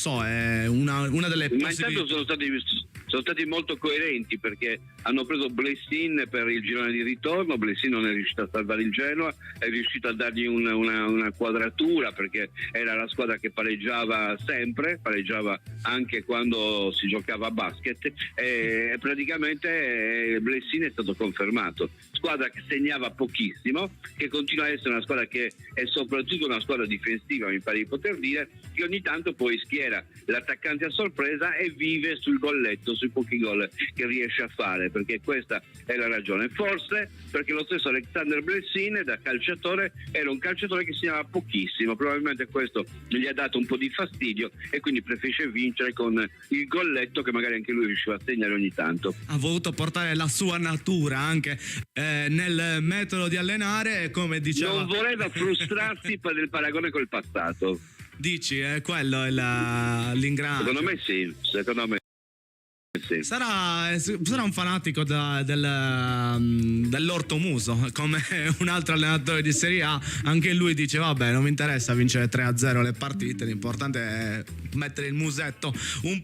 so, è una delle ma possibilità. intanto sono stati molto coerenti, perché hanno preso Blessin per il girone di ritorno. Blessin non è riuscito a salvare il Genoa, è riuscito a dargli una quadratura, perché era la squadra che pareggiava sempre, pareggiava anche quando si giocava a basket, e praticamente Blessin è stato confermato. Squadra che segnava pochissimo, che continua a essere una squadra che è soprattutto una squadra difensiva, mi pare di poter dire, che ogni tanto poi schiera l'attaccante a sorpresa e vive sul golletto, sui pochi gol che riesce a fare, perché questa è la ragione. Forse perché lo stesso Alexander Blessin da calciatore era un calciatore che segnava pochissimo, probabilmente questo gli ha dato un po' di fastidio e quindi preferisce vincere con il golletto che magari anche lui riusciva a segnare ogni tanto. Ha voluto portare la sua natura anche nel metodo di allenare, come diceva. Non voleva frustrarsi per il paragone col passato. Dici, quello è l'ingranaggio. Secondo me sì. Sì. Sarà un fanatico dell'ortomuso, come un altro allenatore di Serie A. Anche lui dice: vabbè, non mi interessa vincere 3-0 le partite, l'importante è mettere il musetto un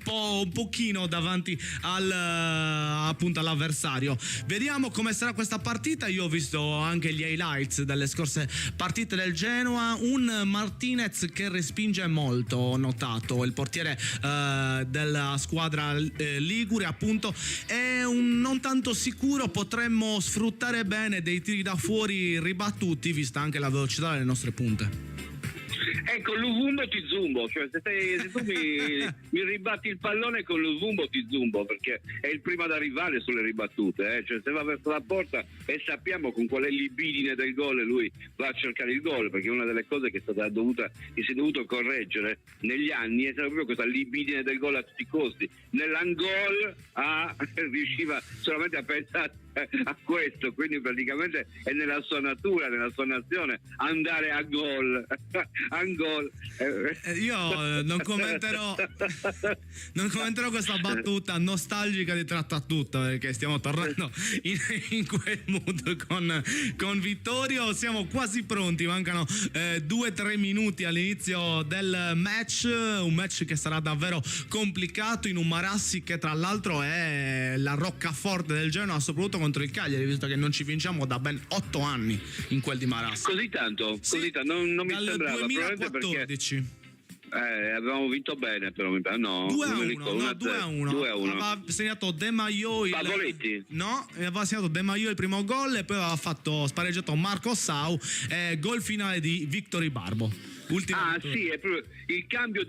pochino davanti appunto all'avversario. Vediamo come sarà questa partita. Io ho visto anche gli highlights delle scorse partite del Genoa. Un Martinez che respinge molto, ho notato, il portiere della squadra Ligure appunto è non tanto sicuro. Potremmo sfruttare bene dei tiri da fuori ribattuti, vista anche la velocità delle nostre punte. Ecco, l'Uvumbo ti zumbo, cioè se tu mi ribatti il pallone con l'Uvumbo ti zumbo, perché è il primo ad arrivare sulle ribattute, cioè se va verso la porta, e sappiamo con quale libidine del gol lui va a cercare il gol, perché una delle cose che si è dovuto correggere negli anni è stata proprio questa libidine del gol a tutti i costi. Nell'angol riusciva solamente a pensare a questo, quindi praticamente è nella sua natura, nella sua nazione andare a gol. Io non commenterò questa battuta nostalgica di Trattattutta, perché stiamo tornando in quel mood con Vittorio. Siamo quasi pronti, mancano 2-3 minuti all'inizio del match, un match che sarà davvero complicato in un Marassi che tra l'altro è la roccaforte del Genoa, soprattutto contro il Cagliari, visto che non ci vinciamo da ben 8 anni in quel di Marassi. Così tanto? Sì, così tanto? Non mi dal sembrava, 2014. Avevamo vinto bene, però 2-1. Aveva segnato De Maio Pavoletti? No, aveva segnato De Maio il primo gol e poi aveva spareggiato Marco Sau, gol finale di Victor Ibarbo. Sì, è proprio il cambio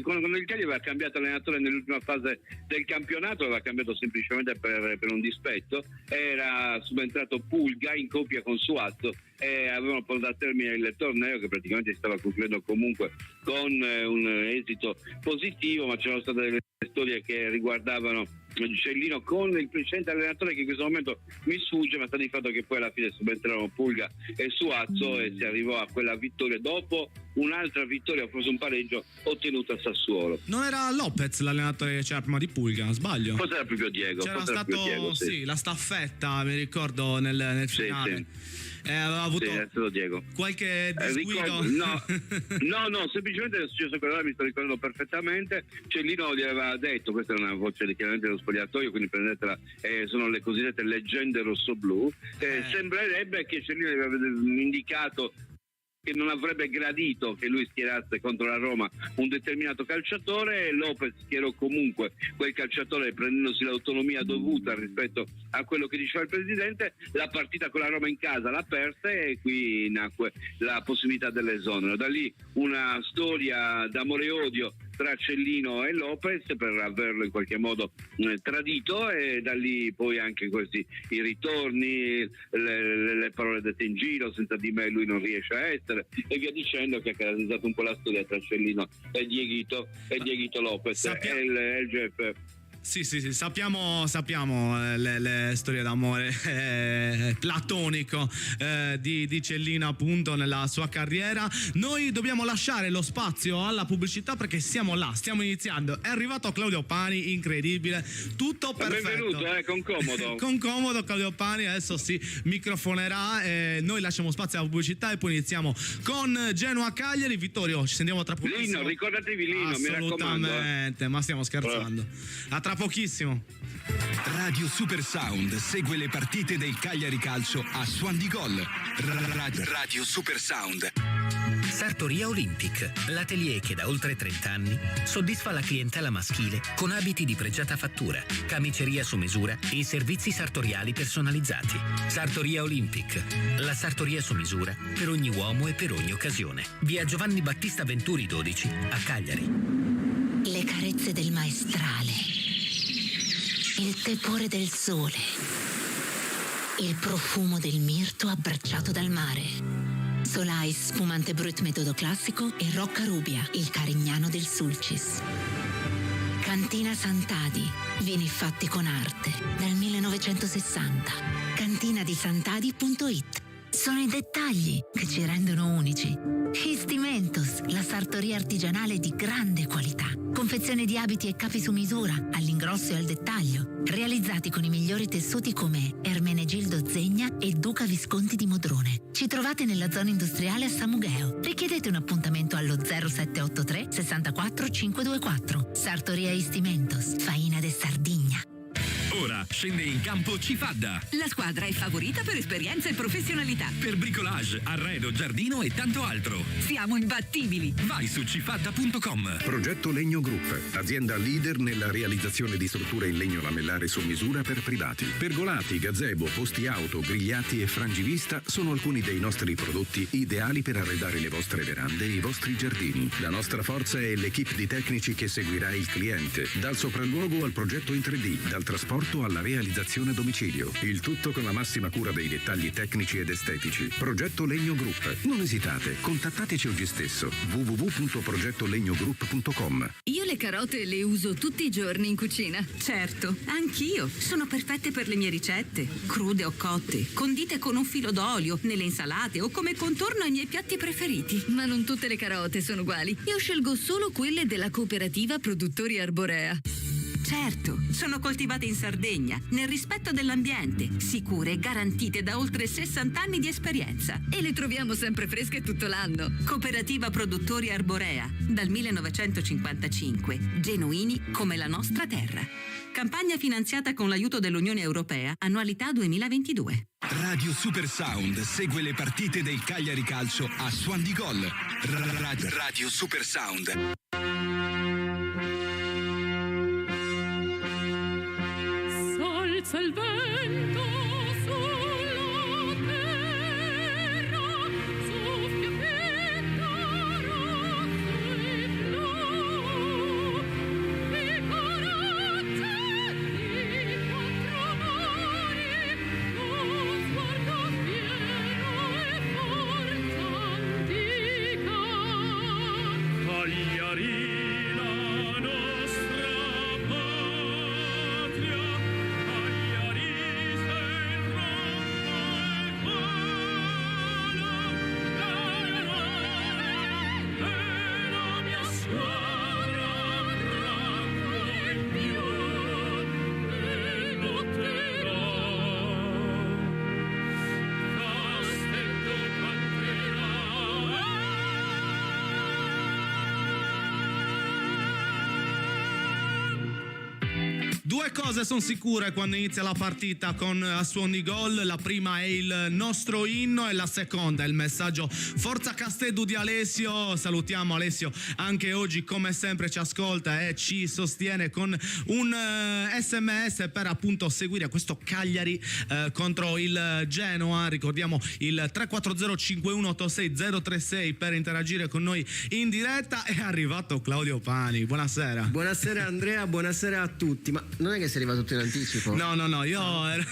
quando il Cagliari aveva cambiato allenatore nell'ultima fase del campionato, aveva cambiato semplicemente per un dispetto. Era subentrato Pulga in coppia con Suazzo e avevano portato a termine il torneo, che praticamente si stava concludendo comunque con un esito positivo, ma c'erano state delle storie che riguardavano Cellino con il precedente allenatore che in questo momento mi sfugge, ma sta di fatto che poi alla fine subentrarono Pulga e Suazzo e si arrivò a quella vittoria dopo un'altra vittoria, forse un pareggio ottenuto a Sassuolo. Non era Lopez l'allenatore che c'era prima di Pulga, sbaglio? Forse era proprio Diego. C'era stato Diego, sì, la staffetta, mi ricordo nel finale. Sì. Aveva avuto Diego. qualche disguido? No, semplicemente è successo quello, mi sto ricordando perfettamente. Cellino gli aveva detto, questa è una voce chiaramente dello spogliatoio, quindi prendetela, sono le cosiddette leggende rossoblu. Sembrerebbe che Cellino gli aveva indicato che non avrebbe gradito che lui schierasse contro la Roma un determinato calciatore, e Lopez schierò comunque quel calciatore prendendosi l'autonomia dovuta rispetto a quello che diceva il presidente. La partita con la Roma in casa l'ha persa e qui nacque la possibilità dell'esonero. Da lì una storia d'amore e odio tra Cellino e Lopez per averlo in qualche modo tradito, e da lì poi anche questi i ritorni, le parole dette in giro, senza di me lui non riesce a essere, e via dicendo, che ha caratterizzato un po' la storia tra Cellino e Dieguito Lopez e il GF. Sì, sappiamo le storie d'amore platonico di Cellino appunto nella sua carriera. Noi dobbiamo lasciare lo spazio alla pubblicità perché siamo là, stiamo iniziando. È arrivato Claudio Pani, incredibile, tutto perfetto. Benvenuto, con comodo. Con comodo Claudio Pani adesso si microfonerà. Noi lasciamo spazio alla pubblicità e poi iniziamo con Genoa Cagliari. Vittorio, ci sentiamo tra pochissimo. Lino, ricordatevi Lino, mi raccomando. Assolutamente, ma stiamo scherzando. A tra pochissimo. Radio Super Sound segue le partite del Cagliari Calcio a Suon di Gol. Radio Super Sound. Sartoria Olympic, l'atelier che da oltre 30 anni soddisfa la clientela maschile con abiti di pregiata fattura, camiceria su misura e servizi sartoriali personalizzati. Sartoria Olympic, la sartoria su misura per ogni uomo e per ogni occasione. Via Giovanni Battista Venturi 12 a Cagliari. Le carezze del maestrale, il tepore del sole, il profumo del mirto abbracciato dal mare. Solais Spumante Brut metodo classico e Rocca Rubia, il Carignano del Sulcis. Cantina Sant'Adi, vini fatti con arte, dal 1960. Cantinadisantadi.it. Sono i dettagli che ci rendono unici. Istimentos, la sartoria artigianale di grande qualità. Confezione di abiti e capi su misura, all'ingrosso e al dettaglio, realizzati con i migliori tessuti come Ermenegildo Zegna e Duca Visconti di Modrone. Ci trovate nella zona industriale a San Mugheo. Richiedete un appuntamento allo 0783 64 524. Sartoria Istimentos, Faina de Sardigna. Ora scende in campo Cifadda. La squadra è favorita per esperienza e professionalità. Per bricolage, arredo, giardino e tanto altro. Siamo imbattibili. Vai su cifadda.com. Progetto Legno Group, azienda leader nella realizzazione di strutture in legno lamellare su misura per privati. Pergolati, gazebo, posti auto, grigliati e frangivista sono alcuni dei nostri prodotti ideali per arredare le vostre verande e i vostri giardini. La nostra forza è l'equipe di tecnici che seguirà il cliente, dal sopralluogo al progetto in 3D, dal trasporto alla realizzazione a domicilio. Il tutto con la massima cura dei dettagli tecnici ed estetici. Progetto Legno Group. Non esitate, contattateci oggi stesso. www.progettolegnogroup.com. Io le carote le uso tutti i giorni in cucina. Certo, anch'io. Sono perfette per le mie ricette, crude o cotte, condite con un filo d'olio, nelle insalate o come contorno ai miei piatti preferiti. Ma non tutte le carote sono uguali. Io scelgo solo quelle della cooperativa Produttori Arborea. Certo, sono coltivate in Sardegna, nel rispetto dell'ambiente, sicure e garantite da oltre 60 anni di esperienza. E le troviamo sempre fresche tutto l'anno. Cooperativa Produttori Arborea, dal 1955, genuini come la nostra terra. Campagna finanziata con l'aiuto dell'Unione Europea, annualità 2022. Radio Super Sound segue le partite del Cagliari Calcio a Suon di Gol. Radio Super Sound. Salza il vento sulla terra, soffia pietta rosse e blu, e corazza di quattro mari, con sguardo fiero e forza antica. Cagliarina nostra patria, cagliarista in rombo e la mia squadra rango in più e lotterà. Castello canterà. Due cose sono sicure quando inizia la partita con A Suon di Gol. La prima è il nostro inno e la seconda è il messaggio Forza Castedu di Alessio. Salutiamo Alessio, anche oggi come sempre ci ascolta e ci sostiene con un SMS per appunto seguire questo Cagliari contro il Genoa. Ricordiamo il 340 5186 036 per interagire con noi in diretta. È arrivato Claudio Pani, buonasera. Buonasera Andrea, buonasera a tutti. Ma Non è che sei arrivato tutto in anticipo? No, io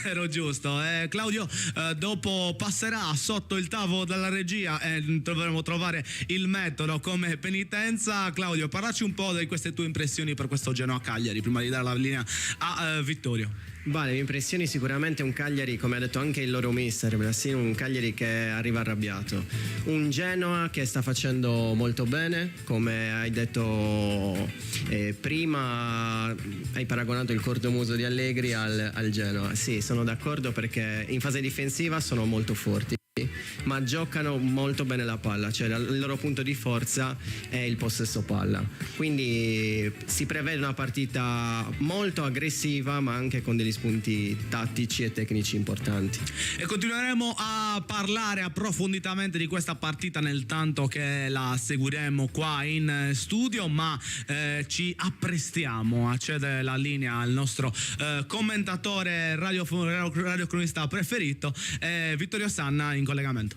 ero giusto. Claudio dopo passerà sotto il tavolo della regia e dovremo trovare il metodo come penitenza. Claudio, parlaci un po' di queste tue impressioni per questo Genoa-Cagliari prima di dare la linea a Vittorio. Le mie impressioni sicuramente un Cagliari, come ha detto anche il loro mister Blassino, un Cagliari che arriva arrabbiato, un Genoa che sta facendo molto bene, come hai detto prima, hai paragonato il cortomuso di Allegri al Genoa. Sì, sono d'accordo, perché in fase difensiva sono molto forti, ma giocano molto bene la palla, cioè il loro punto di forza è il possesso palla, quindi si prevede una partita molto aggressiva, ma anche con degli spunti tattici e tecnici importanti. E continueremo a parlare approfonditamente di questa partita nel tanto che la seguiremo qua in studio, ma ci apprestiamo a cedere la linea al nostro commentatore radiocronista preferito, Vittorio Sanna, in collegamento.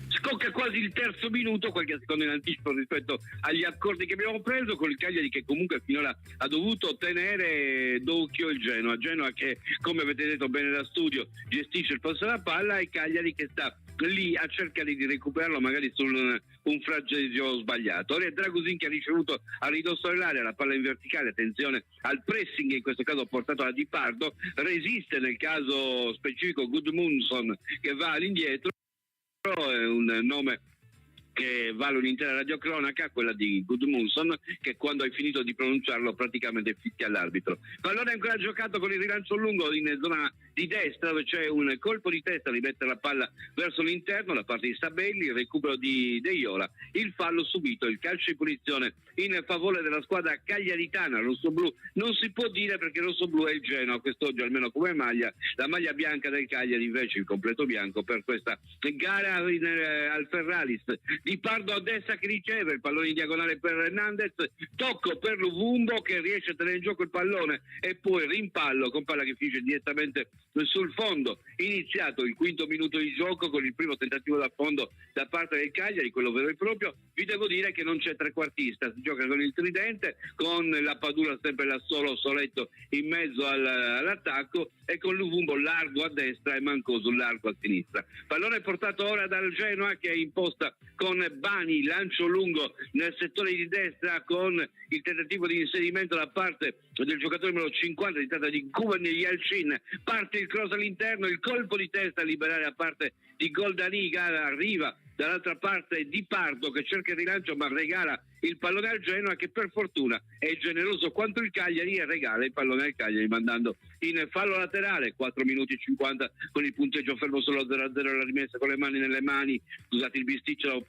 Scocca quasi il terzo minuto, qualche secondo in anticipo rispetto agli accordi che abbiamo preso, con il Cagliari che comunque finora ha dovuto tenere d'occhio il Genoa che, come avete detto bene da studio, gestisce il possesso della palla, e Cagliari che sta lì a cercare di recuperarlo magari su un fraggio sbagliato. Ora è Dragusin che ha ricevuto a ridosso dell'area la palla in verticale, attenzione al pressing, in questo caso portato da Di Pardo, resiste nel caso specifico Gudmundsson che va all'indietro, è un nome che vale un'intera radiocronaca, quella di Gudmundsson, che quando hai finito di pronunciarlo praticamente fischia all'arbitro. Pallone ancora giocato con il rilancio lungo in zona di destra, dove c'è un colpo di testa, rimette la palla verso l'interno da parte di Sabelli, il recupero di De Iola, il fallo subito, il calcio di punizione in favore della squadra cagliaritana. Rossoblu non si può dire, perché rossoblu è il Genoa quest'oggi, almeno come maglia. La maglia bianca del Cagliari invece il completo bianco per questa gara al Ferralis. Di Pardo a destra che riceve il pallone in diagonale per Hernandez, tocco per Luvumbo che riesce a tenere in gioco il pallone e poi rimpallo con palla che finisce direttamente sul fondo. Iniziato il quinto minuto di gioco con il primo tentativo da fondo da parte del Cagliari, quello vero e proprio. Vi devo dire che non c'è trequartista, si gioca con il tridente, con la Padula sempre da solo soletto in mezzo all'attacco, e con Luvumbo largo a destra e Mancosu largo a sinistra. Pallone portato ora dal Genoa che è imposta con Bani, lancio lungo nel settore di destra con il tentativo di inserimento da parte del giocatore numero 50, di tratta di Guven Yalcin, parte il cross all'interno, il colpo di testa a liberare da parte di Goldaniga, arriva dall'altra parte Di Pardo che cerca il rilancio ma regala il pallone al Genoa, che per fortuna è generoso quanto il Cagliari e regala il pallone al Cagliari mandando in fallo laterale. 4 minuti e 50 con il punteggio fermo solo 0-0, la rimessa con le mani nelle mani, scusate il bisticcio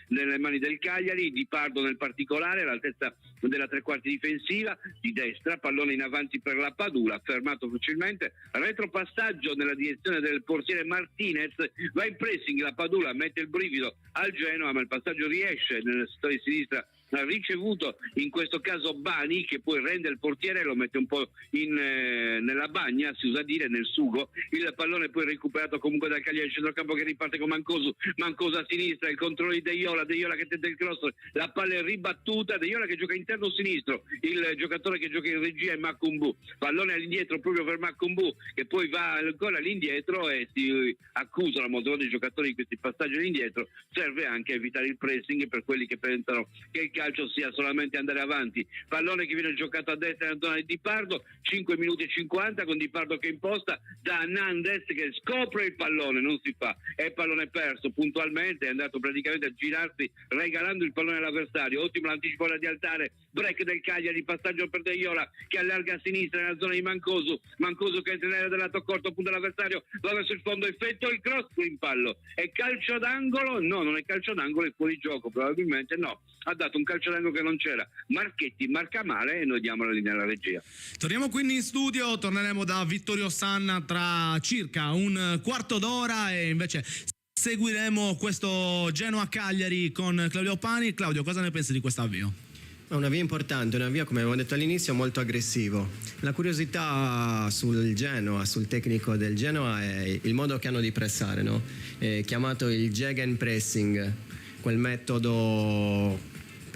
nelle mani del Cagliari. Di Pardo nel particolare all'altezza della tre quarti difensiva di destra, pallone in avanti per la Padula, fermato facilmente, retropassaggio nella direzione del portiere Martinez, va in pressing, la Padula mette il brivido al Genoa ma il passaggio riesce nel settore di sinistra, ha ricevuto in questo caso Bani che poi rende il portiere e lo mette un po' nella bagna, si usa dire, nel sugo. Il pallone poi recuperato comunque dal Cagliari, centrocampo che riparte con Mancosu a sinistra, il controllo di De Iola che tenta il cross, la palla è ribattuta, De Iola che gioca interno sinistro, il giocatore che gioca in regia è Makumbu, pallone all'indietro proprio per Makumbu che poi va ancora all'indietro e si accusano molto i giocatori di questi passaggi all'indietro. Serve anche a evitare il pressing per quelli che pensano che il calcio sia solamente andare avanti. Pallone che viene giocato a destra nella zona di Di Pardo, 5 minuti e 50 con Di Pardo che imposta da Hernandez che scopre il pallone, non si fa, è il pallone perso puntualmente, è andato praticamente a girarsi regalando il pallone all'avversario. Ottimo l'anticipo di Altare, break del Cagliari, passaggio per De Iola che allarga a sinistra nella zona di Mancosu che entra nell'area del lato corto, punta l'avversario, va verso il fondo, effettua il cross, in pallo. È calcio d'angolo? No, non è calcio d'angolo, è fuori gioco, probabilmente no, ha dato un calcio d'angolo che non c'era. Marchetti marca male e noi diamo la linea alla regia. Torniamo quindi in studio, torneremo da Vittorio Sanna tra circa un quarto d'ora e invece seguiremo questo Genoa-Cagliari con Claudio Pani. Claudio, cosa ne pensi di questo avvio? È un avvio importante, un avvio, come avevo detto all'inizio, molto aggressivo. La curiosità sul Genoa, sul tecnico del Genoa, è il modo che hanno di pressare, no? È chiamato il Gegenpressing, quel metodo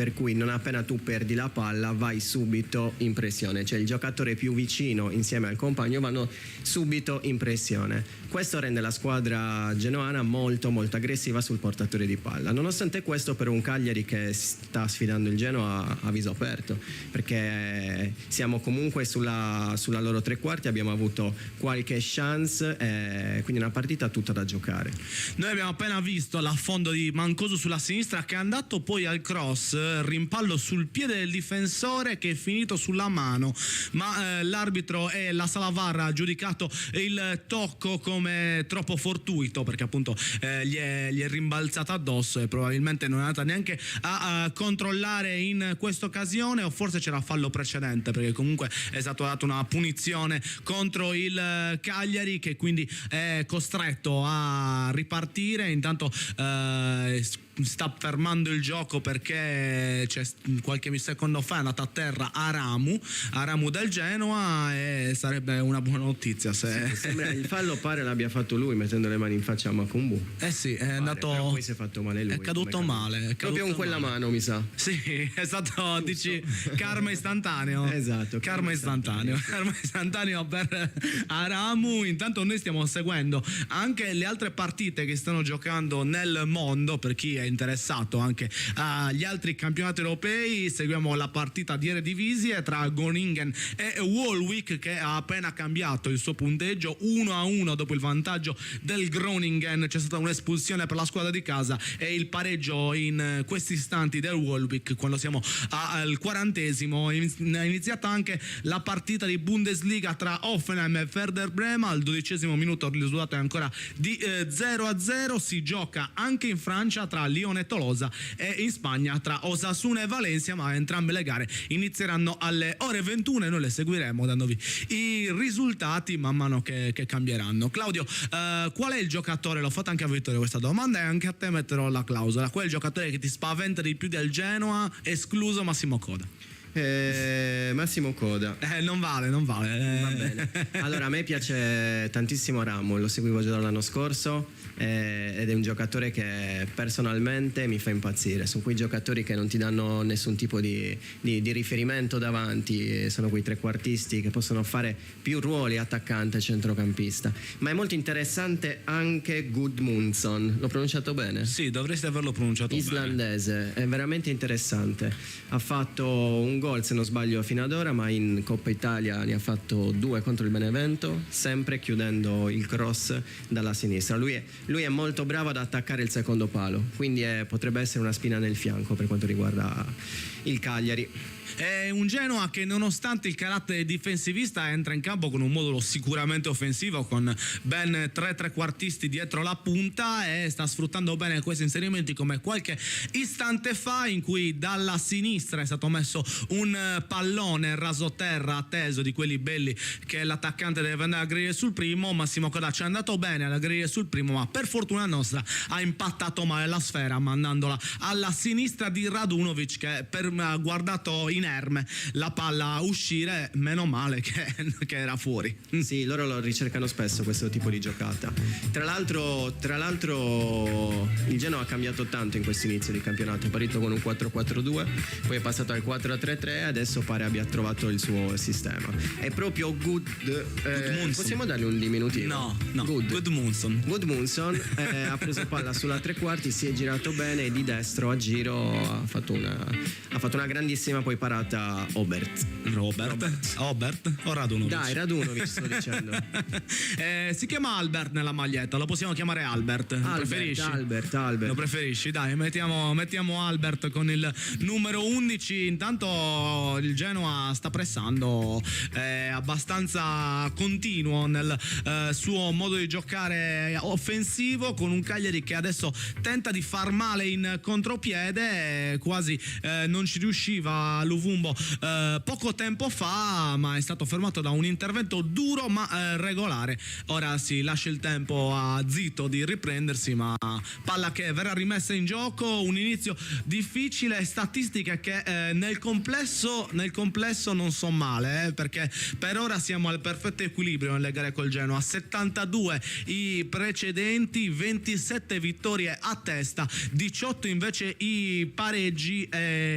per cui non appena tu perdi la palla vai subito in pressione, cioè il giocatore più vicino insieme al compagno vanno subito in pressione. Questo rende la squadra genoana molto molto aggressiva sul portatore di palla. Nonostante questo, per un Cagliari che sta sfidando il Genoa a viso aperto, perché siamo comunque sulla loro tre quarti, abbiamo avuto qualche chance, quindi una partita tutta da giocare. Noi abbiamo appena visto l'affondo di Mancosu sulla sinistra, che è andato poi al cross, rimpallo sul piede del difensore che è finito sulla mano, ma l'arbitro e la sala VAR ha giudicato il tocco come troppo fortuito, perché appunto gli è rimbalzata addosso e probabilmente non è andata neanche a controllare in questa occasione, o forse c'era fallo precedente, perché comunque è stata data una punizione contro il Cagliari, che quindi è costretto a ripartire. Intanto sta fermando il gioco perché c'è qualche secondo fa è andata a terra Aramu del Genoa, e sarebbe una buona notizia se sembra, il fallo pare l'abbia fatto lui mettendo le mani in faccia a Makumbu. sì, è andato, però poi si è fatto male lui, è caduto male, proprio con quella mano, mi sa. Sì, è stato, dici, karma istantaneo. Esatto, karma istantaneo per Aramu. Intanto noi stiamo seguendo anche le altre partite che stanno giocando nel mondo, per chi è interessato anche agli altri campionati europei. Seguiamo la partita di Eredivisie tra Groningen e Wolwijk, che ha appena cambiato il suo punteggio 1-1 dopo il vantaggio del Groningen. C'è stata un'espulsione per la squadra di casa e il pareggio in questi istanti del Wolwijk, quando siamo al 40esimo. È iniziata anche la partita di Bundesliga tra Hoffenheim e Werder Bremen. Al 12esimo minuto il risultato è ancora di 0-0. Si gioca anche in Francia tra Lione e Tolosa, e in Spagna tra Osasuna e Valencia, ma entrambe le gare inizieranno alle ore 21 e noi le seguiremo dandovi i risultati man mano che cambieranno. Claudio, qual è il giocatore, l'ho fatta anche a Vittorio questa domanda e anche a te metterò la clausola, qual è il giocatore che ti spaventa di più del Genoa, escluso Massimo Coda? Massimo Coda. Non vale. Va bene. Allora, a me piace tantissimo Ramo, lo seguivo già dall'anno scorso, ed è un giocatore che personalmente mi fa impazzire. Sono quei giocatori che non ti danno nessun tipo di riferimento davanti, sono quei trequartisti che possono fare più ruoli, attaccante, centrocampista. Ma è molto interessante anche Gudmundsson, l'ho pronunciato bene? Sì, dovresti averlo pronunciato islandese, bene. È veramente interessante. Ha fatto un gol, se non sbaglio, fino ad ora, ma in Coppa Italia ne ha fatto 2 contro il Benevento, sempre chiudendo il cross dalla sinistra. Lui è molto bravo ad attaccare il secondo palo, quindi potrebbe essere una spina nel fianco per quanto riguarda il Cagliari. È un Genoa che, nonostante il carattere difensivista, entra in campo con un modulo sicuramente offensivo, con ben 3 trequartisti dietro la punta, e sta sfruttando bene questi inserimenti, come qualche istante fa in cui dalla sinistra è stato messo un pallone rasoterra atteso, di quelli belli che l'attaccante deve andare a aggredire sul primo. Massimo Coda ci è andato bene ad aggredire sul primo, ma per fortuna nostra ha impattato male la sfera, mandandola alla sinistra di Radunovic, che ha guardato inerme la palla a uscire. Meno male che era fuori. Sì, loro lo ricercano spesso questo tipo di giocata. Tra l'altro il Genoa ha cambiato tanto in questo inizio di campionato. È partito con un 4-4-2, poi è passato al 4-3-3 e adesso pare abbia trovato il suo sistema. È proprio Gudmundsson. Possiamo dargli un diminutivo? No. Gudmundsson ha preso palla sulla tre quarti, si è girato bene e di destro a giro ha fatto una grandissima poi parata Robert o Radunovic? Dai, Radunovic sto dicendo. Si chiama Albert nella maglietta, lo possiamo chiamare Albert. Preferisci? Albert. Lo preferisci? Dai, mettiamo Albert con il numero 11. Intanto il Genoa sta pressando, è abbastanza continuo nel suo modo di giocare offensivo, con un Cagliari che adesso tenta di far male in contropiede, quasi non ci riusciva Luvumbo poco tempo fa, ma è stato fermato da un intervento duro ma regolare. Ora si lascia il tempo a Zito di riprendersi, ma palla che verrà rimessa in gioco, un inizio difficile, statistiche che nel complesso non sono male, perché per ora siamo al perfetto equilibrio nelle gare col Genoa, 72 i precedenti, 27 vittorie a testa, 18 invece i pareggi,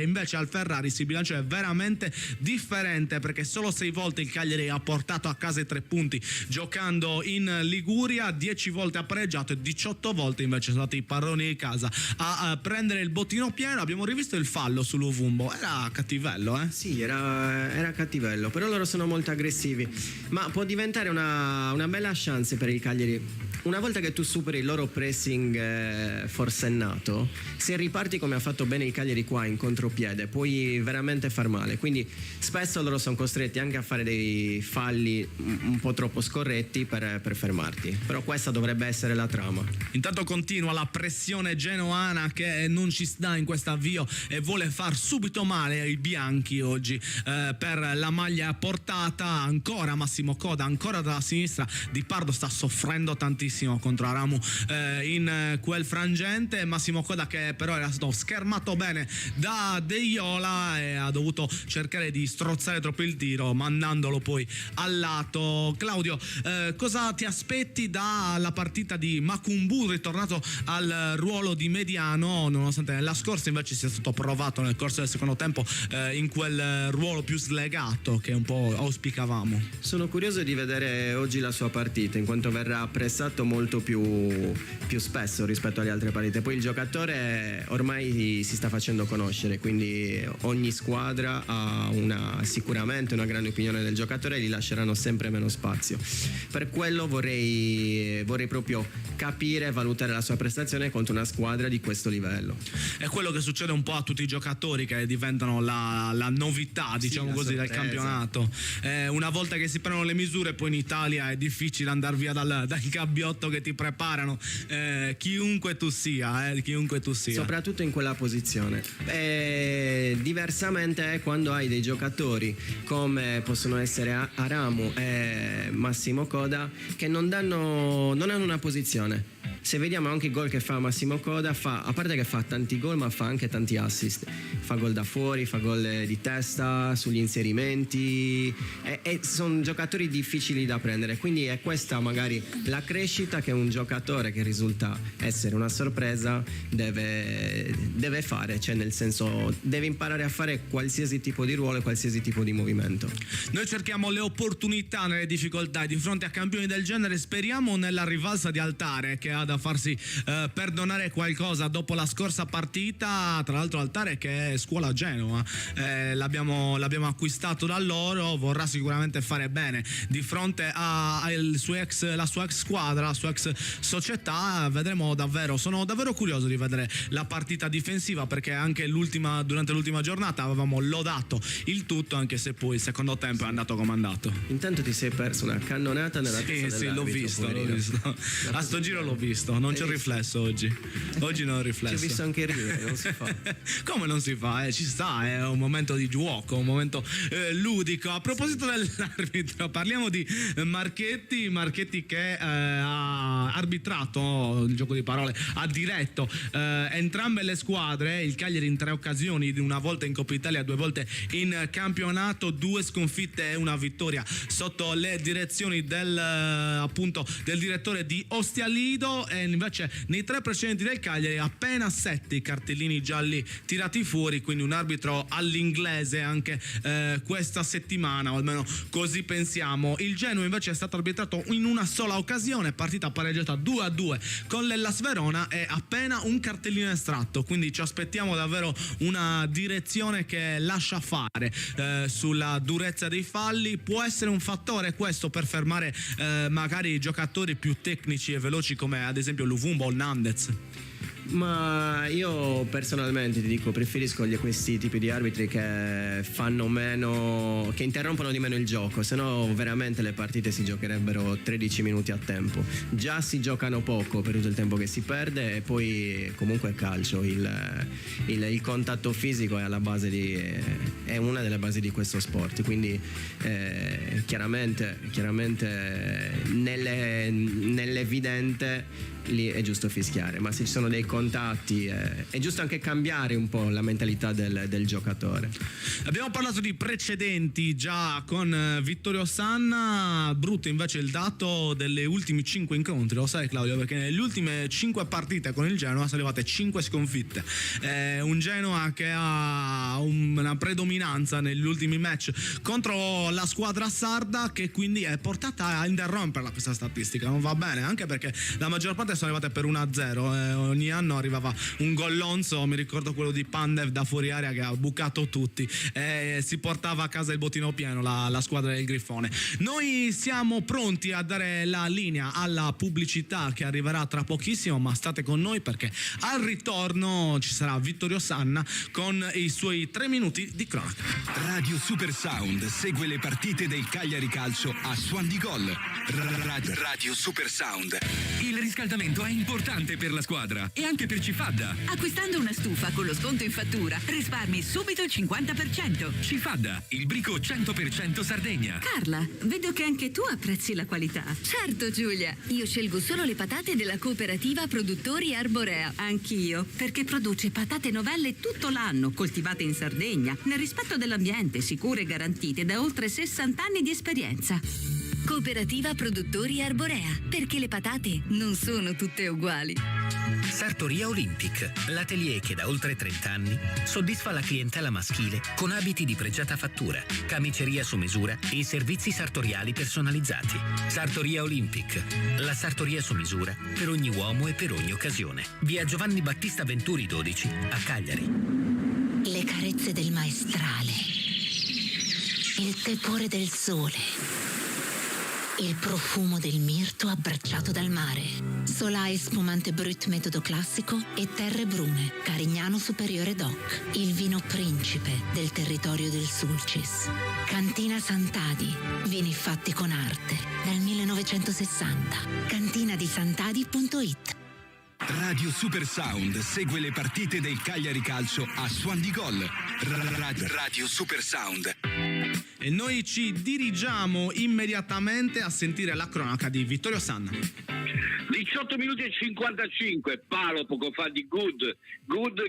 invece al Ferrari si bilancia è veramente differente, perché solo 6 volte il Cagliari ha portato a casa i 3 punti giocando in Liguria, 10 volte ha pareggiato e 18 volte invece sono stati i padroni di casa a prendere il bottino pieno. Abbiamo rivisto il fallo su Luvumbo, era cattivello, Sì, era cattivello, però loro sono molto aggressivi, ma può diventare una bella chance per il Cagliari. Una volta che tu superi il loro pressing forsennato, se riparti come ha fatto bene il Cagliari qua in contropiede, puoi veramente far male. Quindi spesso loro sono costretti anche a fare dei falli un po' troppo scorretti per fermarti. Però questa dovrebbe essere la trama. Intanto continua la pressione genoana che non ci sta in questo avvio e vuole far subito male ai bianchi oggi per la maglia portata. Ancora Massimo Coda, ancora dalla sinistra Di Pardo sta soffrendo tantissimo contro Aramu in quel frangente. Massimo Coda che però era stato schermato bene da De Iola e ha dovuto cercare di strozzare troppo il tiro, mandandolo poi al lato. Claudio, cosa ti aspetti dalla partita di Makumbu, ritornato al ruolo di mediano, nonostante nella scorsa invece sia stato provato nel corso del secondo tempo in quel ruolo più slegato che un po' auspicavamo? Sono curioso di vedere oggi la sua partita, in quanto verrà pressato molto più spesso rispetto alle altre partite. Poi il giocatore ormai si sta facendo conoscere, quindi ogni squadra ha sicuramente una grande opinione del giocatore e gli lasceranno sempre meno spazio. Per quello vorrei proprio capire e valutare la sua prestazione contro una squadra di questo livello. È quello che succede un po' a tutti i giocatori che diventano la novità, diciamo la così, del sorpresa. campionato. Una volta che si prendono le misure, poi in Italia è difficile andare via dal gabbiotto che ti preparano, chiunque tu sia. Soprattutto in quella posizione. Diversamente quando hai dei giocatori come possono essere Aramu e Massimo Coda che non hanno una posizione. Se vediamo anche i gol che fa Massimo Coda, a parte che fa tanti gol, ma fa anche tanti assist. Fa gol da fuori, fa gol di testa, sugli inserimenti, e sono giocatori difficili da prendere. Quindi è questa magari la crescita che un giocatore che risulta essere una sorpresa deve fare, cioè nel senso deve imparare a fare qualsiasi tipo di ruolo e qualsiasi tipo di movimento. Noi cerchiamo le opportunità nelle difficoltà e di fronte a campioni del genere speriamo nella rivalsa di Altare, che ha da farsi perdonare qualcosa dopo la scorsa partita. Tra l'altro Altare che è scuola Genova, l'abbiamo acquistato da loro, vorrà sicuramente fare bene di fronte la sua ex squadra, la sua ex società. Vedremo davvero, sono davvero curioso di vedere la partita difensiva, perché anche durante l'ultima giornata avevamo lodato il tutto, anche se poi il secondo tempo è andato come è andato. Intanto ti sei perso una cannonata nella testa Sì, l'ho visto. A sto giro l'ho visto, non c'è il riflesso oggi non ho il riflesso. Ci ho visto anche ridere, non si fa. Come non si fa? Ci sta, è un momento di gioco, un momento ludico. A proposito dell'arbitro, parliamo di Marchetti che ha arbitrato, il gioco di parole, ha diretto entrambe le squadre, il Cagliari in 3 occasioni, una volta in Coppa Italia, 2 volte in campionato, 2 sconfitte e una vittoria sotto le direzioni del direttore di Ostia Lido. E invece nei 3 precedenti del Cagliari appena 7 cartellini gialli tirati fuori, quindi un arbitro all'inglese anche questa settimana, o almeno così pensiamo. Il Genoa invece è stato arbitrato in una sola occasione, partita pareggiata 2-2 con l'Hellas Verona e appena un cartellino estratto, quindi ci aspettiamo davvero una direzione che lascia fare sulla durezza dei falli. Può essere un fattore questo per fermare magari giocatori più tecnici e veloci come ad esempio Luvumbo o Nandez? Ma io personalmente ti dico, preferisco questi tipi di arbitri che fanno meno, che interrompono di meno il gioco, se no veramente le partite si giocherebbero 13 minuti a tempo. Già si giocano poco per tutto il tempo che si perde, e poi comunque è calcio, il contatto fisico è alla base è una delle basi di questo sport, quindi chiaramente nell'evidente lì è giusto fischiare, ma se ci sono dei contatti è giusto anche cambiare un po' la mentalità del giocatore. Abbiamo parlato di precedenti già con Vittorio Sanna. Brutto invece il dato delle ultimi 5 incontri, lo sai Claudio, perché nelle ultime 5 partite con il Genoa sono arrivate 5 sconfitte. Un Genoa che ha una predominanza negli ultimi match contro la squadra sarda, che quindi è portata a interromperla questa statistica. Non va bene, anche perché la maggior parte sono arrivate per 1-0, ogni anno arrivava un gollonzo, mi ricordo quello di Pandev da fuori area che ha bucato tutti, si portava a casa il bottino pieno la squadra del Grifone. Noi siamo pronti a dare la linea alla pubblicità che arriverà tra pochissimo, ma state con noi perché al ritorno ci sarà Vittorio Sanna con i suoi 3 minuti di cronaca. Radio Super Sound segue le partite del Cagliari Calcio a Suon di Gol. Radio Super Sound. Il riscaldamento è importante per la squadra e anche per Cifadda. Acquistando una stufa con lo sconto in fattura risparmi subito il 50%. Cifadda, il brico 100% Sardegna. Carla, vedo che anche tu apprezzi la qualità. Certo Giulia, io scelgo solo le patate della cooperativa Produttori Arborea. Anch'io, perché produce patate novelle tutto l'anno, coltivate in Sardegna, nel rispetto dell'ambiente, sicure e garantite da oltre 60 anni di esperienza. Cooperativa Produttori Arborea, perché le patate non sono tutte uguali. Sartoria Olympic, l'atelier che da oltre 30 anni soddisfa la clientela maschile con abiti di pregiata fattura, camiceria su misura e servizi sartoriali personalizzati. Sartoria Olympic, la sartoria su misura per ogni uomo e per ogni occasione. Via Giovanni Battista Venturi 12 a Cagliari. Le carezze del maestrale, il tepore del sole, il profumo del mirto abbracciato dal mare. Solai spumante Brut metodo classico e Terre Brune, Carignano Superiore DOC. Il vino principe del territorio del Sulcis. Cantina Sant'Adi, vini fatti con arte dal 1960. Cantinadisantadi.it. Radio Super Sound segue le partite del Cagliari Calcio a Suon di Gol. Radio Super Sound. E noi ci dirigiamo immediatamente a sentire la cronaca di Vittorio Sanna. 18 minuti e 55, palo poco fa di Good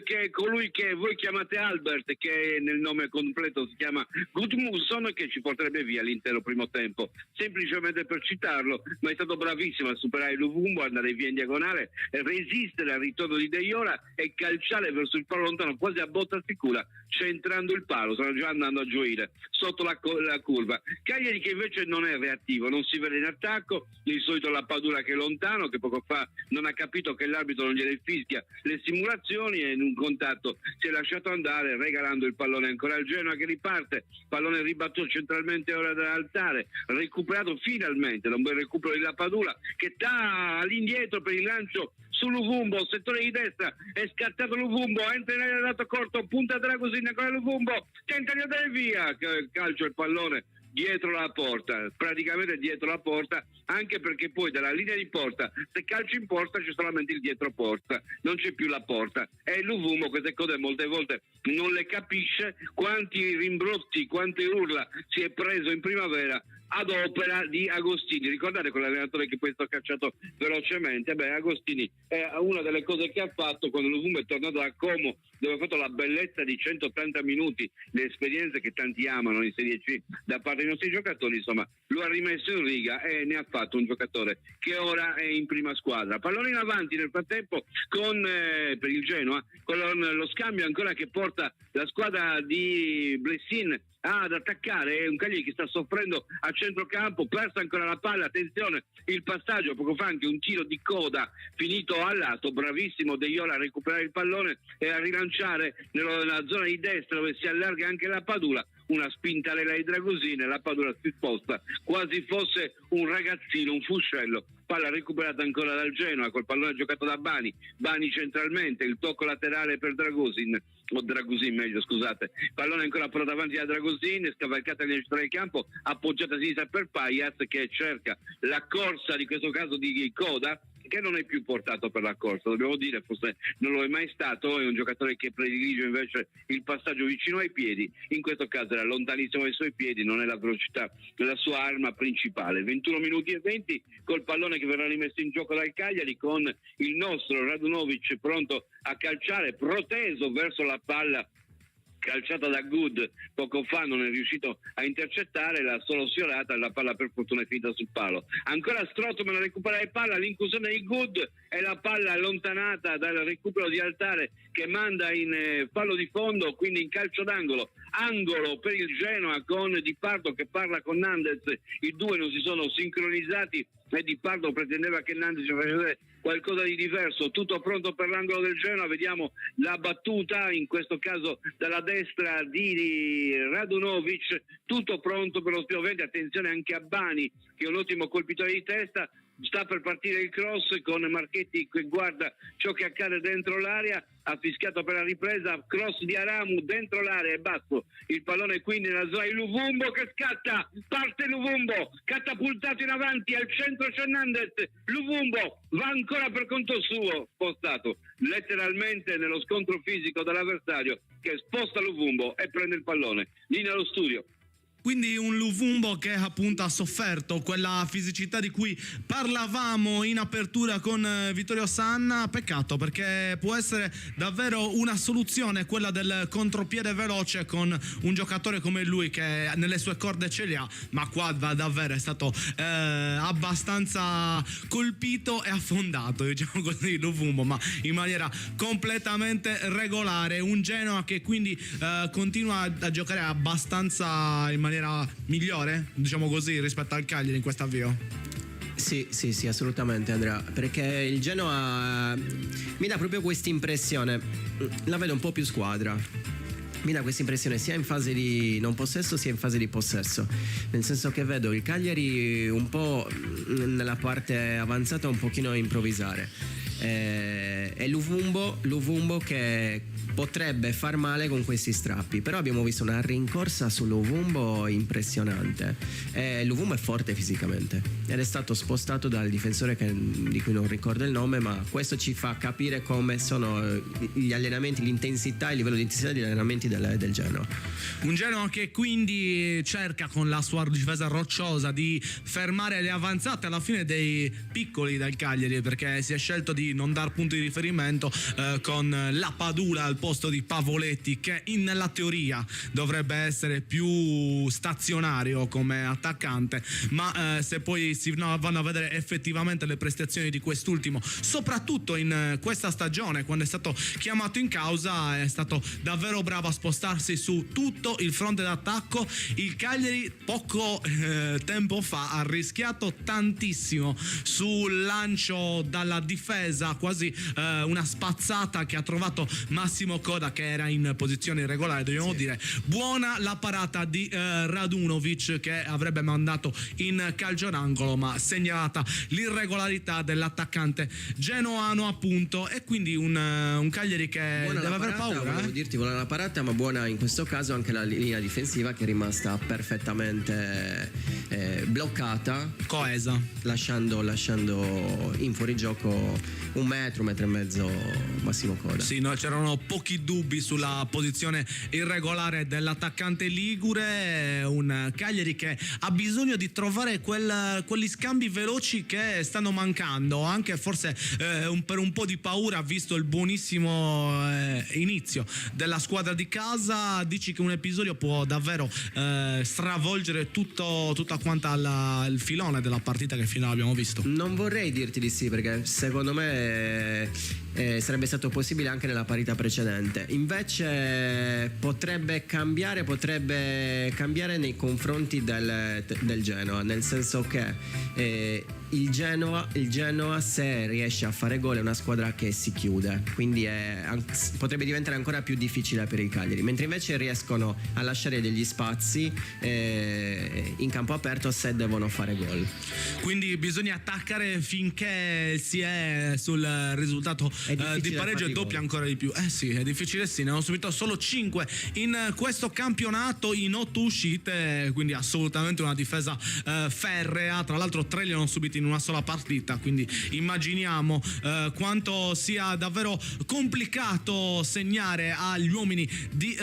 che è colui che voi chiamate Albert, che nel nome completo si chiama Gudmundsson, che ci porterebbe via l'intero primo tempo, semplicemente per citarlo, ma è stato bravissimo a superare Luvumbo, andare via in diagonale, resistere al ritorno di De Jora e calciare verso il palo lontano quasi a botta sicura, centrando il palo, stanno già andando a gioire sotto la curva. Cagliari che invece non è reattivo, non si vede in attacco, di solito la Padula che è lontano, che poco fa non ha capito che l'arbitro non gliele fischia le simulazioni e in un contatto si è lasciato andare, regalando il pallone ancora al Genoa che riparte, pallone ribattuto centralmente ora dall'altare, recuperato finalmente da un bel recupero di La Padula che sta all'indietro per il lancio su Luvumbo, settore di destra, è scattato Luvumbo, entra nel dato corto, punta Dragosina con Luvumbo, tenta di andare via, calcio il pallone dietro la porta, praticamente dietro la porta, anche perché poi dalla linea di porta, se calci in porta c'è solamente il dietro porta, non c'è più la porta, e Luvumbo queste cose molte volte non le capisce, quanti rimbrotti, quante urla si è preso in primavera ad opera di Agostini. Ricordate quell'allenatore che poi è stato cacciato velocemente? Agostini è una delle cose che ha fatto quando Luvumbo è tornato a Como, dove ha fatto la bellezza di 180 minuti, le esperienze che tanti amano in Serie C da parte dei nostri giocatori, insomma, lo ha rimesso in riga e ne ha fatto un giocatore che ora è in prima squadra. Pallone in avanti nel frattempo per il Genoa, con lo scambio ancora che porta la squadra di Blessin ad attaccare, è un Cagliari che sta soffrendo a centrocampo, persa ancora la palla, attenzione il passaggio, poco fa anche un tiro di coda finito al lato, bravissimo De Jora a recuperare il pallone e a rilanciare nella zona di destra dove si allarga anche la Padula, una spintarella di Dragosine, la Padula si sposta quasi fosse un ragazzino, un fuscello. Palla recuperata ancora dal Genoa, col pallone giocato da Bani centralmente, il tocco laterale per Dragosin meglio, scusate, pallone ancora però davanti a Dragosin, scavalcata nel centro del campo, appoggiata a sinistra per Payas, che cerca la corsa, di questo caso di Coda, che non è più portato per la corsa, dobbiamo dire, forse non lo è mai stato, è un giocatore che predilige invece il passaggio vicino ai piedi, in questo caso era lontanissimo dai suoi piedi, non è la velocità della sua arma principale. 21 minuti e 20 col pallone che verrà rimesso in gioco dal Cagliari, con il nostro Radunovic pronto a calciare, proteso verso la palla calciata da Good poco fa, non è riuscito a intercettare, l'ha solo sfiorata, la palla per fortuna è finita sul palo. Ancora Strootman a recuperare palla, l'incursione di Good e la palla allontanata dal recupero di Altare che manda in fallo di fondo, quindi in calcio d'angolo, angolo per il Genoa con Di Pardo che parla con Nandez, i due non si sono sincronizzati e Di Pardo pretendeva che Nandez facesse qualcosa di diverso. Tutto pronto per l'angolo del Genoa, vediamo la battuta, in questo caso dalla destra di Radunovic, tutto pronto per lo spiovente, attenzione anche a Bani che è un ottimo colpitore di testa. Sta per partire il cross con Marchetti che guarda ciò che accade dentro l'area, ha fischiato per la ripresa, cross di Aramu dentro l'area e basso il pallone quindi nella zona di Luvumbo che scatta, parte Luvumbo, catapultato in avanti, al centro c'è Nandez, Luvumbo va ancora per conto suo, spostato letteralmente nello scontro fisico dall'avversario che sposta Luvumbo e prende il pallone. Linea allo studio. Quindi un Luvumbo che appunto ha sofferto quella fisicità di cui parlavamo in apertura con Vittorio Sanna. Peccato, perché può essere davvero una soluzione quella del contropiede veloce con un giocatore come lui che nelle sue corde ce li ha, ma qua davvero è stato abbastanza colpito e affondato, diciamo così, Luvumbo, ma in maniera completamente regolare. Un Genoa che quindi continua a giocare abbastanza in maniera migliore, diciamo così, rispetto al Cagliari in questo avvio. Sì, assolutamente Andrea, perché il Genoa mi dà proprio questa impressione, la vedo un po' più squadra, mi dà questa impressione sia in fase di non possesso sia in fase di possesso, nel senso che vedo il Cagliari un po' nella parte avanzata un pochino improvvisare e Luvumbo che potrebbe far male con questi strappi, però abbiamo visto una rincorsa su Luvumbo impressionante. Luvumbo è forte fisicamente ed è stato spostato dal difensore di cui non ricordo il nome, ma questo ci fa capire come sono gli allenamenti, l'intensità, il livello di intensità degli allenamenti del Genoa. Un Genoa che quindi cerca con la sua difesa rocciosa di fermare le avanzate alla fine dei piccoli del Cagliari, perché si è scelto di non dar punto di riferimento con la Padula al posto di Pavoletti, che nella teoria dovrebbe essere più stazionario come attaccante, ma se poi si vanno a vedere effettivamente le prestazioni di quest'ultimo, soprattutto in questa stagione quando è stato chiamato in causa, è stato davvero bravo a spostarsi su tutto il fronte d'attacco. Il Cagliari poco tempo fa ha rischiato tantissimo sul lancio dalla difesa, quasi una spazzata che ha trovato Massimo Coda, che era in posizione irregolare, dobbiamo dire. Buona la parata di Radunovic, che avrebbe mandato in calcio d'angolo, ma segnalata l'irregolarità dell'attaccante genoano, appunto, e quindi un Cagliari che buona deve aver paura. Volevo dirti buona la parata, ma buona in questo caso anche la linea difensiva, che è rimasta perfettamente bloccata, coesa, lasciando in fuorigioco 1 metro, 1,5 metri Massimo Coda. Sì, no, c'erano pochi dubbi sulla posizione irregolare dell'attaccante ligure. Un Cagliari che ha bisogno di trovare quegli scambi veloci che stanno mancando, anche forse per un po' di paura, visto il buonissimo inizio della squadra di casa. Dici che un episodio può davvero stravolgere tutta quanta il filone della partita che finora abbiamo visto? Non vorrei dirti di sì, perché secondo me sarebbe stato possibile anche nella partita precedente. Invece potrebbe cambiare nei confronti del Genoa, nel senso che il Genoa se riesce a fare gol è una squadra che si chiude, quindi potrebbe diventare ancora più difficile per il Cagliari, mentre invece riescono a lasciare degli spazi in campo aperto se devono fare gol. Quindi bisogna attaccare finché si è sul risultato di pareggio e doppia ancora di più. Sì, è difficile, sì, ne hanno subito solo 5 in questo campionato in 8 uscite, quindi assolutamente una difesa ferrea. Tra l'altro 3 li hanno subiti in una sola partita, quindi immaginiamo quanto sia davvero complicato segnare agli uomini di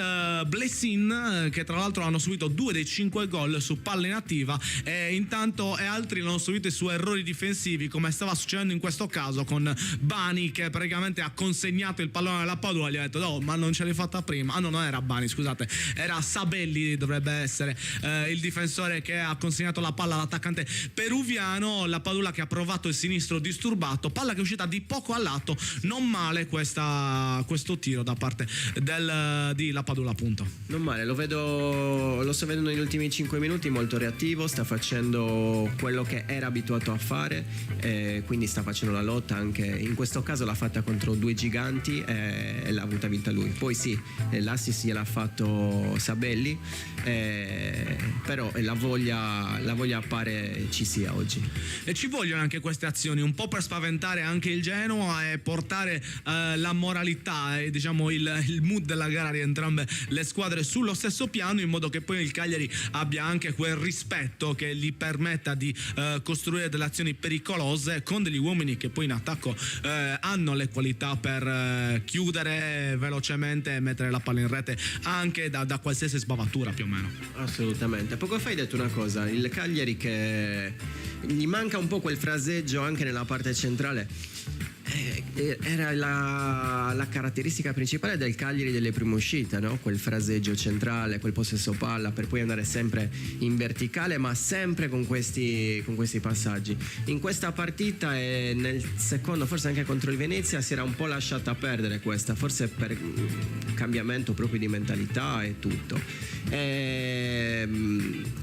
Blessin, che tra l'altro hanno subito 2 dei 5 gol su palla inattiva, e intanto altri l'hanno subito su errori difensivi, come stava succedendo in questo caso con Bani, che praticamente ha consegnato il pallone alla Padula e gli ha detto no, ma non ce l'hai fatta prima. No, non era Bani, scusate, era Sabelli, dovrebbe essere il difensore che ha consegnato la palla all'attaccante peruviano. La Padula che ha provato il sinistro disturbato, palla che è uscita di poco al lato. Non male questo tiro da parte di La Padula, appunto. Non male, lo sto vedendo negli ultimi 5 minuti, molto reattivo, sta facendo quello che era abituato a fare, quindi sta facendo la lotta. Anche in questo caso l'ha fatta contro 2 giganti e l'ha avuta vinta lui. Poi sì, l'assist gliel'ha fatto Sabelli, però la voglia pare ci sia oggi. E ci vogliono anche queste azioni un po' per spaventare anche il Genoa e portare la moralità e diciamo il mood della gara di entrambe le squadre sullo stesso piano, in modo che poi il Cagliari abbia anche quel rispetto che gli permetta di costruire delle azioni pericolose con degli uomini che poi in attacco hanno le qualità per chiudere velocemente e mettere la palla in rete anche da qualsiasi sbavatura, più o meno. Assolutamente. Poco fa hai detto una cosa, il Cagliari che gli manca un po' quel fraseggio anche nella parte centrale. Era la caratteristica principale del Cagliari delle prime uscite, no? Quel fraseggio centrale, quel possesso palla per poi andare sempre in verticale, ma sempre con questi passaggi. In questa partita e nel secondo, forse anche contro il Venezia, si era un po' lasciata perdere questa, forse per cambiamento proprio di mentalità e tutto.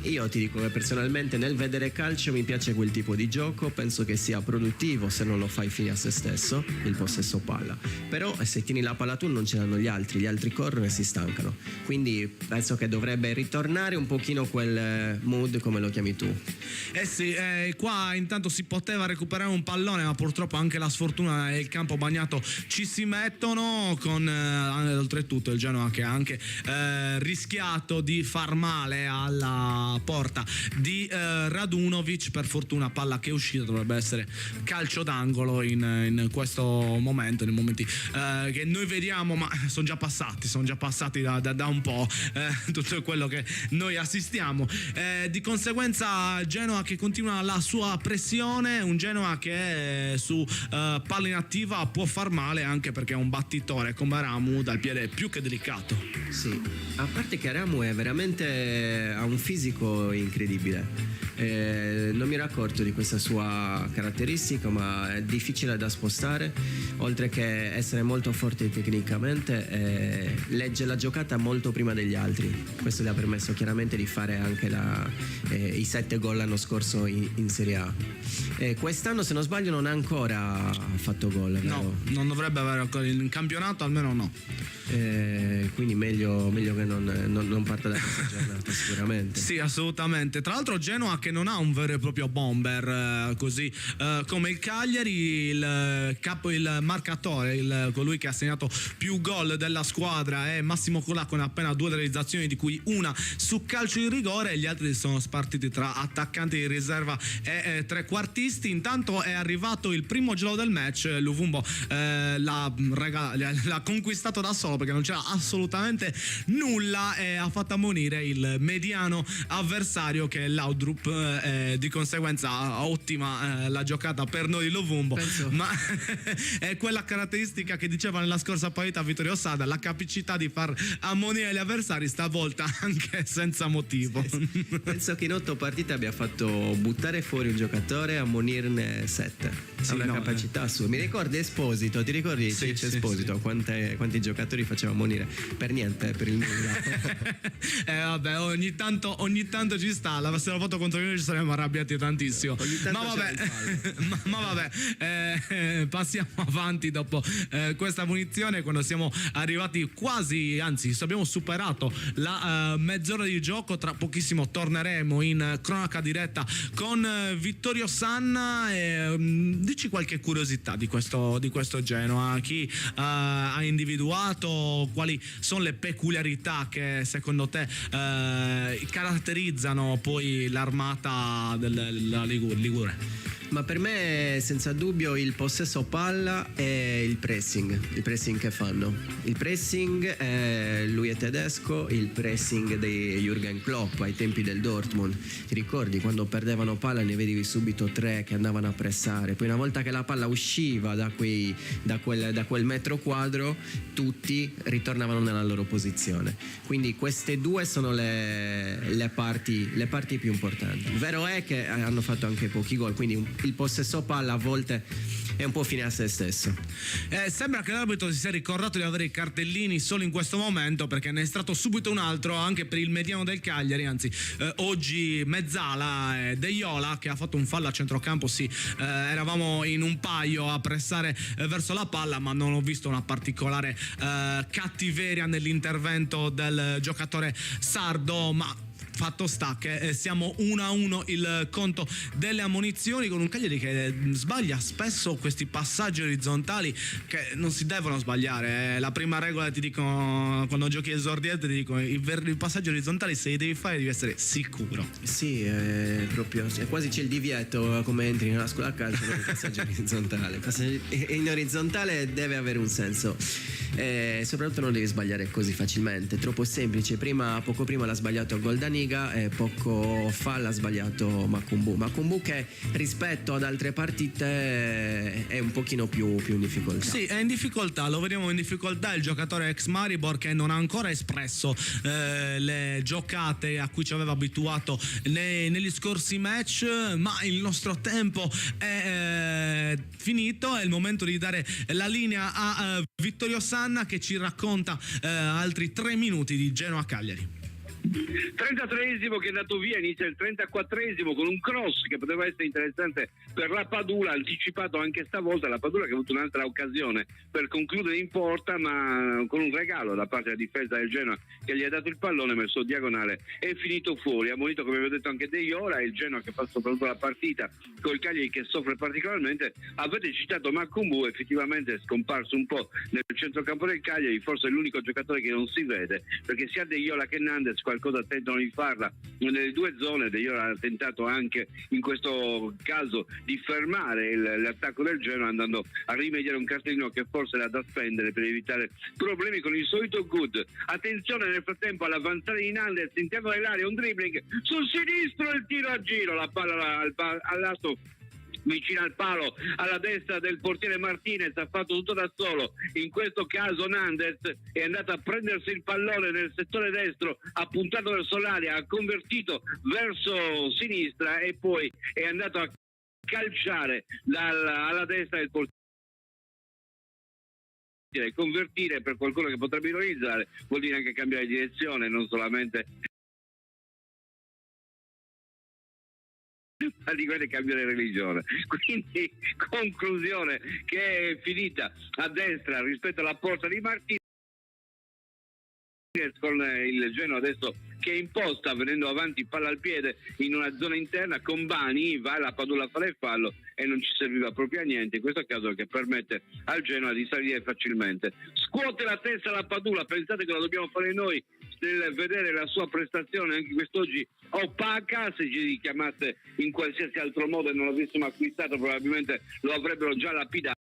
Io ti dico che personalmente nel vedere calcio mi piace quel tipo di gioco, penso che sia produttivo se non lo fai fine a se stesso, il possesso palla, però se tieni la palla tu non ce l'hanno gli altri corrono e si stancano, quindi penso che dovrebbe ritornare un pochino quel mood come lo chiami tu. Sì, qua intanto si poteva recuperare un pallone, ma purtroppo anche la sfortuna e il campo bagnato ci si mettono, con oltretutto il Genoa che ha anche rischiato di far male alla porta di Radunovic. Per fortuna palla che è uscita, dovrebbe essere calcio d'angolo in questo momento, nei momenti che noi vediamo, ma sono già passati da un po' tutto quello che noi assistiamo. Di conseguenza Genoa che continua la sua pressione, un Genoa che su palla inattiva può far male, anche perché è un battitore come Ramu dal piede più che delicato. Sì, a parte che Ramu è veramente, ha un fisico incredibile. Non mi ero accorto di questa sua caratteristica, ma è difficile da spostare, oltre che essere molto forte tecnicamente, legge la giocata molto prima degli altri. Questo gli ha permesso chiaramente di fare anche i 7 gol l'anno scorso in Serie A. Quest'anno, se non sbaglio, non ha ancora fatto gol, vero? No, non dovrebbe avere ancora in campionato, almeno no. Quindi meglio che non parta da questa giornata, sicuramente. Sì, assolutamente. Tra l'altro Genoa che non ha un vero e proprio bomber così come il Cagliari, il marcatore, colui che ha segnato più gol della squadra è Massimo Colà, con appena 2 realizzazioni, di cui una su calcio in rigore, e gli altri sono spartiti tra attaccanti di riserva e trequartisti. Intanto è arrivato il primo gol del match, Luvumbo l'ha conquistato da solo perché non c'era assolutamente nulla e ha fatto ammonire il mediano avversario che è Laudrup, di conseguenza ottima la giocata per noi di Lovumbo. Ma è quella caratteristica che diceva nella scorsa partita Vittorio Sada, la capacità di far ammonire gli avversari, stavolta anche senza motivo. Sì. Penso che in 8 partite abbia fatto buttare fuori un giocatore e ammonirne 7. Ha una capacità assurda. Mi ricordi Esposito? Ti ricordi Ciccio Esposito? Sì. Quanti giocatori faceva ammonire? Per niente, per il Milan. Vabbè, ogni tanto ci sta. L'avessero fatto contro noi ci saremmo arrabbiati tantissimo. Ma vabbè, passiamo avanti dopo questa punizione, quando siamo arrivati quasi, anzi abbiamo superato la mezz'ora di gioco. Tra pochissimo torneremo in cronaca diretta con Vittorio Sanna. Dici qualche curiosità di questo Genoa, chi ha individuato, quali sono le peculiarità che secondo te caratterizzano poi l'armata della Ligure? Ma per me senza dubbio il possesso palla e il pressing che fanno. Il pressing, lui è tedesco, il pressing di Jürgen Klopp ai tempi del Dortmund. Ti ricordi quando perdevano palla ne vedevi subito 3 che andavano a pressare, poi una volta che la palla usciva da quel metro quadro tutti ritornavano nella loro posizione. Quindi queste due sono le parti più importanti. Vero è che hanno fatto anche pochi gol, quindi il possesso palla a volte è un po' fine a se stesso. Sembra che l'arbitro si sia ricordato di avere i cartellini solo in questo momento, perché ne è estratto subito un altro anche per il mediano del Cagliari, anzi oggi Mezzala, De Iola, che ha fatto un fallo a centrocampo. Sì, eravamo in un paio a pressare verso la palla, ma non ho visto una particolare cattiveria nell'intervento del giocatore sardo, ma fatto sta che siamo 1-1 il conto delle ammonizioni, con un Cagliari che sbaglia spesso questi passaggi orizzontali che non si devono sbagliare. La prima regola, ti dico, quando giochi esordiente, ti dico, i passaggi orizzontali se li devi fare devi essere sicuro. Sì, proprio quasi c'è il divieto come entri nella scuola a calcio per il passaggio orizzontale. In orizzontale deve avere un senso, soprattutto non devi sbagliare così facilmente, troppo semplice. Poco prima l'ha sbagliato Goldaniga e poco fa l'ha sbagliato Makumbu, che rispetto ad altre partite è un pochino più in difficoltà. Sì, è in difficoltà, lo vediamo in difficoltà il giocatore ex Maribor, che non ha ancora espresso le giocate a cui ci aveva abituato negli scorsi match, ma il nostro tempo è finito. È il momento di dare la linea a Vittorio Sanna, che ci racconta altri 3 minuti di Genoa Cagliari. 33esimo che è andato via, inizia il 34esimo con un cross che poteva essere interessante per la Padula, anticipato anche stavolta. La Padula che ha avuto un'altra occasione per concludere in porta, ma con un regalo da parte della difesa del Genoa che gli ha dato il pallone, messo diagonale, è finito fuori. Ha ammonito, come avevo detto, anche De Iola. Il Genoa che fa soprattutto la partita col Cagliari che soffre particolarmente. Avete citato Makumbu, effettivamente è scomparso un po' nel centrocampo del Cagliari, forse è l'unico giocatore che non si vede, perché sia De Iola che Nandez qualcosa tentano di farla nelle due zone. De Iola ha tentato anche in questo caso di fermare l'attacco del Genoa, andando a rimediare un cartellino che forse era da spendere per evitare problemi con il solito Good. Attenzione nel frattempo all'avanzare di Nandez all'interno dell'area, un dribbling sul sinistro, il tiro a giro, la palla al lato vicino al palo, alla destra del portiere Martinez, ha fatto tutto da solo. In questo caso Nandez è andato a prendersi il pallone nel settore destro, ha puntato verso l'area, ha convertito verso sinistra e poi è andato a calciare alla destra del portiere. Convertire, per qualcuno che potrebbe ironizzare, vuol dire anche cambiare direzione, non solamente di cambiare religione. Quindi conclusione che è finita a destra rispetto alla porta di Martinez, con il Genoa adesso che imposta venendo avanti palla al piede in una zona interna. con Bani va la Padula a fare il fallo e non ci serviva proprio a niente in questo caso, che permette al Genoa di salire facilmente. Scuote la testa la Padula, pensate che lo dobbiamo fare noi nel vedere la sua prestazione anche quest'oggi opaca. Se ci chiamasse in qualsiasi altro modo e non l'avessimo acquistato, probabilmente lo avrebbero già lapidato.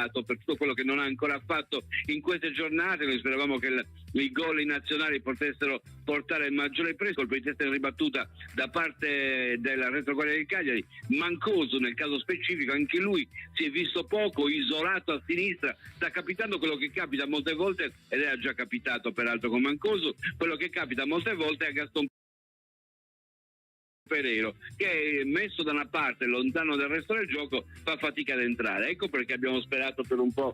per tutto quello che non ha ancora fatto in queste giornate. Noi speravamo che i gol in nazionale potessero portare maggiore preso, colpo di testa in ribattuta da parte della retroguardia del Cagliari. Mancosu nel caso specifico, anche lui si è visto poco, isolato a sinistra, sta capitando quello che capita molte volte, ed era già capitato peraltro con Mancosu, quello che capita molte volte a Gaston Pereiro, che è messo da una parte lontano dal resto del gioco, fa fatica ad entrare. Ecco perché abbiamo sperato per un po'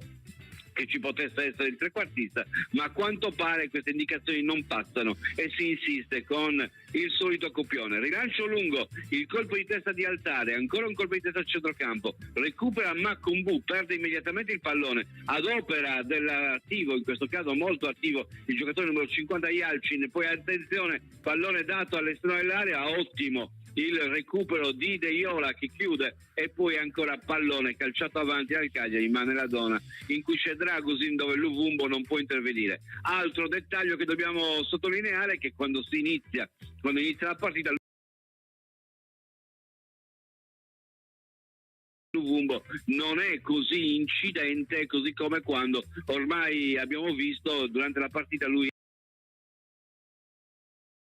che ci potesse essere il trequartista, ma a quanto pare queste indicazioni non passano e si insiste con il solito copione. Rilancio lungo, il colpo di testa di Altare, ancora un colpo di testa al centrocampo, recupera Makumbu, perde immediatamente il pallone ad opera dell'attivo, in questo caso molto attivo, il giocatore numero 50 Yalcin. Poi attenzione, pallone dato all'esterno dell'area, ottimo il recupero di De Iola che chiude, e poi ancora pallone calciato avanti al Cagliari, ma nella zona in cui c'è Dragusin, dove Luvumbo non può intervenire. Altro dettaglio che dobbiamo sottolineare è che quando inizia la partita, Luvumbo non è così incidente, così come quando ormai abbiamo visto durante la partita lui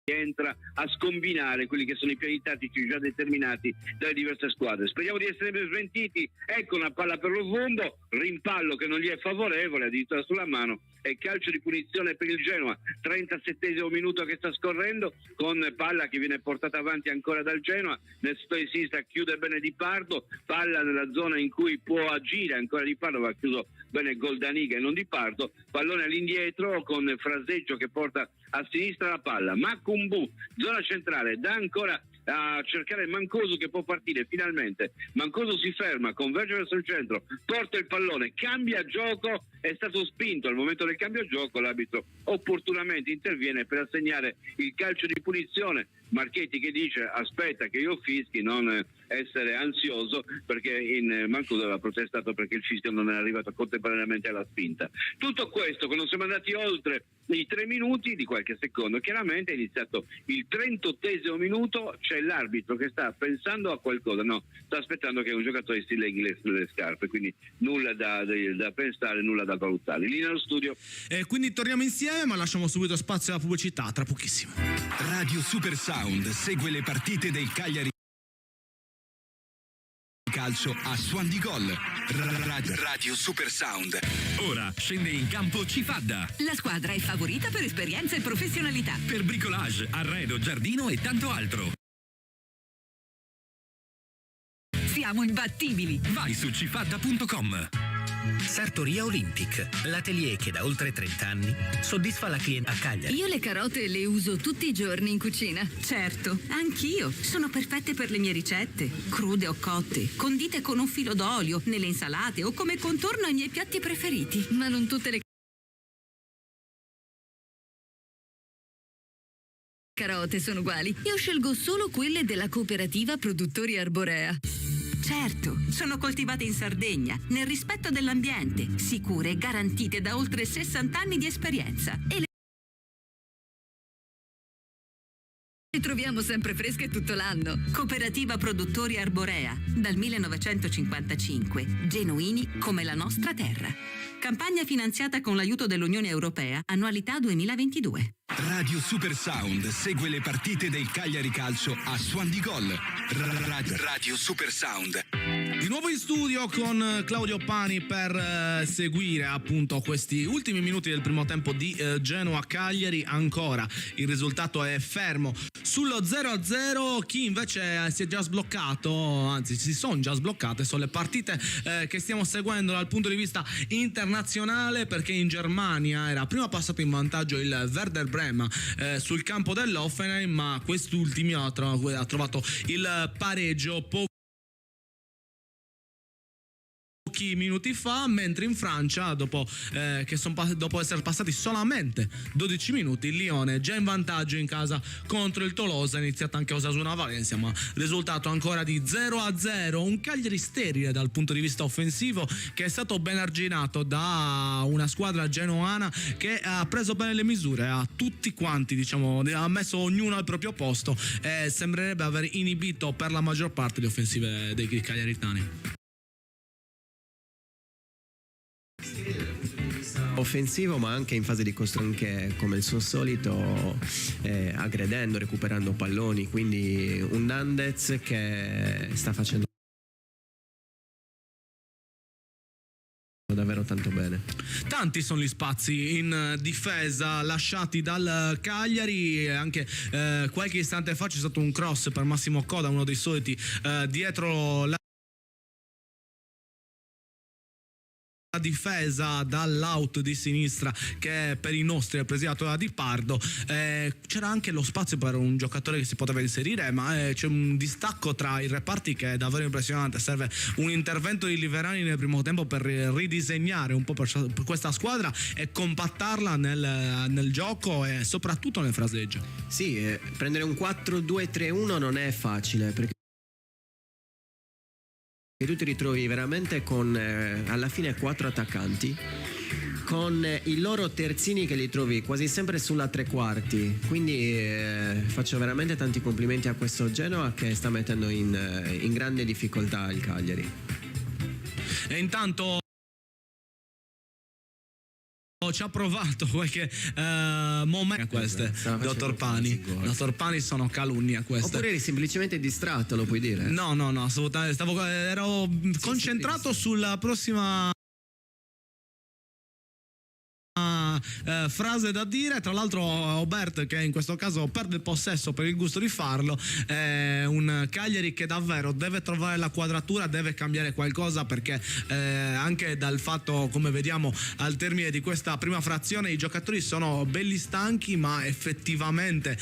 entra a scombinare quelli che sono i piani tattici già determinati dalle diverse squadre. Speriamo di essere ben smentiti. Ecco una palla per Luvumbo, rimpallo che non gli è favorevole, addirittura sulla mano, e calcio di punizione per il Genoa. 37esimo minuto che sta scorrendo, con palla che viene portata avanti ancora dal Genoa. Nel settore di sinistra chiude bene Di Pardo, palla nella zona in cui può agire ancora Di Pardo, va chiuso bene Goldaniga e non Di Pardo. Pallone all'indietro con Fraseggio che porta a sinistra la palla. Makumbu, zona centrale, dà ancora a cercare Mancosu che può partire finalmente. Mancosu si ferma, converge verso il centro, porta il pallone, cambia gioco, è stato spinto. Al momento del cambio gioco l'arbitro opportunamente interviene per assegnare il calcio di punizione. Marchetti che dice aspetta che io fischi, non essere ansioso, perché in Mancosu aveva protestato perché il fischio non è arrivato contemporaneamente alla spinta. Tutto questo quando siamo andati oltre i 3 minuti di qualche secondo, chiaramente è iniziato il 38esimo minuto, c'è l'arbitro che sta pensando a qualcosa, no, sta aspettando che un giocatore si leghi le scarpe, quindi nulla da pensare, nulla da valutare. Lì nello studio. Quindi torniamo insieme, ma lasciamo subito spazio alla pubblicità, tra pochissimo. Radio Super Sound segue le partite del Cagliari Calcio a Suon di Gol. Radio Super Sound. Ora scende in campo Cifadda. La squadra è favorita per esperienza e professionalità. Per bricolage, arredo, giardino e tanto altro. Siamo imbattibili. Vai su cifadda.com. Sartoria Olympic, l'atelier che da oltre 30 anni soddisfa la clientela a Cagliari. Io le carote le uso tutti i giorni in cucina. Certo, anch'io. Sono perfette per le mie ricette, crude o cotte, condite con un filo d'olio, nelle insalate o come contorno ai miei piatti preferiti. Ma non tutte le carote sono uguali. Io scelgo solo quelle della cooperativa Produttori Arborea. Certo, sono coltivate in Sardegna, nel rispetto dell'ambiente, sicure e garantite da oltre 60 anni di esperienza. E le troviamo sempre fresche tutto l'anno. Cooperativa Produttori Arborea, dal 1955, genuini come la nostra terra. Campagna finanziata con l'aiuto dell'Unione Europea, annualità 2022. Radio Super Sound segue le partite del Cagliari Calcio a Suon di Gol. Radio Super Sound. Di nuovo in studio con Claudio Pani per seguire appunto questi ultimi minuti del primo tempo di Genoa-Cagliari. Ancora il risultato è fermo sullo 0-0. Chi invece si è già sbloccato, anzi si sono già sbloccate, sono le partite che stiamo seguendo dal punto di vista internazionale, perché in Germania era prima passato in vantaggio il Werder Bremen sul campo dell'Hoffenheim, ma quest'ultimo ha trovato il pareggio pochi minuti fa, mentre in Francia dopo essere passati solamente 12 minuti il Lione è già in vantaggio in casa contro il Tolosa. È iniziata anche Osasuna Valencia, ma risultato ancora di 0-0, un Cagliari sterile dal punto di vista offensivo che è stato ben arginato da una squadra genoana che ha preso bene le misure a tutti quanti, diciamo, ha messo ognuno al proprio posto e sembrerebbe aver inibito per la maggior parte le offensive dei cagliaritani. offensivo, ma anche in fase di costruzione, anche come il suo solito, aggredendo, recuperando palloni, quindi un Nandez che sta facendo davvero tanto bene. Tanti sono gli spazi in difesa lasciati dal Cagliari, anche qualche istante fa c'è stato un cross per Massimo Coda, uno dei soliti, dietro la difesa dall'out di sinistra che per i nostri è presidiato da Di Pardo. C'era anche lo spazio per un giocatore che si poteva inserire, ma c'è un distacco tra i reparti che è davvero impressionante. Serve un intervento di Liverani nel primo tempo per ridisegnare un po' per questa squadra e compattarla nel gioco e soprattutto nel fraseggio. Sì, prendere un 4-2-3-1 non è facile, perché tu ti ritrovi veramente con alla fine 4 attaccanti con i loro terzini che li trovi quasi sempre sulla tre quarti, quindi faccio veramente tanti complimenti a questo Genoa che sta mettendo in grande difficoltà il Cagliari. E intanto ci ha provato qualche momento a queste, dottor Pani. Dottor Pani sono calunnie a queste. Oppure eri semplicemente distratto, lo puoi dire? No, assolutamente. Ero concentrato sulla prossima frase da dire. Tra l'altro Aubert, che in questo caso perde il possesso per il gusto di farlo, è un Cagliari che davvero deve trovare la quadratura, deve cambiare qualcosa, perché anche dal fatto, come vediamo al termine di questa prima frazione, i giocatori sono belli stanchi, ma effettivamente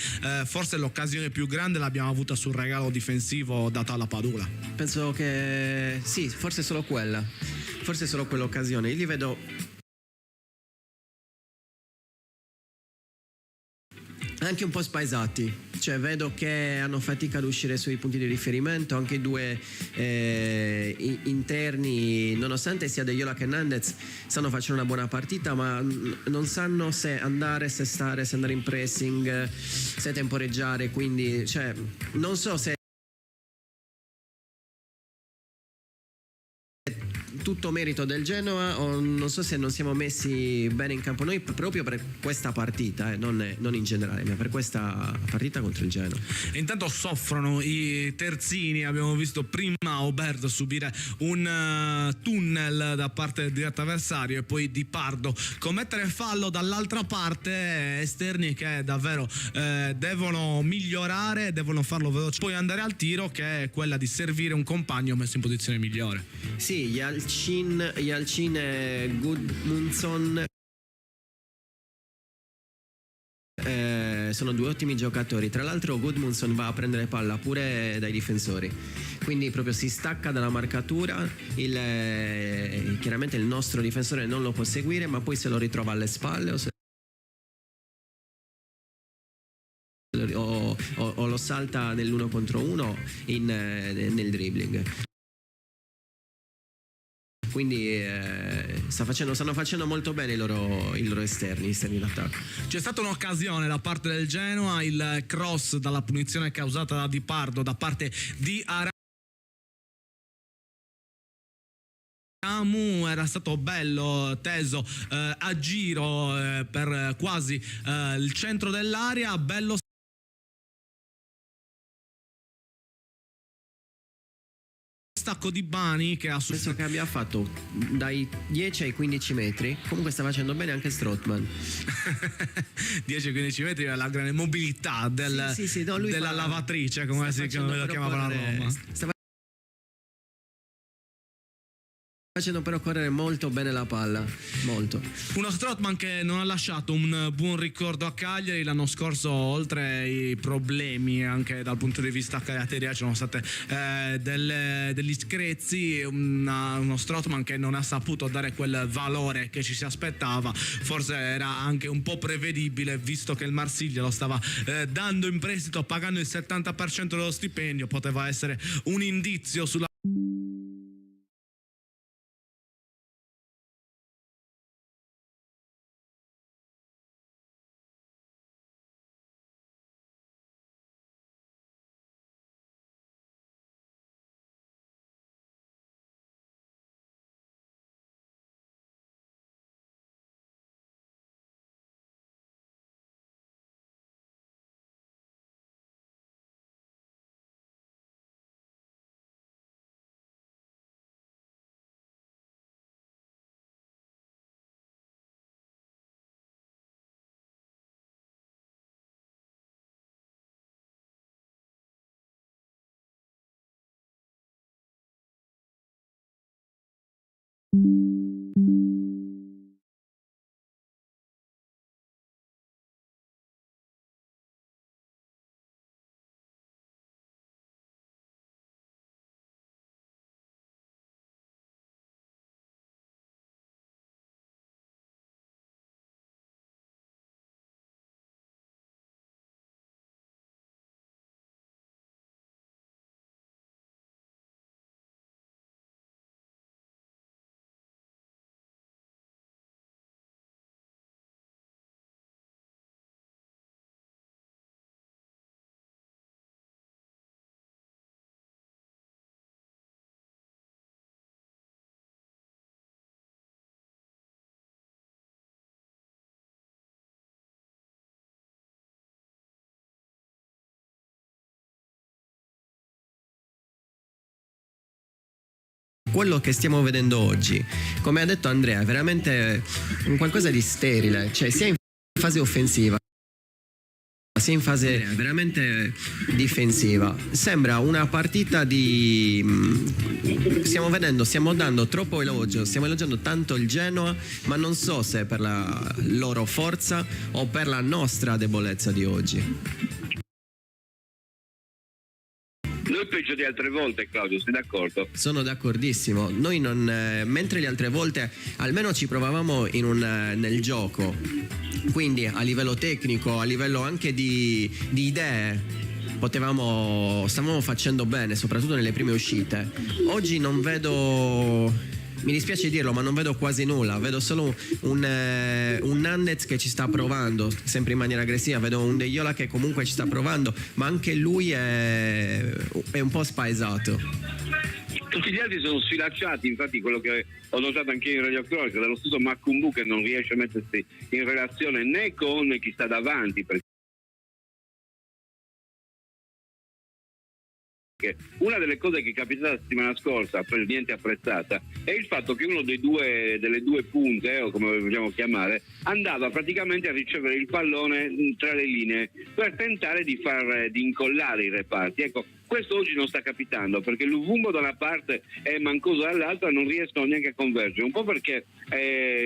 forse l'occasione più grande l'abbiamo avuta sul regalo difensivo dato alla Padula. Penso che sì, forse solo quell'occasione. Io li vedo anche un po' spaesati, cioè vedo che hanno fatica ad uscire sui punti di riferimento, anche i due interni, nonostante sia De Jong che Nandez, stanno facendo una buona partita, ma non sanno se andare, se stare, se andare in pressing, se temporeggiare, quindi cioè, non so se tutto merito del Genoa o non so se non siamo messi bene in campo noi proprio per questa partita, non in generale, ma per questa partita contro il Genoa. Intanto soffrono i terzini, abbiamo visto prima Aubert subire un tunnel da parte del diretto avversario e poi Di Pardo commettere fallo dall'altra parte, esterni che davvero devono migliorare, devono farlo veloce, poi andare al tiro, che è quella di servire un compagno messo in posizione migliore. Sì, Yalcin e Gudmundsson sono due ottimi giocatori. Tra l'altro Gudmundsson va a prendere palla pure dai difensori, quindi proprio si stacca dalla marcatura, chiaramente il nostro difensore non lo può seguire, ma poi se lo ritrova alle spalle o lo salta nell'1 contro 1 nel dribbling. Quindi stanno facendo molto bene i loro esterni d'attacco. C'è stata un'occasione da parte del Genoa, il cross dalla punizione causata da Di Pardo da parte di Aramu, era stato bello, teso a giro per quasi il centro dell'area, bello stacco di Bani che ha penso che abbia fatto dai 10 ai 15 metri. Comunque sta facendo bene anche Strootman. 10-15 metri è la grande mobilità della lavatrice, come lo chiamavano a Roma. Facendo però correre molto bene la palla, molto. Uno Strootman che non ha lasciato un buon ricordo a Cagliari l'anno scorso. Oltre ai problemi anche dal punto di vista caratteriale, ci sono state degli screzi, uno Strootman che non ha saputo dare quel valore che ci si aspettava. Forse era anche un po' prevedibile, visto che il Marsiglia lo stava dando in prestito pagando il 70% dello stipendio. Poteva essere un indizio sulla Quello che stiamo vedendo oggi, come ha detto Andrea, è veramente un qualcosa di sterile, cioè sia in fase offensiva sia in fase veramente difensiva. Sembra una partita di... stiamo dando troppo elogio, stiamo elogiando tanto il Genoa, ma non so se per la loro forza o per la nostra debolezza di oggi. Noi peggio di altre volte, Claudio, sei d'accordo? Sono d'accordissimo. Noi non, mentre le altre volte almeno ci provavamo nel gioco, quindi a livello tecnico, a livello anche di idee, stavamo facendo bene, soprattutto nelle prime uscite. Oggi non vedo... Mi dispiace dirlo, ma non vedo quasi nulla. Vedo solo un Nandez che ci sta provando, sempre in maniera aggressiva. Vedo un De Iola che comunque ci sta provando, ma anche lui è un po' spaesato. Tutti gli altri sono sfilacciati, infatti quello che ho notato anche in Radio Cronaca, dallo stesso Macumbu che non riesce a mettersi in relazione né con chi sta davanti, perché una delle cose che è capitata la settimana scorsa, per niente apprezzata, è il fatto che uno delle due punte, o come vogliamo chiamare, andava praticamente a ricevere il pallone tra le linee per tentare di incollare i reparti. Ecco, questo oggi non sta capitando, perché Luvumbo da una parte e Mancoso dall'altra non riescono neanche a convergere, un po' perché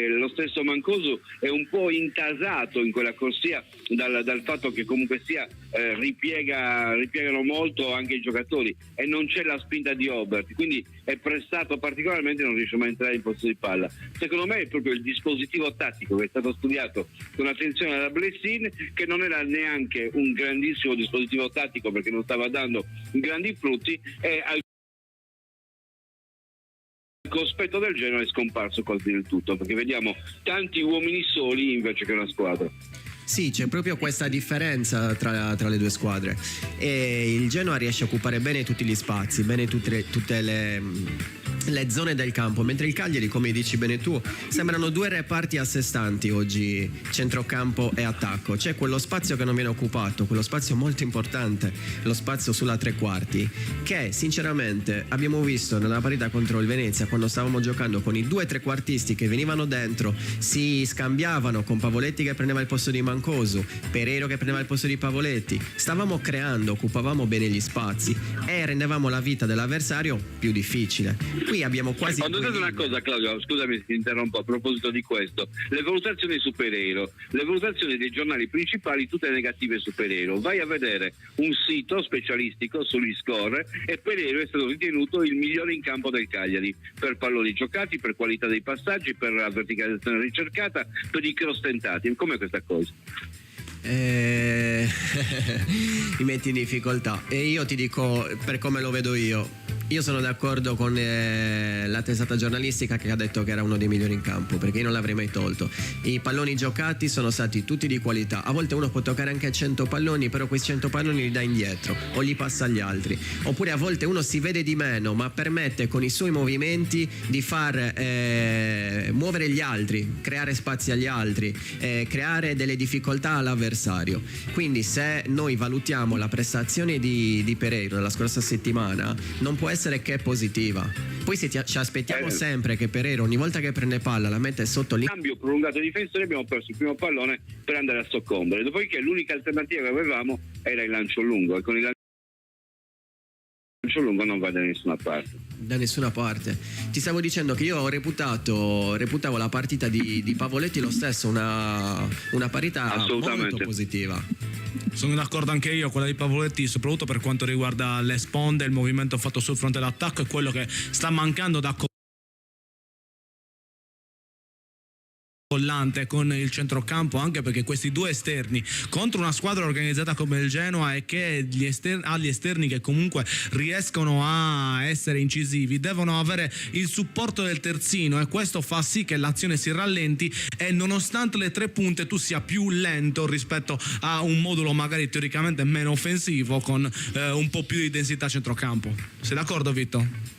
lo stesso Mancoso è un po' intasato in quella corsia dal fatto che comunque sia ripiegano molto anche i giocatori e non c'è la spinta di Obert, quindi è pressato particolarmente e non riesce mai a entrare in possesso di palla. Secondo me è proprio il dispositivo tattico che è stato studiato con attenzione da Blessin, che non era neanche un grandissimo dispositivo tattico perché non stava dando grandi frutti, e al cospetto del Genoa è scomparso quasi del tutto, perché vediamo tanti uomini soli invece che una squadra. Sì, c'è proprio questa differenza tra le due squadre, e il Genoa riesce a occupare bene tutti gli spazi, bene tutte le zone del campo, mentre il Cagliari, come dici bene tu, sembrano due reparti a sé stanti oggi, centrocampo e attacco. C'è quello spazio che non viene occupato, quello spazio molto importante, lo spazio sulla tre quarti, che sinceramente abbiamo visto nella partita contro il Venezia, quando stavamo giocando con i due trequartisti che venivano dentro, si scambiavano con Pavoletti che prendeva il posto di Mancosu, Pereiro che prendeva il posto di Pavoletti. Stavamo creando, occupavamo bene gli spazi e rendevamo la vita dell'avversario più difficile. Qui abbiamo quasi... Ho notato una cosa, Claudio, scusami se ti interrompo a proposito di questo. Le valutazioni su Pereiro, le valutazioni dei giornali principali, tutte negative su Pereiro. Vai a vedere un sito specialistico sugli score e Pereiro è stato ritenuto il migliore in campo del Cagliari, per palloni giocati, per qualità dei passaggi, per la verticalizzazione ricercata, per i cross tentati. Com'è questa cosa? Mi metti in difficoltà, e io ti dico per come lo vedo io sono d'accordo con la testata giornalistica che ha detto che era uno dei migliori in campo, perché io non l'avrei mai tolto. I palloni giocati sono stati tutti di qualità, a volte uno può toccare anche 100 palloni, però quei 100 palloni li dà indietro o li passa agli altri, oppure a volte uno si vede di meno ma permette con i suoi movimenti di far muovere gli altri, creare spazi agli altri, creare delle difficoltà all'avversario. Quindi se noi valutiamo la prestazione di Pereiro nella scorsa settimana, non può essere che positiva. Poi se ci aspettiamo sempre che Pereiro ogni volta che prende palla la mette sotto lì, cambio prolungato difensore, abbiamo perso il primo pallone per andare a soccombere, dopodiché l'unica alternativa che avevamo era il lancio lungo, e con il lungo non va da nessuna parte. Da nessuna parte. Ti stavo dicendo che io reputavo la partita di Pavoletti lo stesso una parità molto positiva. Sono d'accordo anche io, quella di Pavoletti, soprattutto per quanto riguarda le sponde, il movimento fatto sul fronte d'attacco è quello che sta mancando da collante con il centrocampo, anche perché questi due esterni contro una squadra organizzata come il Genoa e che ha gli esterni che comunque riescono a essere incisivi, devono avere il supporto del terzino, e questo fa sì che l'azione si rallenti e nonostante le 3 punte tu sia più lento rispetto a un modulo magari teoricamente meno offensivo con un po' più di densità a centrocampo. Sei d'accordo, Vitto?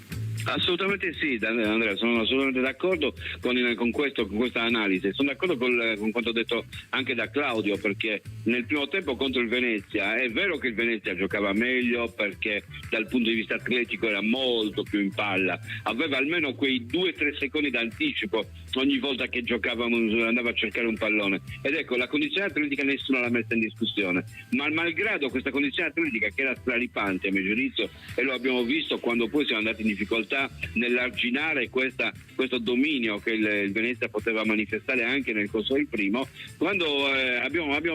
Assolutamente sì, Andrea, sono assolutamente d'accordo con questa analisi. Sono d'accordo con quanto detto anche da Claudio, perché nel primo tempo contro il Venezia è vero che il Venezia giocava meglio perché dal punto di vista atletico era molto più in palla, aveva almeno quei 2-3 secondi d'anticipo ogni volta che giocavamo, andava a cercare un pallone, ed ecco, la condizione atletica nessuno l'ha messa in discussione, ma malgrado questa condizione atletica che era straripante a mio giudizio, e lo abbiamo visto quando poi siamo andati in difficoltà nell'arginare questo dominio che il Venezia poteva manifestare anche nel corso del primo, quando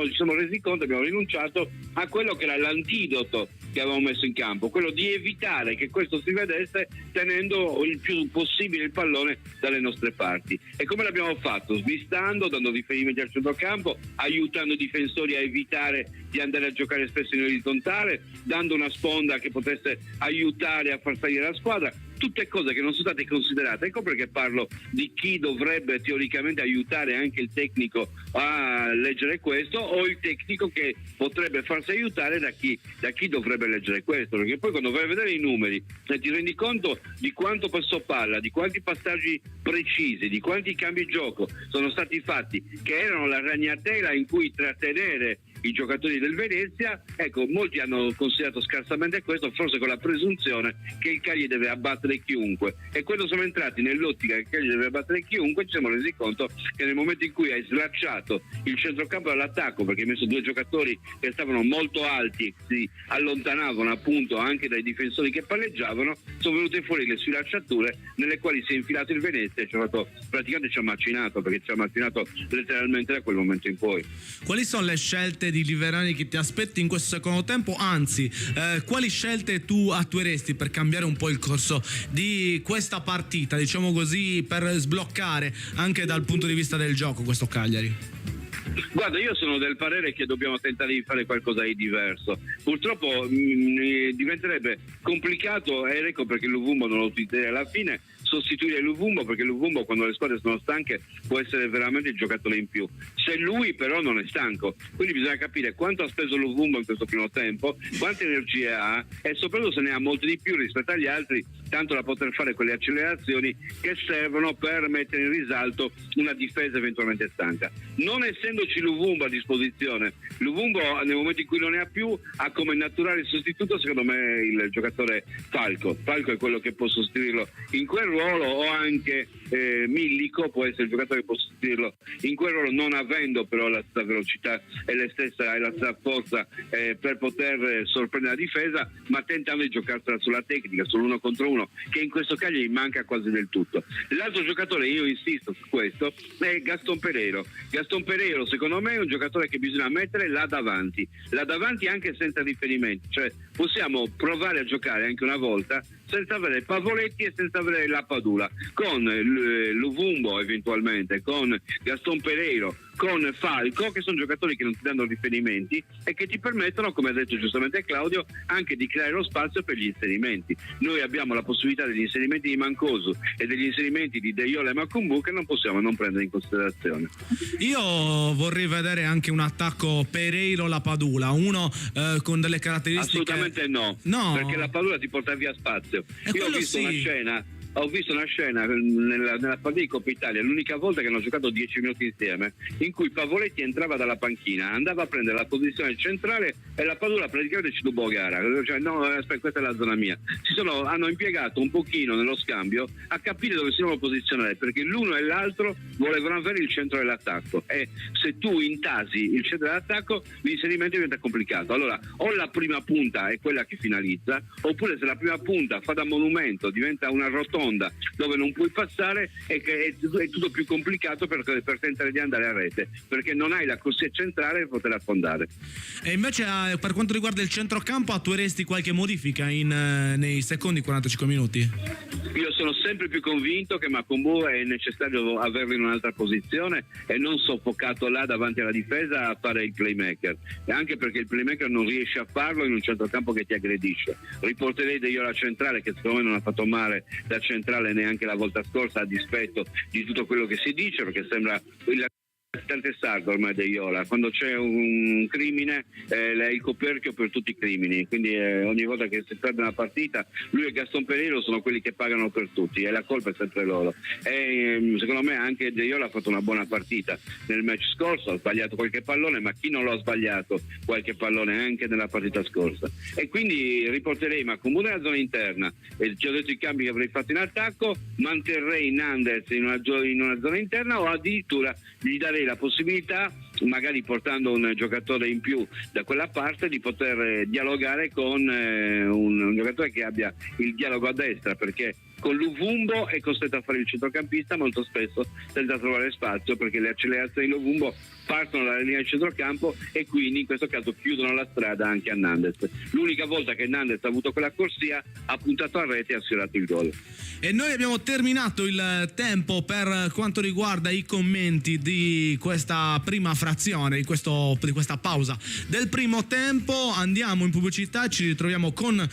ci siamo resi conto, abbiamo rinunciato a quello che era l'antidoto che avevamo messo in campo, quello di evitare che questo si vedesse tenendo il più possibile il pallone dalle nostre parti. E come l'abbiamo fatto? Smistando, dando riferimenti al centrocampo, aiutando i difensori a evitare di andare a giocare spesso in orizzontale, dando una sponda che potesse aiutare a far salire la squadra. Tutte cose che non sono state considerate. Ecco perché parlo di chi dovrebbe teoricamente aiutare anche il tecnico a leggere questo, o il tecnico che potrebbe farsi aiutare da chi dovrebbe leggere questo, perché poi quando vai a vedere i numeri e ti rendi conto di quanto passo palla, di quanti passaggi precisi, di quanti cambi gioco sono stati fatti, che erano la ragnatela in cui trattenere i giocatori del Venezia, ecco, molti hanno considerato scarsamente questo, forse con la presunzione che il Cagliari deve abbattere chiunque, e quando siamo entrati nell'ottica che il Cagliari deve abbattere chiunque ci siamo resi conto che nel momento in cui hai slacciato il centrocampo dall'attacco, perché hai messo 2 giocatori che stavano molto alti e si allontanavano appunto anche dai difensori che palleggiavano, sono venute fuori le sfilacciature nelle quali si è infilato il Venezia e praticamente ci ha macinato, perché ci ha macinato letteralmente da quel momento in poi. Quali sono le scelte di Liverani che ti aspetti in questo secondo tempo? Anzi, quali scelte tu attueresti per cambiare un po' il corso di questa partita, diciamo così, per sbloccare anche dal punto di vista del gioco questo Cagliari? Guarda, io sono del parere che dobbiamo tentare di fare qualcosa di diverso. Purtroppo diventerebbe complicato, ed ecco perché Luvumbo non lo utilizzerei alla fine, sostituire Luvumbo, perché Luvumbo quando le squadre sono stanche può essere veramente il giocatore in più, se lui però non è stanco, quindi bisogna capire quanto ha speso Luvumbo in questo primo tempo, quante energie ha e soprattutto se ne ha molte di più rispetto agli altri, tanto da poter fare quelle accelerazioni che servono per mettere in risalto una difesa eventualmente stanca. Non essendoci Luvumbo a disposizione, Luvumbo nel momento in cui non ne ha più ha come naturale sostituto secondo me il giocatore Falco è quello che può sostituirlo in quel ruolo, o anche Millico può essere il giocatore che può sostituirlo in quel ruolo, non avendo però la stessa velocità e la stessa forza per poter sorprendere la difesa, ma tentando di giocarsela sulla tecnica, sull'1 contro 1, che in questo caso gli manca quasi del tutto. L'altro giocatore, io insisto su questo, è Gaston Pereiro. Gaston Pereiro secondo me è un giocatore che bisogna mettere là davanti anche senza riferimenti, cioè possiamo provare a giocare anche una volta senza avere Pavoletti e senza avere la Padula, con Luvumbo eventualmente, con Gaston Pereiro, con Falco, che sono giocatori che non ti danno riferimenti e che ti permettono, come ha detto giustamente Claudio, anche di creare lo spazio per gli inserimenti. Noi abbiamo la possibilità degli inserimenti di Mancosu e degli inserimenti di Deiola e Macumbu che non possiamo non prendere in considerazione. Io vorrei vedere anche un attacco Pereiro-La Padula, uno con delle caratteristiche... Assolutamente no, perché la Padula ti porta via spazio. Io ho visto una scena ho visto una scena nella partita di Coppa Italia, l'unica volta che hanno giocato 10 minuti insieme, in cui Pavoletti entrava dalla panchina, andava a prendere la posizione centrale e la Padula praticamente ci rubò gara, cioè no, aspetta, questa è la zona mia. Hanno impiegato un pochino nello scambio a capire dove si devono posizionare, perché l'uno e l'altro volevano avere il centro dell'attacco, e se tu intasi il centro dell'attacco l'inserimento diventa complicato. Allora o la prima punta è quella che finalizza, oppure se la prima punta fa da monumento, diventa una rotonda dove non puoi passare, è tutto più complicato per tentare di andare a rete, perché non hai la corsia centrale per poter affondare. E invece per quanto riguarda il centrocampo, attueresti qualche modifica nei secondi 45 minuti? Io sono sempre più convinto che Makumbu è necessario averlo in un'altra posizione e non soffocato là davanti alla difesa a fare il playmaker, e anche perché il playmaker non riesce a farlo in un centrocampo che ti aggredisce. Riporterei De Iola centrale, che secondo me non ha fatto male da centrale neanche la volta scorsa, a dispetto di tutto quello che si dice, perché sembra tante sardo ormai De Iola, quando c'è un crimine è il coperchio per tutti i crimini, quindi ogni volta che si perde una partita lui e Gaston Pereiro sono quelli che pagano per tutti e la colpa è sempre loro. E secondo me anche De Iola ha fatto una buona partita nel match scorso, ha sbagliato qualche pallone, ma chi non lo ha sbagliato qualche pallone anche nella partita scorsa? E quindi riporterei Makumbu nella zona interna, e ti ho detto i cambi che avrei fatto in attacco, manterrei Nandez in una zona interna, o addirittura gli darei la possibilità, magari portando un giocatore in più da quella parte, di poter dialogare con un giocatore che abbia il dialogo a destra, perché con Luvumbo è costretto a fare il centrocampista molto spesso senza trovare spazio, perché le accelerazioni di Luvumbo partono dalla linea di centrocampo e quindi in questo caso chiudono la strada anche a Nandez. L'unica volta che Nandez ha avuto quella corsia ha puntato a rete e ha sfiorato il gol. E noi abbiamo terminato il tempo per quanto riguarda i commenti di questa prima frazione, di questa pausa del primo tempo. Andiamo in pubblicità, ci ritroviamo con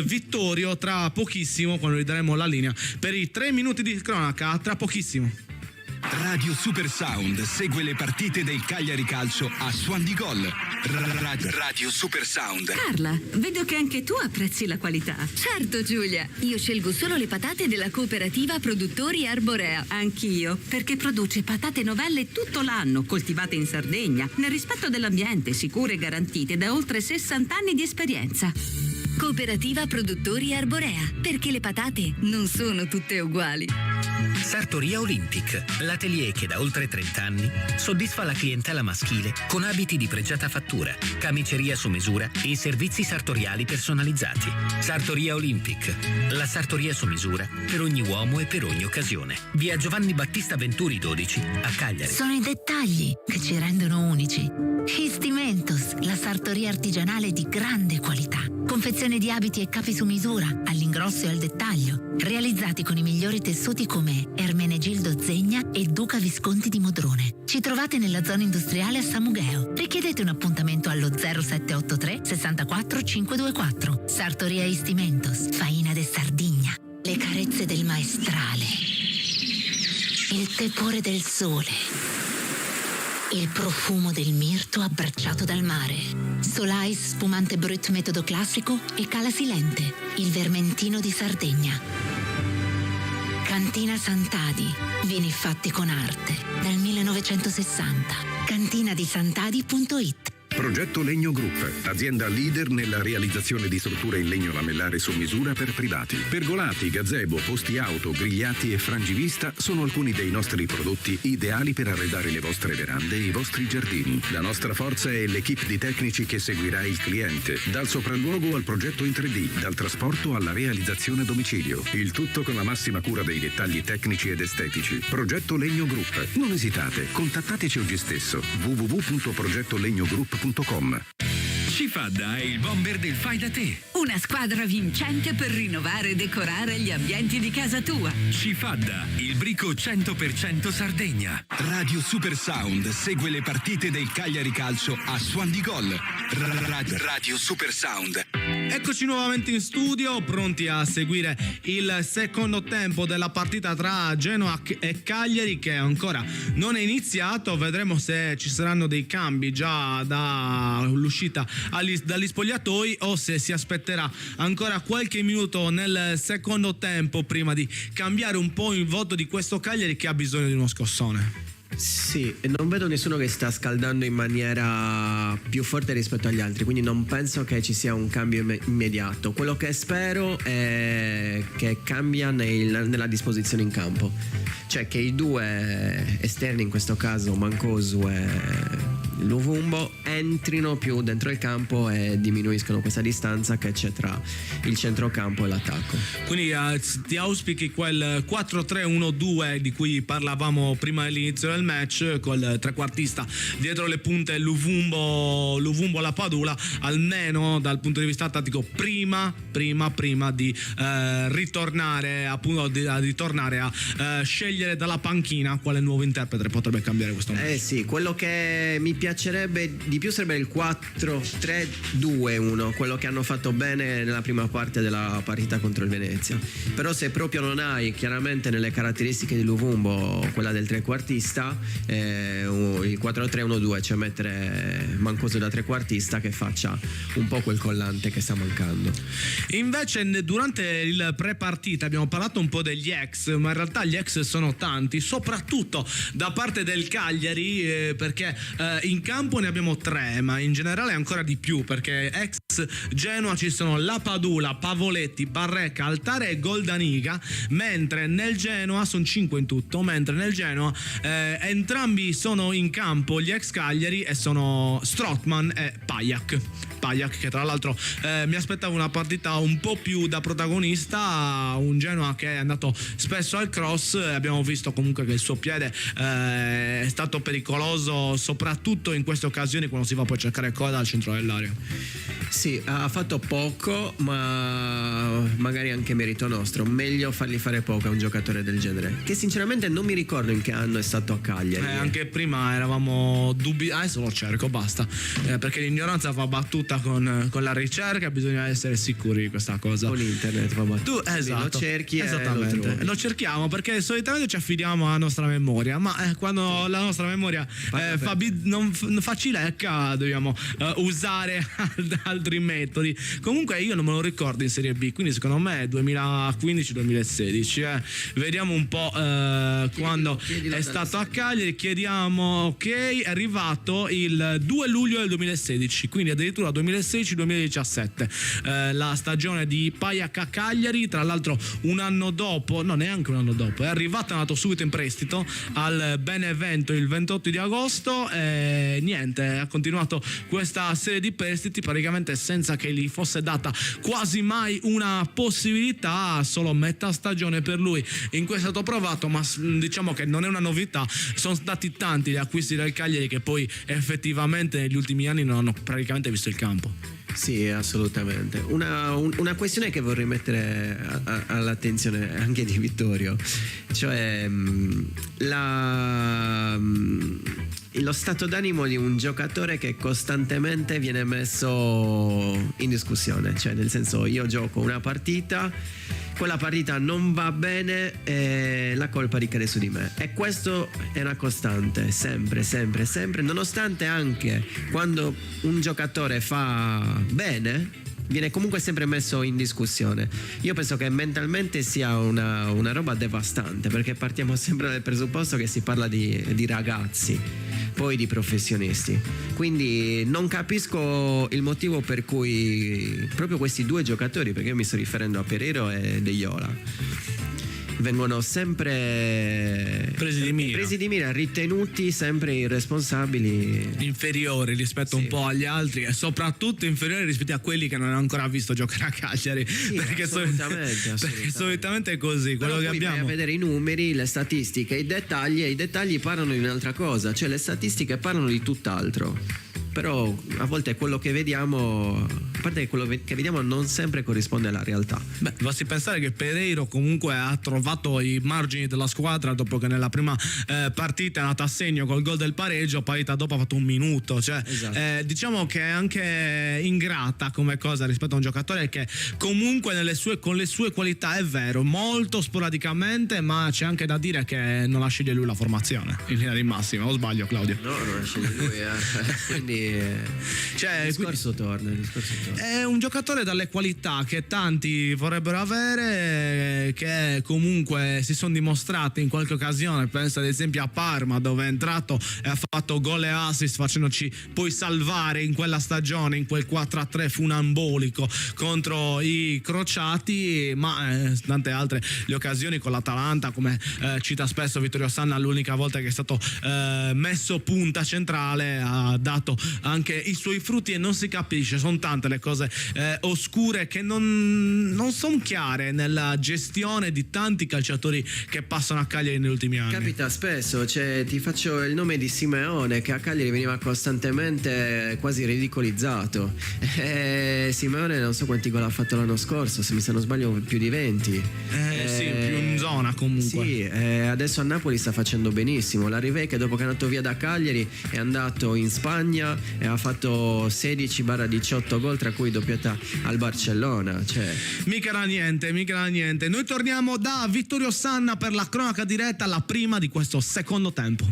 Vittorio tra pochissimo, quando gli daremo la linea per i 3 minuti di cronaca, tra pochissimo. Radio Super Sound segue le partite del Cagliari Calcio a Suon di Gol. Radio Super Sound. Carla, vedo che anche tu apprezzi la qualità. Certo, Giulia. Io scelgo solo le patate della cooperativa Produttori Arborea. Anch'io, perché produce patate novelle tutto l'anno, coltivate in Sardegna, nel rispetto dell'ambiente, sicure e garantite da oltre 60 anni di esperienza. Cooperativa Produttori Arborea, perché le patate non sono tutte uguali. Sartoria Olympic, l'atelier che da oltre 30 anni soddisfa la clientela maschile con abiti di pregiata fattura, camiceria su misura e servizi sartoriali personalizzati. Sartoria Olympic, la sartoria su misura per ogni uomo e per ogni occasione. Via Giovanni Battista Venturi 12 a Cagliari. Sono i dettagli che ci rendono unici. Histimentos, la sartoria artigianale di grande qualità. Confezione di abiti e capi su misura, all'ingrosso e al dettaglio, realizzati con i migliori tessuti come Ermenegildo Zegna e Duca Visconti di Modrone. Ci trovate nella zona industriale a Samugheo. Richiedete un appuntamento allo 0783 64 524. Sartoria Histimentos, Faina de Sardigna. Le carezze del maestrale, il tepore del sole, il profumo del mirto abbracciato dal mare. Solais spumante brut metodo classico e Cala Silente, il vermentino di Sardegna. Cantina Sant'Adi, vini fatti con arte, dal 1960. cantinadisantadi.it. Progetto Legno Group, azienda leader nella realizzazione di strutture in legno lamellare su misura per privati. Pergolati, gazebo, posti auto, grigliati e frangivista sono alcuni dei nostri prodotti ideali per arredare le vostre verande e i vostri giardini. La nostra forza è l'equipe di tecnici che seguirà il cliente, dal sopralluogo al progetto in 3D, dal trasporto alla realizzazione a domicilio. Il tutto con la massima cura dei dettagli tecnici ed estetici. Progetto Legno Group. Non esitate, contattateci oggi stesso. www.progettolegnogroup.com. Cifadda è il bomber del fai da te. Una squadra vincente per rinnovare e decorare gli ambienti di casa tua. Cifadda, il brico 100% Sardegna. Radio Super Sound segue le partite del Cagliari Calcio a Suon di Gol. Radio Super Sound. Eccoci nuovamente in studio, pronti a seguire il secondo tempo della partita tra Genoa e Cagliari, che ancora non è iniziato. Vedremo se ci saranno dei cambi già dall'uscita dagli spogliatoi o se si aspetterà ancora qualche minuto nel secondo tempo prima di cambiare un po' il voto di questo Cagliari che ha bisogno di uno scossone. Sì, non vedo nessuno che sta scaldando in maniera più forte rispetto agli altri, quindi non penso che ci sia un cambio immediato. Quello che spero è che cambia nella disposizione in campo, cioè che i due esterni, in questo caso Mancosu e Luvumbo, entrino più dentro il campo e diminuiscono questa distanza che c'è tra il centrocampo e l'attacco. Quindi ti auspichi quel 4-3-1-2 di cui parlavamo prima dell'inizio del match, col trequartista dietro le punte Luvumbo alla Padula, almeno dal punto di vista tattico prima di ritornare a scegliere dalla panchina quale nuovo interprete potrebbe cambiare questo match. Sì, quello che mi piacerebbe di più sarebbe il 4-3-2-1, quello che hanno fatto bene nella prima parte della partita contro il Venezia. Però se proprio non hai chiaramente nelle caratteristiche di Luvumbo quella del trequartista, il 4-3-1-2, cioè mettere Mancosu da trequartista che faccia un po' quel collante che sta mancando. Invece durante il pre-partita abbiamo parlato un po' degli ex, ma in realtà gli ex sono tanti, soprattutto da parte del Cagliari, perché in campo ne abbiamo 3, ma in generale ancora di più, perché ex Genoa ci sono La Padula, Pavoletti, Barreca, Altare e Goldaniga, mentre nel Genoa sono 5 in tutto, mentre nel Genoa entrambi sono in campo gli ex Cagliari e sono Strootman e Pajak, che tra l'altro mi aspettavo una partita un po' più da protagonista, un Genoa che è andato spesso al cross, abbiamo visto comunque che il suo piede è stato pericoloso soprattutto in queste occasioni quando si va poi a cercare coda al centro dell'area. Sì, ha fatto poco, ma magari anche merito nostro. Meglio fargli fare poco a un giocatore del genere, che sinceramente non mi ricordo in che anno è stato a Cagliari. Anche prima eravamo dubbi, adesso lo cerco, basta, perché l'ignoranza va battuta con la ricerca, bisogna essere sicuri di questa cosa. Con internet va battuta. Tu esatto, lo cerchi, esattamente, lo cerchiamo perché solitamente ci affidiamo alla nostra memoria, ma quando la nostra memoria non fa cilecca dobbiamo usare altri metodi. Comunque io non me lo ricordo in Serie B, quindi secondo me è 2015-2016. Vediamo un po' quando è stato a Cagliari. Chiediamo, ok, è arrivato il 2 luglio del 2016, quindi addirittura 2016-2017, la stagione di Pajak a Cagliari. Tra l'altro un anno dopo, no, neanche un anno dopo, è arrivato, è andato subito in prestito al Benevento il 28 di agosto e niente, ha continuato questa serie di prestiti praticamente senza che gli fosse data quasi mai una possibilità, solo metà stagione per lui in cui è stato provato, ma diciamo che non è una novità, sono stati tanti gli acquisti del Cagliari che poi effettivamente negli ultimi anni non hanno praticamente visto il campo. Sì, assolutamente. Una questione che vorrei mettere all'attenzione anche di Vittorio, cioè lo stato d'animo di un giocatore che costantemente viene messo in discussione, cioè nel senso, io gioco una partita, quella partita non va bene e la colpa ricade su di me, e questo è una costante, sempre, nonostante anche quando un giocatore fa bene viene comunque sempre messo in discussione. Io penso che mentalmente sia una roba devastante, perché partiamo sempre dal presupposto che si parla di ragazzi, poi di professionisti, quindi non capisco il motivo per cui proprio questi due giocatori, perché io mi sto riferendo a Pereiro e De Iola, vengono sempre presi di mira, ritenuti sempre irresponsabili, inferiori rispetto un po' agli altri e soprattutto inferiori rispetto a quelli che non hanno ancora visto giocare a Cagliari, sì, perché solitamente è così. Quello che abbiamo, vai a vedere i numeri, le statistiche, i dettagli parlano di un'altra cosa, cioè le statistiche parlano di tutt'altro, però a volte quello che vediamo parte che quello che vediamo non sempre corrisponde alla realtà. Beh, basti pensare che Pereiro comunque ha trovato i margini della squadra dopo che nella prima partita è andata a segno col gol del pareggio, poi dopo ha fatto un minuto, cioè Esatto. diciamo che è anche ingrata come cosa rispetto a un giocatore che comunque con le sue qualità, è vero, molto sporadicamente, ma c'è anche da dire che non la sceglie lui la formazione in linea di massima, o sbaglio, Claudio? No, non la sceglie lui, quindi Cioè, il discorso torna. è un giocatore dalle qualità che tanti vorrebbero avere, che comunque si sono dimostrati in qualche occasione. Penso ad esempio a Parma, dove è entrato e ha fatto gol e assist, facendoci poi salvare in quella stagione, in quel 4-3 funambolico contro i crociati, ma tante altre le occasioni con l'Atalanta, come cita spesso Vittorio Sanna, l'unica volta che è stato messo punta centrale ha dato anche i suoi frutti, e non si capisce, sono tante le cose oscure che non sono chiare nella gestione di tanti calciatori che passano a Cagliari negli ultimi anni. Capita spesso, cioè, ti faccio il nome di Simeone, che a Cagliari veniva costantemente quasi ridicolizzato. Simeone non so quanti gol ha fatto l'anno scorso, se non sbaglio più di 20. Sì, più in zona comunque. Sì, adesso a Napoli sta facendo benissimo. La Rivei, che dopo che è andato via da Cagliari è andato in Spagna e ha fatto 16-18 gol, tra cui doppiata al Barcellona, cioè. Mica era niente. Noi torniamo da Vittorio Sanna per la cronaca diretta, la prima di questo secondo tempo.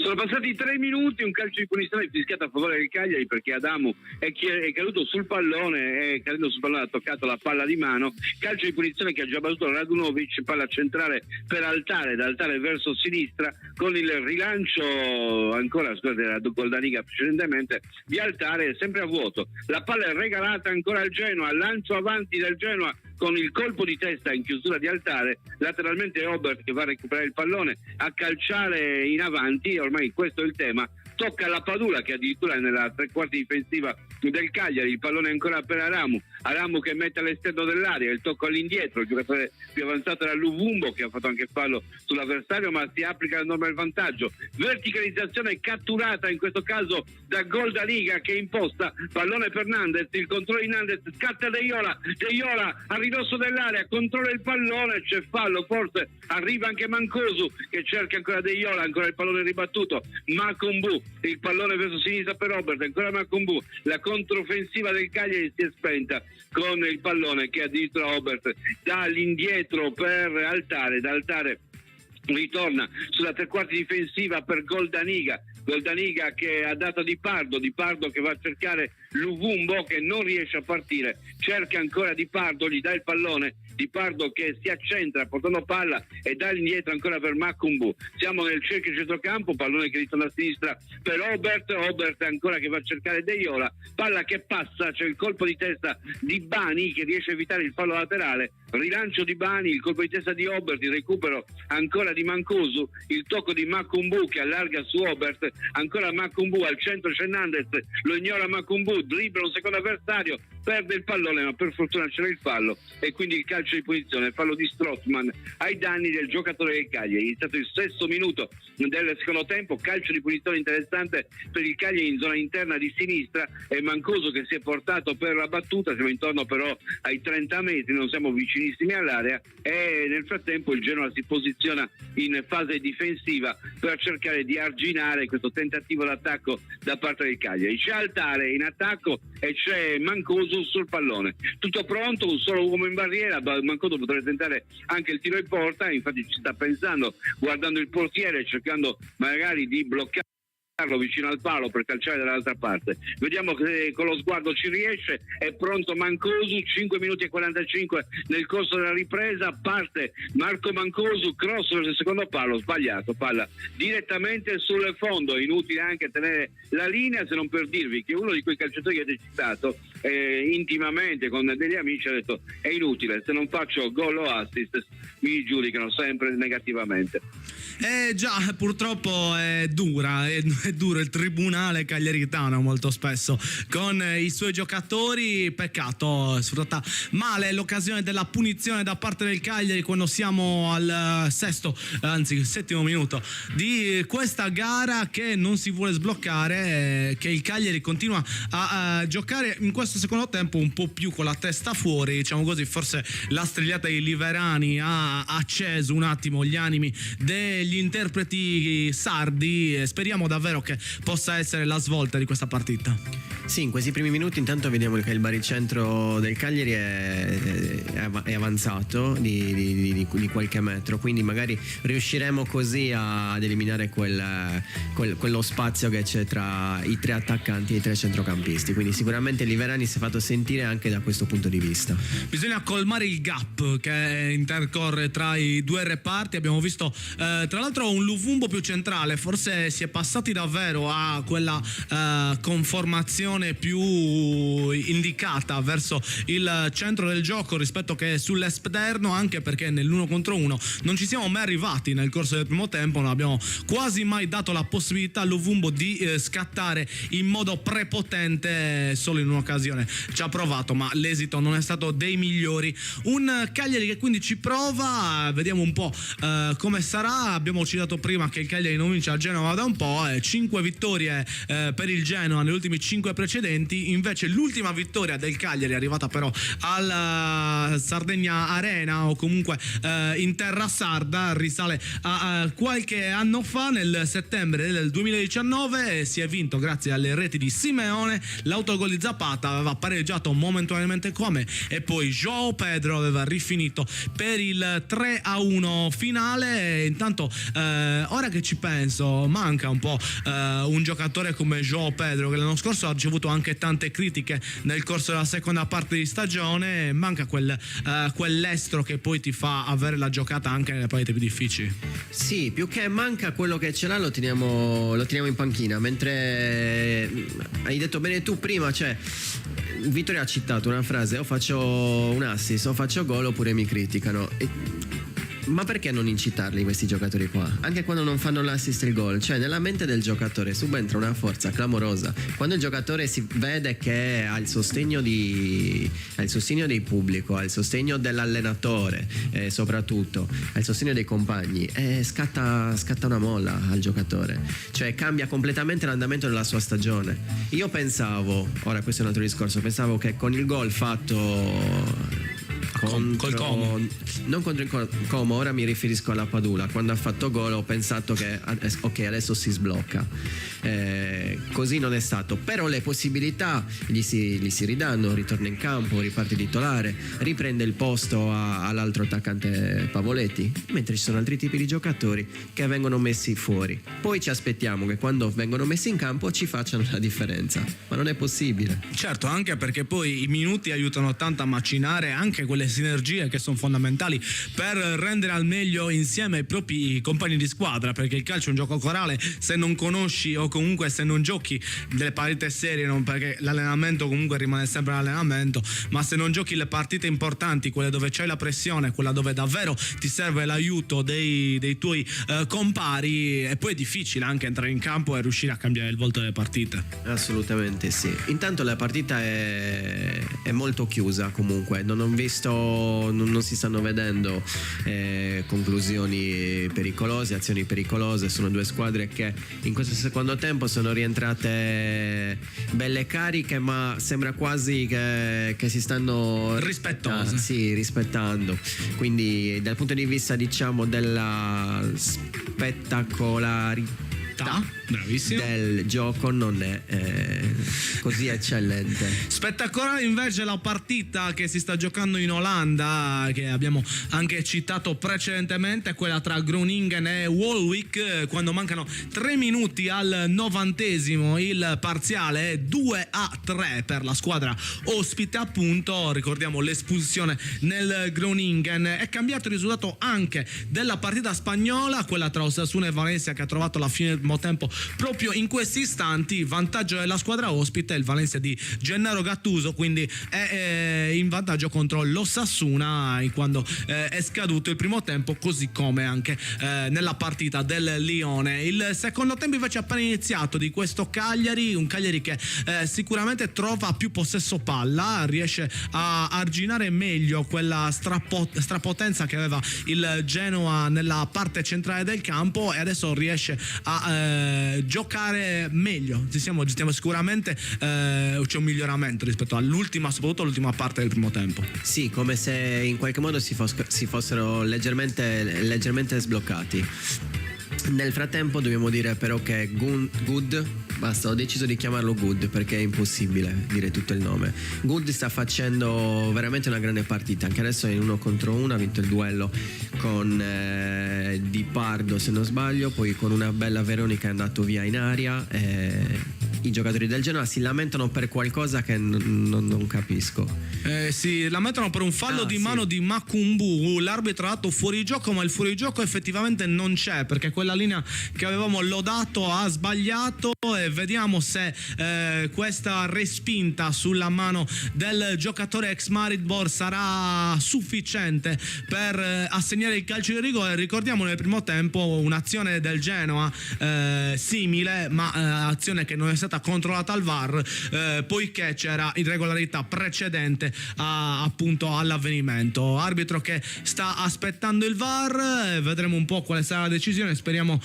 Sono passati 3 minuti, un calcio di punizione fischiato a favore del Cagliari, perché Adamu è caduto sul pallone, ha toccato la palla di mano. Calcio di punizione che ha già battuto Radunovic, palla centrale per Altare, da Altare verso sinistra, con il rilancio ancora, scusate, era Goldaniga precedentemente, di Altare, sempre a vuoto. La palla è regalata ancora al Genoa, lancio avanti del Genoa con il colpo di testa in chiusura di Altare, lateralmente Obert che va a recuperare il pallone, a calciare in avanti, ormai questo è il tema. Tocca alla Padula, che addirittura è nella tre quarti difensiva del Cagliari, il pallone è ancora per Aramu che mette all'esterno dell'area, il tocco all'indietro, il giocatore più avanzato era Luvumbo, che ha fatto anche fallo sull'avversario, ma si applica la norma del vantaggio. Verticalizzazione catturata in questo caso da Goldaniga, che imposta, pallone per Nandez, il controllo di Nandez, scatta De Iola a ridosso dell'area, controlla il pallone, c'è fallo, forse arriva anche Mancosu che cerca ancora De Iola, ancora il pallone ribattuto, Makumbu, il pallone verso sinistra per Robert, ancora Makumbu, la controffensiva del Cagliari si è spenta con il pallone che addirittura Robert dà all'indietro per Altare, da Altare ritorna sulla tre quarti difensiva per Goldaniga che ha dato Di Pardo che va a cercare Luvumbo, che non riesce a partire, cerca ancora Di Pardo, gli dà il pallone, Di Pardo che si accentra portando palla e dà indietro ancora per Makumbu. Siamo nel cerchio centrocampo, pallone che ritorna a sinistra per Obert ancora che va a cercare De Iola, palla che passa, c'è il colpo di testa di Bani che riesce a evitare il fallo laterale, rilancio di Bani, il colpo di testa di Obert, il recupero ancora di Mancosu, il tocco di Makumbu che allarga su Obert, ancora Makumbu, al centro c'è Nandez, lo ignora Makumbu, dribbla un secondo avversario, perde il pallone, ma per fortuna c'era il fallo e quindi il calcio di punizione, fallo di Strootman ai danni del giocatore del Cagliari. È iniziato il 6° minuto del secondo tempo, calcio di punizione interessante per il Cagliari in zona interna di sinistra, e Mancosu che si è portato per la battuta, siamo intorno però ai 30 metri, non siamo vicinissimi all'area, e nel frattempo il Genoa si posiziona in fase difensiva per cercare di arginare questo tentativo d'attacco da parte del Cagliari. C'è Altare in attacco e c'è Mancosu sul pallone, tutto pronto, un solo uomo in barriera, Mancosu potrebbe tentare anche il tiro in porta, infatti ci sta pensando, guardando il portiere, cercando magari di bloccare vicino al palo per calciare dall'altra parte. Vediamo che con lo sguardo ci riesce, è pronto Mancosu, 5 minuti e 45 nel corso della ripresa, parte Marco Mancosu, cross verso il secondo palo, sbagliato, palla direttamente sul fondo, inutile anche tenere la linea, se non per dirvi che uno di quei calciatori che avete citato intimamente con degli amici ha detto è inutile, se non faccio gol o assist mi giudicano sempre negativamente. Già, purtroppo è dura, è è duro il tribunale cagliaritano molto spesso con i suoi giocatori. Peccato, sfruttata male l'occasione della punizione da parte del Cagliari quando siamo al settimo minuto di questa gara, che non si vuole sbloccare, che il Cagliari continua a giocare in questo secondo tempo un po' più con la testa fuori, diciamo così. Forse la strigliata dei Liverani ha acceso un attimo gli animi degli interpreti sardi e speriamo davvero che possa essere la svolta di questa partita. Sì, in questi primi minuti intanto vediamo che il baricentro del Cagliari è avanzato di qualche metro, quindi magari riusciremo così ad eliminare quello spazio che c'è tra i tre attaccanti e i tre centrocampisti, quindi sicuramente Liverani si è fatto sentire anche da questo punto di vista. Bisogna colmare il gap che intercorre tra i due reparti. Abbiamo visto tra l'altro un Luvumbo più centrale, forse si è passati davvero a quella conformazione più indicata verso il centro del gioco rispetto che sull'esterno, anche perché nell'1 contro 1 non ci siamo mai arrivati nel corso del primo tempo, non abbiamo quasi mai dato la possibilità a Luvumbo di scattare in modo prepotente. Solo in un'occasione ci ha provato, ma l'esito non è stato dei migliori. Un Cagliari che quindi ci prova, vediamo un po' come sarà. Abbiamo citato prima che il Cagliari non vince a Genova da un po', 5 vittorie per il Genoa negli ultimi 5 precedenti. Invece l'ultima vittoria del Cagliari è arrivata però alla Sardegna Arena, o comunque in terra sarda, risale a qualche anno fa, nel settembre del 2019. Si è vinto grazie alle reti di Simeone, l'autogol di Zapata aveva pareggiato momentaneamente come, e poi João Pedro aveva rifinito per il 3-1 finale. Intanto ora che ci penso, manca un po' un giocatore come João Pedro, che l'anno scorso ha ricevuto anche tante critiche nel corso della seconda parte di stagione. Manca quell'estro che poi ti fa avere la giocata anche nelle partite più difficili. Sì, più che manca, quello che ce l'ha lo teniamo in panchina, mentre hai detto bene tu prima, cioè Vittorio ha citato una frase: o faccio un assist o faccio gol oppure mi criticano. Ma perché non incitarli questi giocatori qua? Anche quando non fanno l'assist e il gol, cioè nella mente del giocatore subentra una forza clamorosa. Quando il giocatore si vede che ha il sostegno del pubblico, ha il sostegno dell'allenatore, soprattutto ha il sostegno dei compagni, scatta una molla al giocatore, cioè cambia completamente l'andamento della sua stagione. Io pensavo, ora questo è un altro discorso, pensavo che con il gol fatto col Como, non contro il Como, ora mi riferisco alla Padula, quando ha fatto gol ho pensato che ok, adesso si sblocca, così non è stato, però le possibilità gli si ridanno, ritorna in campo, riparte titolare, riprende il posto all'altro attaccante Pavoletti, mentre ci sono altri tipi di giocatori che vengono messi fuori. Poi ci aspettiamo che quando vengono messi in campo ci facciano la differenza, ma non è possibile. Certo, anche perché poi i minuti aiutano tanto a macinare anche quelle sinergie che sono fondamentali per rendere al meglio insieme ai propri compagni di squadra, perché il calcio è un gioco corale. Se non conosci o comunque se non giochi delle partite serie, non, perché l'allenamento comunque rimane sempre l'allenamento, ma se non giochi le partite importanti, quelle dove c'hai la pressione, quella dove davvero ti serve l'aiuto dei tuoi compari, e poi è difficile anche entrare in campo e riuscire a cambiare il volto delle partite. Assolutamente sì. Intanto la partita è molto chiusa, comunque non ho visto, non si stanno vedendo conclusioni pericolose, azioni pericolose. Sono due squadre che in questo secondo tempo sono rientrate belle cariche, ma sembra quasi che si stanno rispettando. Quindi dal punto di vista, diciamo, della spettacolarità del gioco non è così eccellente. Spettacolare invece la partita che si sta giocando in Olanda, che abbiamo anche citato precedentemente, quella tra Groningen e Wolwijk, quando mancano 3 minuti al 90esimo. Il parziale è 2-3 per la squadra ospite, appunto. Ricordiamo l'espulsione nel Groningen. È cambiato il risultato anche della partita spagnola, quella tra Osasuna e Valencia, che ha trovato la fine del primo tempo proprio in questi istanti. Vantaggio della squadra ospite, il Valencia di Gennaro Gattuso, quindi è in vantaggio contro l'Osasuna quando è scaduto il primo tempo, così come anche nella partita del Lione. Il secondo tempo invece è appena iniziato di questo Cagliari, un Cagliari che sicuramente trova più possesso palla, riesce a arginare meglio quella strapotenza che aveva il Genoa nella parte centrale del campo, e adesso riesce a giocare meglio. Stiamo sicuramente c'è un miglioramento rispetto all'ultima, soprattutto l'ultima parte del primo tempo. Sì, come se in qualche modo si fossero leggermente sbloccati. Nel frattempo dobbiamo dire però che Good, basta, ho deciso di chiamarlo Good perché è impossibile dire tutto il nome. Good sta facendo veramente una grande partita, anche adesso è in 1 contro 1, ha vinto il duello con Di Pardo se non sbaglio, poi con una bella Veronica è andato via in aria. I giocatori del Genoa si lamentano per qualcosa che non capisco. Si lamentano per un fallo di mano di Makumbu. L'arbitro ha dato fuorigioco, ma il fuorigioco effettivamente non c'è, perché quella linea che avevamo lodato ha sbagliato, e vediamo se questa respinta sulla mano del giocatore ex Maribor sarà sufficiente per assegnare il calcio di rigore. Ricordiamo nel primo tempo un'azione del Genoa simile, ma azione che non è stata controllata al VAR, poiché c'era irregolarità precedente appunto all'avvenimento. Arbitro che sta aspettando il VAR, vedremo un po' quale sarà la decisione, speriamo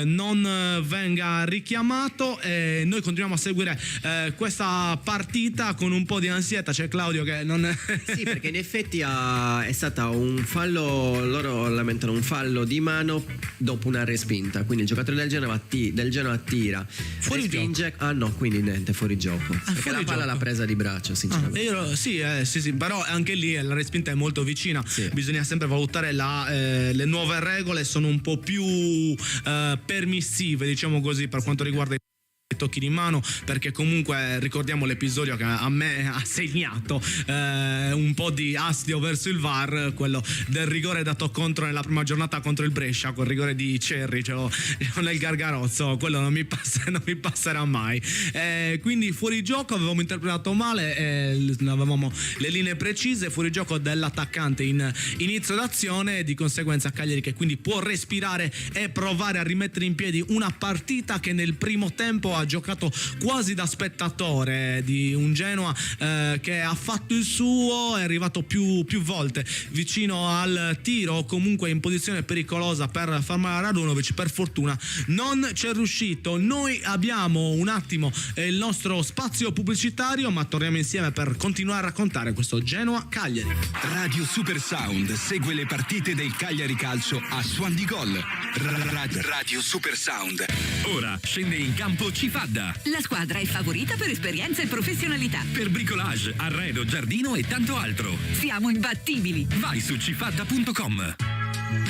non venga richiamato, e noi continuiamo a seguire questa partita con un po' di ansietà. C'è Claudio che non sì, perché in effetti è stata un fallo, loro lamentano un fallo di mano dopo una respinta, quindi il giocatore del Genoa tira, fuori respinge, no, quindi niente, fuori gioco, perché la palla l'ha presa di braccio, sinceramente. Sì, però anche lì la respinta è molto vicina, sì. Bisogna sempre valutare le nuove regole, sono un po' più permissive, diciamo così, per quanto riguarda i tocchi di mano, perché comunque ricordiamo l'episodio che a me ha segnato un po' di astido verso il VAR, quello del rigore dato contro nella prima giornata contro il Brescia, quel rigore di Cerri, ce l'ho nel gargarozzo, quello non mi passerà mai. Quindi fuori gioco, avevamo interpretato male, avevamo le linee precise, fuori gioco dell'attaccante in inizio d'azione, di conseguenza Cagliari che quindi può respirare e provare a rimettere in piedi una partita che nel primo tempo ha giocato quasi da spettatore, di un Genoa che ha fatto il suo, è arrivato più volte vicino al tiro o comunque in posizione pericolosa per far male a Radunovic. Per fortuna non c'è riuscito. Noi abbiamo un attimo il nostro spazio pubblicitario, ma torniamo insieme per continuare a raccontare questo Genoa Cagliari. Radio Super Sound segue le partite del Cagliari Calcio a Suon di Gol. Radio Super Sound. Ora scende in campo Cifadda. La squadra è favorita per esperienza e professionalità. Per bricolage, arredo, giardino e tanto altro. Siamo imbattibili. Vai su cifadda.com.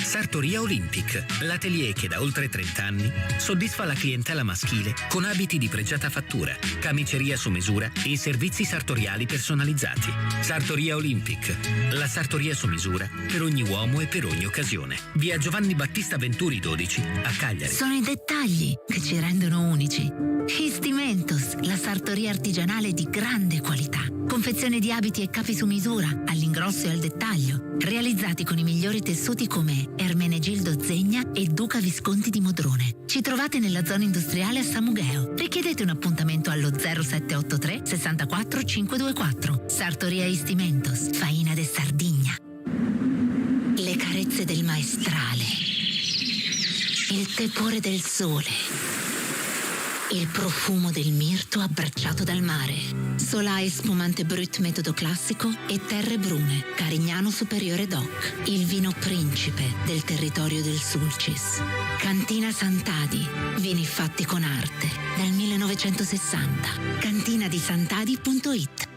Sartoria Olympic, l'atelier che da oltre 30 anni soddisfa la clientela maschile con abiti di pregiata fattura, camiceria su misura e servizi sartoriali personalizzati. Sartoria Olympic, la sartoria su misura per ogni uomo e per ogni occasione. Via Giovanni Battista Venturi 12 a Cagliari. Sono i dettagli che ci rendono unici. Histimentos, la sartoria artigianale di grande qualità. Confezione di abiti e capi su misura, all'ingrosso e al dettaglio, realizzati con i migliori tessuti come Ermenegildo Zegna e Duca Visconti di Modrone. Ci trovate nella zona industriale a Samugheo. Richiedete un appuntamento allo 0783 64 524. Sartoria Histimentos, Faina de Sardigna. Le carezze del maestrale, il tepore del sole, il profumo del mirto abbracciato dal mare. Solai spumante brut metodo classico e terre brune, Carignano Superiore DOC. Il vino principe del territorio del Sulcis. Cantina Sant'Adi, vini fatti con arte dal 1960. Cantinadisantadi.it.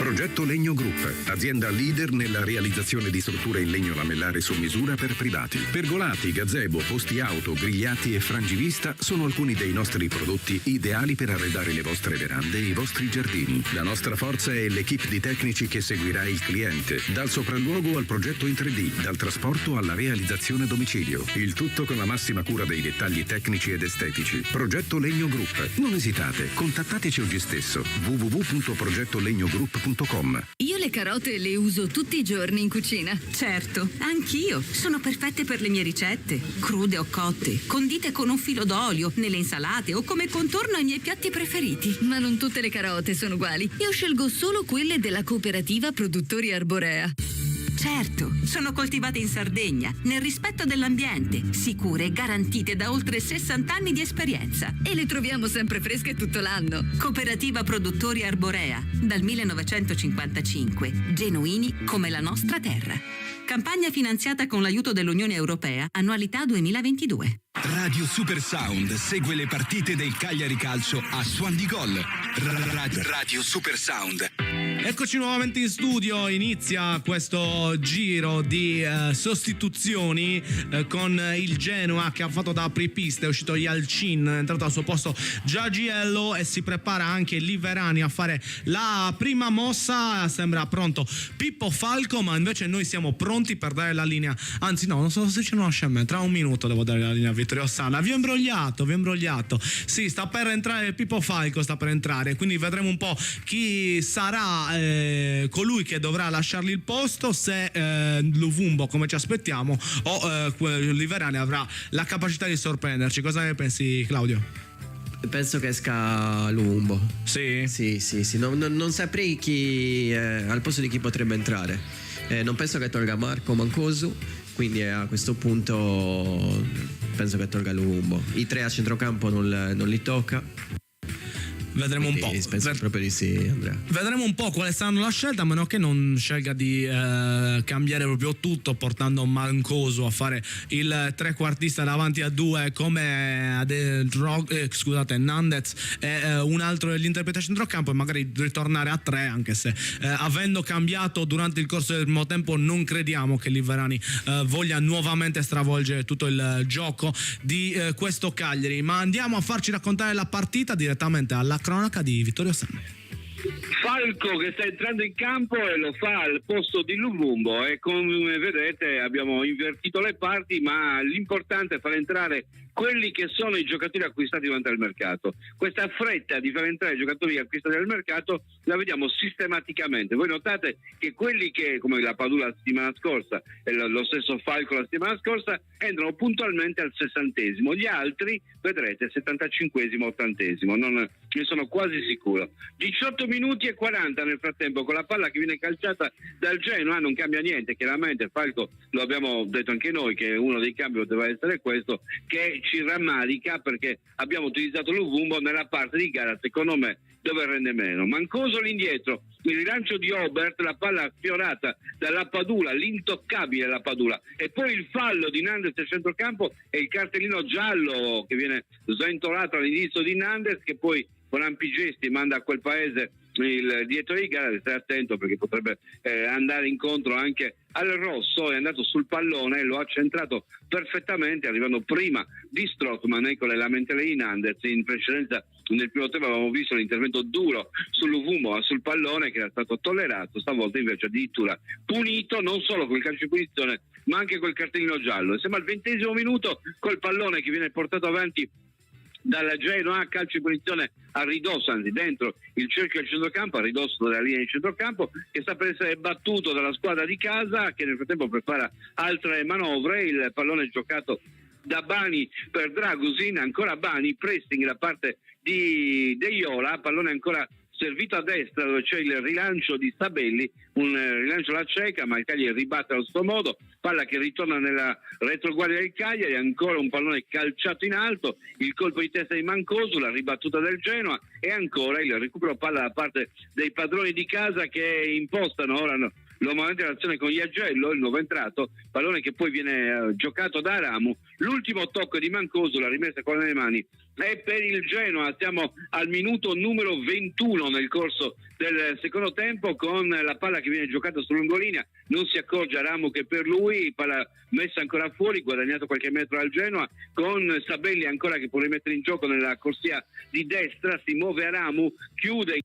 Progetto Legno Group, azienda leader nella realizzazione di strutture in legno lamellare su misura per privati. Pergolati, gazebo, posti auto, grigliati e frangivista sono alcuni dei nostri prodotti ideali per arredare le vostre verande e i vostri giardini. La nostra forza è l'equipe di tecnici che seguirà il cliente, dal sopralluogo al progetto in 3D, dal trasporto alla realizzazione a domicilio. Il tutto con la massima cura dei dettagli tecnici ed estetici. Progetto Legno Group. Non esitate, contattateci oggi stesso. www.progettolegnogroup.com. Io le carote le uso tutti i giorni in cucina. Certo, anch'io. Sono perfette per le mie ricette, crude o cotte, condite con un filo d'olio, nelle insalate o come contorno ai miei piatti preferiti. Ma non tutte le carote sono uguali. Io scelgo solo quelle della cooperativa Produttori Arborea. Certo, sono coltivate in Sardegna, nel rispetto dell'ambiente, sicure e garantite da oltre 60 anni di esperienza. E le troviamo sempre fresche tutto l'anno. Cooperativa Produttori Arborea, dal 1955, genuini come la nostra terra. Campagna finanziata con l'aiuto dell'Unione Europea, annualità 2022. Radio Super Sound segue le partite del Cagliari Calcio a Suon di Gol. Radio Super Sound. Eccoci nuovamente in studio, inizia questo giro di sostituzioni con il Genoa che ha fatto da apripista, è uscito Yalcin, è entrato al suo posto Giagiello e si prepara anche Liverani a fare la prima mossa, sembra pronto Pippo Falco, ma invece noi siamo pronti per dare la linea, anzi no, non sto dicendo una scema, tra un minuto devo dare la linea a Vittorio Ossana, vi ho imbrogliato, sì, sta per entrare Pippo Falco, sta per entrare, quindi vedremo un po' chi sarà colui che dovrà lasciargli il posto, se Luvumbo come ci aspettiamo o Liverani avrà la capacità di sorprenderci. Cosa ne pensi, Claudio? Penso che esca Luvumbo. Sì? Sì. Non saprei chi al posto di chi potrebbe entrare. Non penso che tolga Marco Mancosu, quindi a questo punto penso che tolga Luvumbo. I tre a centrocampo non li tocca. Vedremo un po'. Penso proprio di sì, Andrea. Vedremo un po' quale saranno la scelta, a meno che non scelga di cambiare proprio tutto, portando Mancosu a fare il trequartista davanti a due come Nandez e un altro dell'interprete a centrocampo, e magari ritornare a tre, anche se avendo cambiato durante il corso del primo tempo non crediamo che Liverani voglia nuovamente stravolgere tutto il gioco di questo Cagliari. Ma andiamo a farci raccontare la partita direttamente alla cronaca di Vittorio Ossana. Falco che sta entrando in campo e lo fa al posto di Luvumbo, e come vedete abbiamo invertito le parti, ma l'importante è far entrare quelli che sono i giocatori acquistati durante il mercato. Questa fretta di far entrare i giocatori acquistati nel mercato la vediamo sistematicamente. Voi notate che quelli che, come la Padula la settimana scorsa e lo stesso Falco la settimana scorsa, entrano puntualmente al 60°, gli altri vedrete 75°, 80°, ne sono quasi sicuro. 18 minuti e 40 nel frattempo, con la palla che viene calciata dal Genoa, non cambia niente, chiaramente Falco, lo abbiamo detto anche noi che uno dei cambi poteva essere questo, che ci rammarica perché abbiamo utilizzato Luvumbo nella parte di gara secondo me dove rende meno. Mancoso all'indietro, il rilancio di Obert, la palla sfiorata dalla Padula, l'intoccabile la Padula, e poi il fallo di Nandez a centrocampo e il cartellino giallo che viene sventolato all'inizio di Nandez, che poi con ampi gesti manda a quel paese il dietro di gara. Stai attento perché potrebbe andare incontro anche al rosso. È andato sul pallone e lo ha centrato perfettamente, arrivando prima di Strootman con le lamentele di Nandez. In precedenza nel primo tempo avevamo visto l'intervento duro sull'Uvumbo sul pallone che era stato tollerato, stavolta invece addirittura punito, non solo con il calcio di punizione ma anche col cartellino giallo. Siamo al 20° minuto col pallone che viene portato avanti dalla Genoa, calcio di punizione a ridosso, anzi dentro il cerchio del centrocampo, a ridosso della linea di centrocampo, che sta per essere battuto dalla squadra di casa, che nel frattempo prepara altre manovre. Il pallone è giocato da Bani per Dragusin, ancora Bani, pressing da parte di De Iola, pallone ancora servito a destra dove c'è il rilancio di Sabelli, un rilancio alla cieca, ma il Cagliari ribatte allo stesso modo, palla che ritorna nella retroguardia del Cagliari, ancora un pallone calciato in alto, il colpo di testa di Mancosu, la ribattuta del Genoa e ancora il recupero palla da parte dei padroni di casa che impostano ora lo momento dell'azione con Iagello, il nuovo entrato, pallone che poi viene giocato da Aramu, l'ultimo tocco di Mancosu, la rimessa con le mani è per il Genoa. Siamo al minuto numero 21 nel corso del secondo tempo, con la palla che viene giocata su lungolinea, non si accorge Aramu che per lui, palla messa ancora fuori, guadagnato qualche metro al Genoa, con Sabelli ancora che può rimettere in gioco nella corsia di destra, si muove Aramu, chiude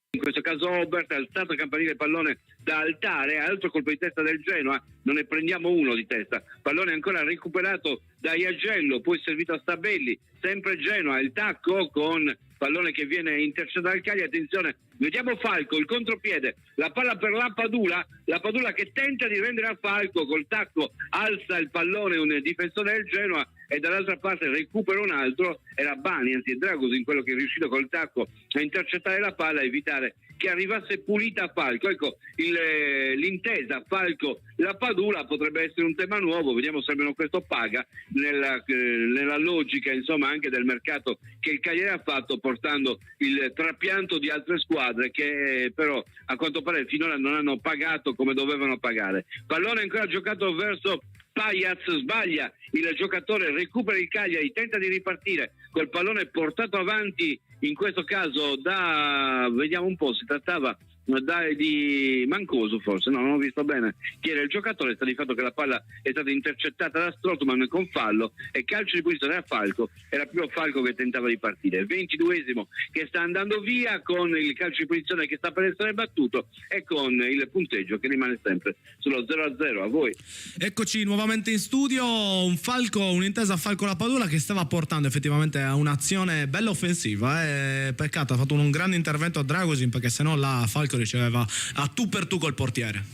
in questo caso Obert, alzato il campanile, pallone da altare, altro colpo di testa del Genoa, non ne prendiamo uno di testa, pallone ancora recuperato da Iagello, poi servito a Sabelli, sempre Genoa, il tacco con pallone che viene intercettato dal Cagliari, attenzione, vediamo Falco, il contropiede, la palla per la Padula che tenta di rendere a Falco, col tacco alza il pallone un difensore del Genoa e dall'altra parte recupera un altro, era Bani, anzi è Dragosin quello che è riuscito col tacco a intercettare la palla, a evitare che arrivasse pulita a Falco. Ecco, l'intesa Falco-La Padula potrebbe essere un tema nuovo, vediamo se almeno questo paga nella logica insomma anche del mercato che il Cagliari ha fatto, portando il trapianto di altre squadre che però a quanto pare finora non hanno pagato come dovevano pagare. Pallone ancora giocato verso Pajaz, sbaglia il giocatore, recupera il Cagliari, tenta di ripartire col pallone portato avanti, in questo caso vediamo un po', si trattava di Mancosu forse, no, non ho visto bene chi era il giocatore, sta di fatto che la palla è stata intercettata da Strootman con fallo e calcio di punizione a Falco, era più Falco che tentava di partire. 22esimo che sta andando via con il calcio di punizione che sta per essere battuto e con il punteggio che rimane sempre sullo 0-0. A voi. Eccoci nuovamente in studio, un'intesa Falco-La Padula che stava portando effettivamente a un'azione bella offensiva, peccato, ha fatto un grande intervento a Dragosin perché sennò la Falco riceveva a tu per tu col portiere.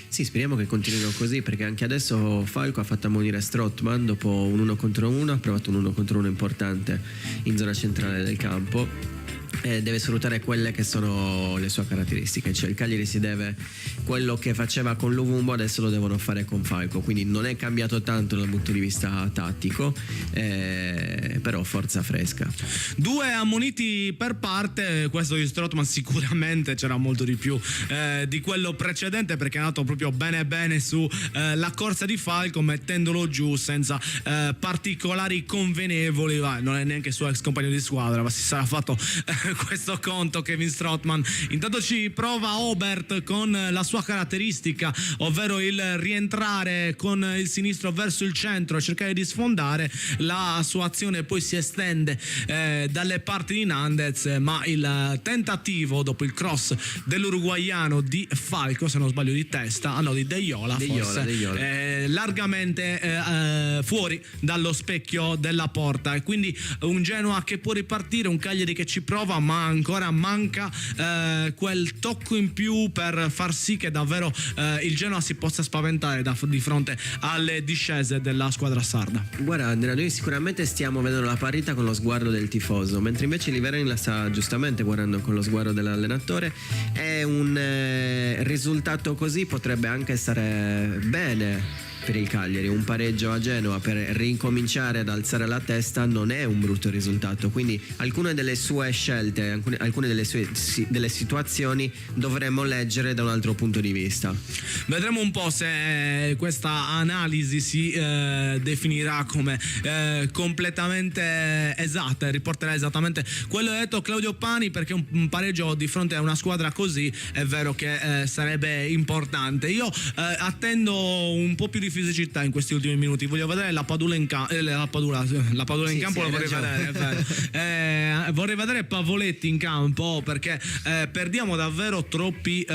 Sì, speriamo che continuino così, perché anche adesso Falco ha fatto ammonire Strootman dopo un 1 contro 1, ha provato un 1 contro 1 importante in zona centrale del campo e deve sfruttare quelle che sono le sue caratteristiche, cioè il Cagliari si deve, quello che faceva con Luvumbo adesso lo devono fare con Falco, quindi non è cambiato tanto dal punto di vista tattico, però forza fresca. 2 ammoniti per parte, questo di Strootman sicuramente c'era molto di più di quello precedente, perché è andato proprio bene su la corsa di Falco, mettendolo giù senza particolari convenevoli, non è neanche suo ex compagno di squadra, ma si sarà fatto questo conto Kevin Strootman. Intanto ci prova Obert con la sua caratteristica, ovvero il rientrare con il sinistro verso il centro e cercare di sfondare. La sua azione poi si estende dalle parti di Nandez, ma il tentativo dopo il cross dell'uruguaiano di Falco, se non sbaglio di testa, di Deiola forse, largamente fuori dallo specchio della porta, e quindi un Genoa che può ripartire, un Cagliari che ci prova, ma ancora manca quel tocco in più per far sì che davvero il Genoa si possa spaventare di fronte alle discese della squadra sarda. Guarda Andrea, noi sicuramente stiamo vedendo la parità con lo sguardo del tifoso, mentre invece Liverani la sta giustamente guardando con lo sguardo dell'allenatore. È un risultato così potrebbe anche stare bene per il Cagliari. Un pareggio a Genova per ricominciare ad alzare la testa non è un brutto risultato, quindi alcune delle sue scelte, alcune delle situazioni dovremmo leggere da un altro punto di vista. Vedremo un po' se questa analisi si definirà come completamente esatta e riporterà esattamente quello che ha detto Claudio Pani, perché un pareggio di fronte a una squadra così è vero che sarebbe importante. Io attendo un po' più di fisicità in questi ultimi minuti, voglio vedere la Padula in campo, lo vorrei vedere, vorrei vedere Pavoletti in campo, perché perdiamo davvero troppi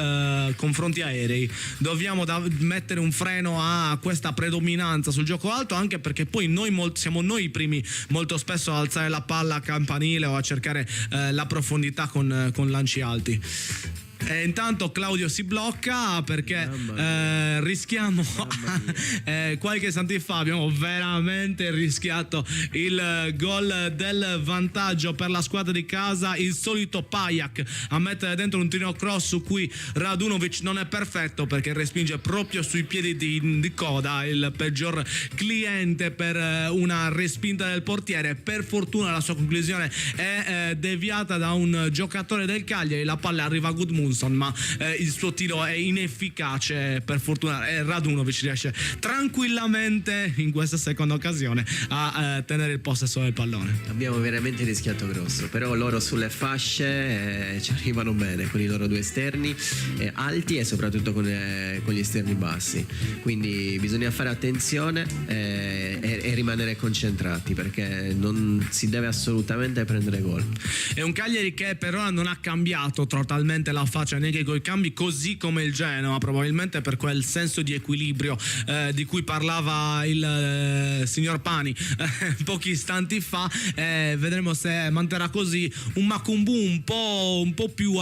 confronti aerei, dobbiamo mettere un freno a questa predominanza sul gioco alto, anche perché poi siamo noi i primi molto spesso a alzare la palla a campanile o a cercare la profondità con lanci alti. E intanto Claudio si blocca perché rischiamo qualche istante fa abbiamo veramente rischiato il gol del vantaggio per la squadra di casa, il solito Pajak a mettere dentro un tiro cross su cui Radunovic non è perfetto perché respinge proprio sui piedi di coda, il peggior cliente per una respinta del portiere. Per fortuna la sua conclusione è deviata da un giocatore del Cagliari, la palla arriva a Gudmundsson Johnson, ma il suo tiro è inefficace, per fortuna Radunovic riesce tranquillamente in questa seconda occasione a tenere il possesso del pallone. Abbiamo veramente rischiato grosso, però loro sulle fasce ci arrivano bene con i loro due esterni alti e soprattutto con gli esterni bassi, quindi bisogna fare attenzione e rimanere concentrati, perché non si deve assolutamente prendere gol. È un Cagliari che per ora non ha cambiato totalmente la faccia neanche coi cambi, così come il Genoa, probabilmente per quel senso di equilibrio di cui parlava il signor Pani pochi istanti fa. Vedremo se manterrà così un Macumbu un po' più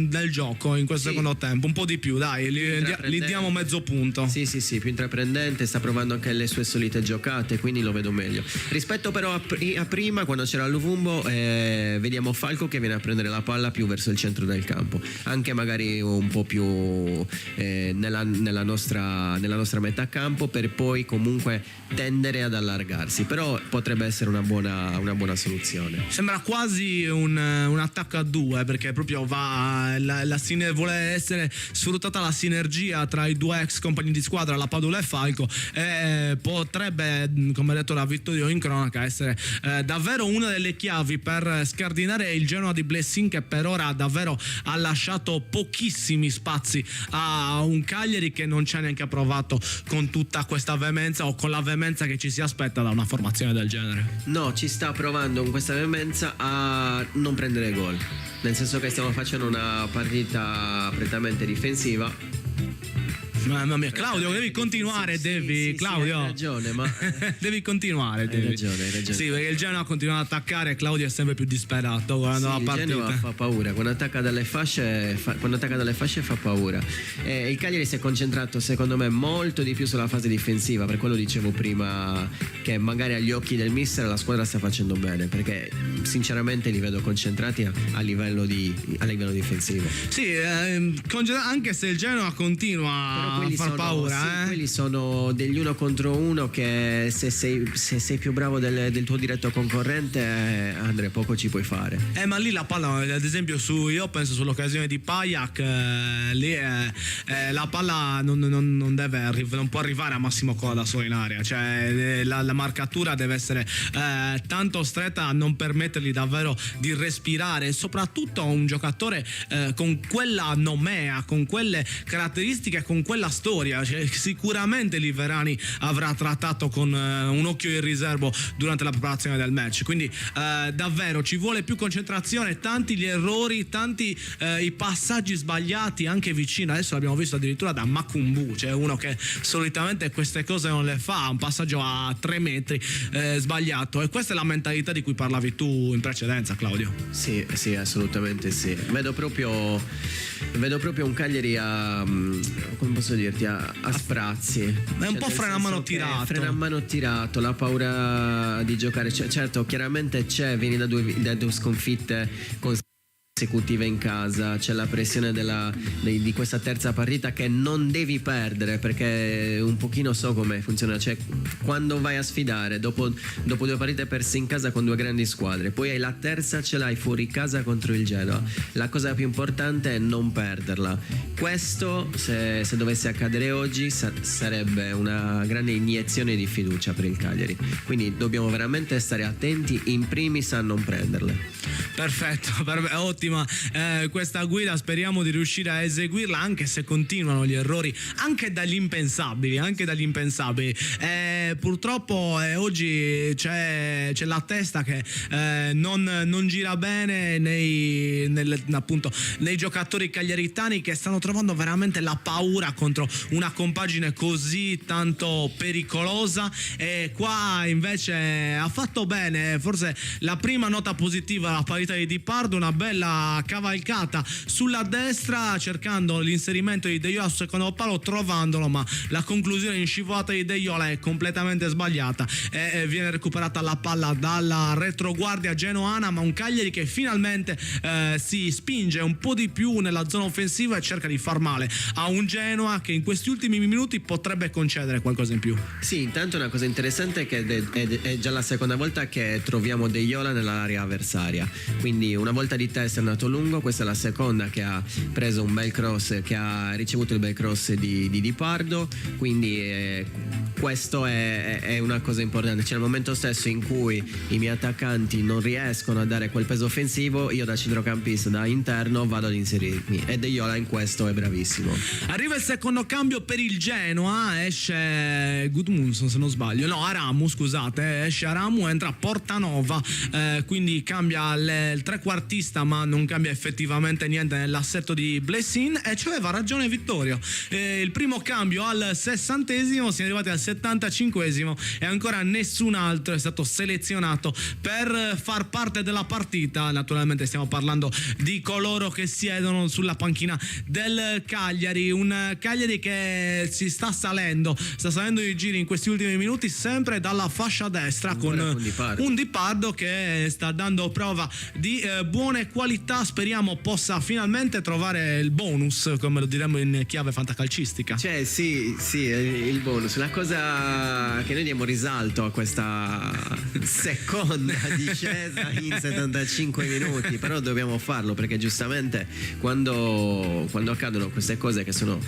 del gioco in questo secondo tempo, un po' di più, dai, gli diamo mezzo punto. Sì, più intraprendente, sta provando anche le sue solite giocate, quindi lo vedo meglio rispetto però a prima, quando c'era Luvumbo. Vediamo Falco che viene a prendere la palla più verso il centro del campo, anche magari un po' più nella nostra metà campo, per poi comunque tendere ad allargarsi, però potrebbe essere una buona soluzione. Sembra quasi un attacco a due, perché proprio vuole essere sfruttata la sinergia tra i due ex compagni di squadra, la Padula e Falco, e potrebbe, come ha detto la Vittorio in cronaca, essere davvero una delle chiavi per scardinare il Genoa di Blessin, che per ora davvero ha lasciato pochissimi spazi a un Cagliari che non ci ha neanche provato con tutta questa veemenza, o con la veemenza che ci si aspetta da una formazione del genere. No, ci sta provando con questa veemenza a non prendere gol, nel senso che stiamo facendo una partita prettamente difensiva. Mamma mia, Claudio, devi continuare, Claudio. Hai ragione, ma devi continuare. Hai ragione. Sì, perché il Genoa continua ad attaccare e Claudio è sempre più disperato guardando la partita. Il Genoa fa paura, quando attacca dalle fasce fa paura. Il Cagliari si è concentrato, secondo me, molto di più sulla fase difensiva, per quello dicevo prima che magari agli occhi del mister la squadra sta facendo bene, perché sinceramente li vedo concentrati a livello difensivo. Sì, anche se il Genoa continua a far paura. Quelli sono degli uno contro uno che se sei più bravo del tuo diretto concorrente, Andre, poco ci puoi fare. Ma lì la palla, ad esempio, io penso sull'occasione di Pajak, lì la palla non può arrivare a Massimo Cola da solo in area, cioè la marcatura deve essere tanto stretta a non permettergli davvero di respirare, e soprattutto un giocatore con quella nomea, con quelle caratteristiche, con quella storia, cioè, sicuramente Liverani avrà trattato con un occhio in riservo durante la preparazione del match, quindi davvero ci vuole più concentrazione, tanti gli errori, tanti i passaggi sbagliati anche vicino. Adesso l'abbiamo visto addirittura da Macumbu, cioè uno che solitamente queste cose non le fa, un passaggio a 3 metri sbagliato, e questa è la mentalità di cui parlavi tu in precedenza, Claudio. Sì, assolutamente sì. Vedo proprio un Cagliari come posso dirti, a sprazzi. È un po' freno a mano tirato. La paura di giocare. Certo, chiaramente vieni da due sconfitte consecutive in casa, c'è la pressione di questa terza partita che non devi perdere, perché un pochino so come funziona, cioè quando vai a sfidare dopo 2 partite perse in casa con 2 grandi squadre, poi hai la terza, ce l'hai fuori casa contro il Genoa, la cosa più importante è non perderla. Questo se dovesse accadere oggi sarebbe una grande iniezione di fiducia per il Cagliari, quindi dobbiamo veramente stare attenti in primis a non prenderle. Perfetto, ottima questa guida, speriamo di riuscire a eseguirla, anche se continuano gli errori anche dagli impensabili. Purtroppo oggi c'è la testa che non gira bene nei giocatori cagliaritani, che stanno trovando veramente la paura contro una compagine così tanto pericolosa, e qua invece ha fatto bene forse la prima nota positiva, la parità di Di Pardo, una bella cavalcata sulla destra cercando l'inserimento di De Jola sul secondo palo, trovandolo, ma la conclusione in scivolata di De Jola è completamente sbagliata e viene recuperata la palla dalla retroguardia genoana, ma un Cagliari che finalmente si spinge un po' di più nella zona offensiva e cerca di far male a un Genoa che in questi ultimi minuti potrebbe concedere qualcosa in più. Sì, intanto una cosa interessante è che è già la seconda volta che troviamo De Jola nell'area avversaria, quindi una volta di testa è andato lungo, questa è la seconda che ha preso un bel cross, che ha ricevuto il bel cross di Pardo, quindi questo è una cosa importante. Cioè, nel momento stesso in cui i miei attaccanti non riescono a dare quel peso offensivo, io da centrocampista, da interno, vado ad inserirmi, e De Jola in questo è bravissimo. Arriva il secondo cambio per il Genoa, esce Gudmundsson se non sbaglio, no, Aramu, scusate, esce Aramu, entra Portanova, quindi cambia il trequartista, ma non cambia effettivamente niente nell'assetto di Blessin, e ci aveva ragione Vittorio. Il primo cambio al 60esimo, siamo arrivati al 75esimo e ancora nessun altro è stato selezionato per far parte della partita. Naturalmente stiamo parlando di coloro che siedono sulla panchina del Cagliari, un Cagliari che si sta salendo i giri in questi ultimi minuti, sempre dalla fascia destra, con un Di Pardo che sta dando prova di buone qualità. Speriamo possa finalmente trovare il bonus, come lo diremmo in chiave fantacalcistica. Cioè sì, il bonus, la cosa che noi diamo risalto a questa seconda discesa in 75 minuti, però dobbiamo farlo perché giustamente quando accadono queste cose che sono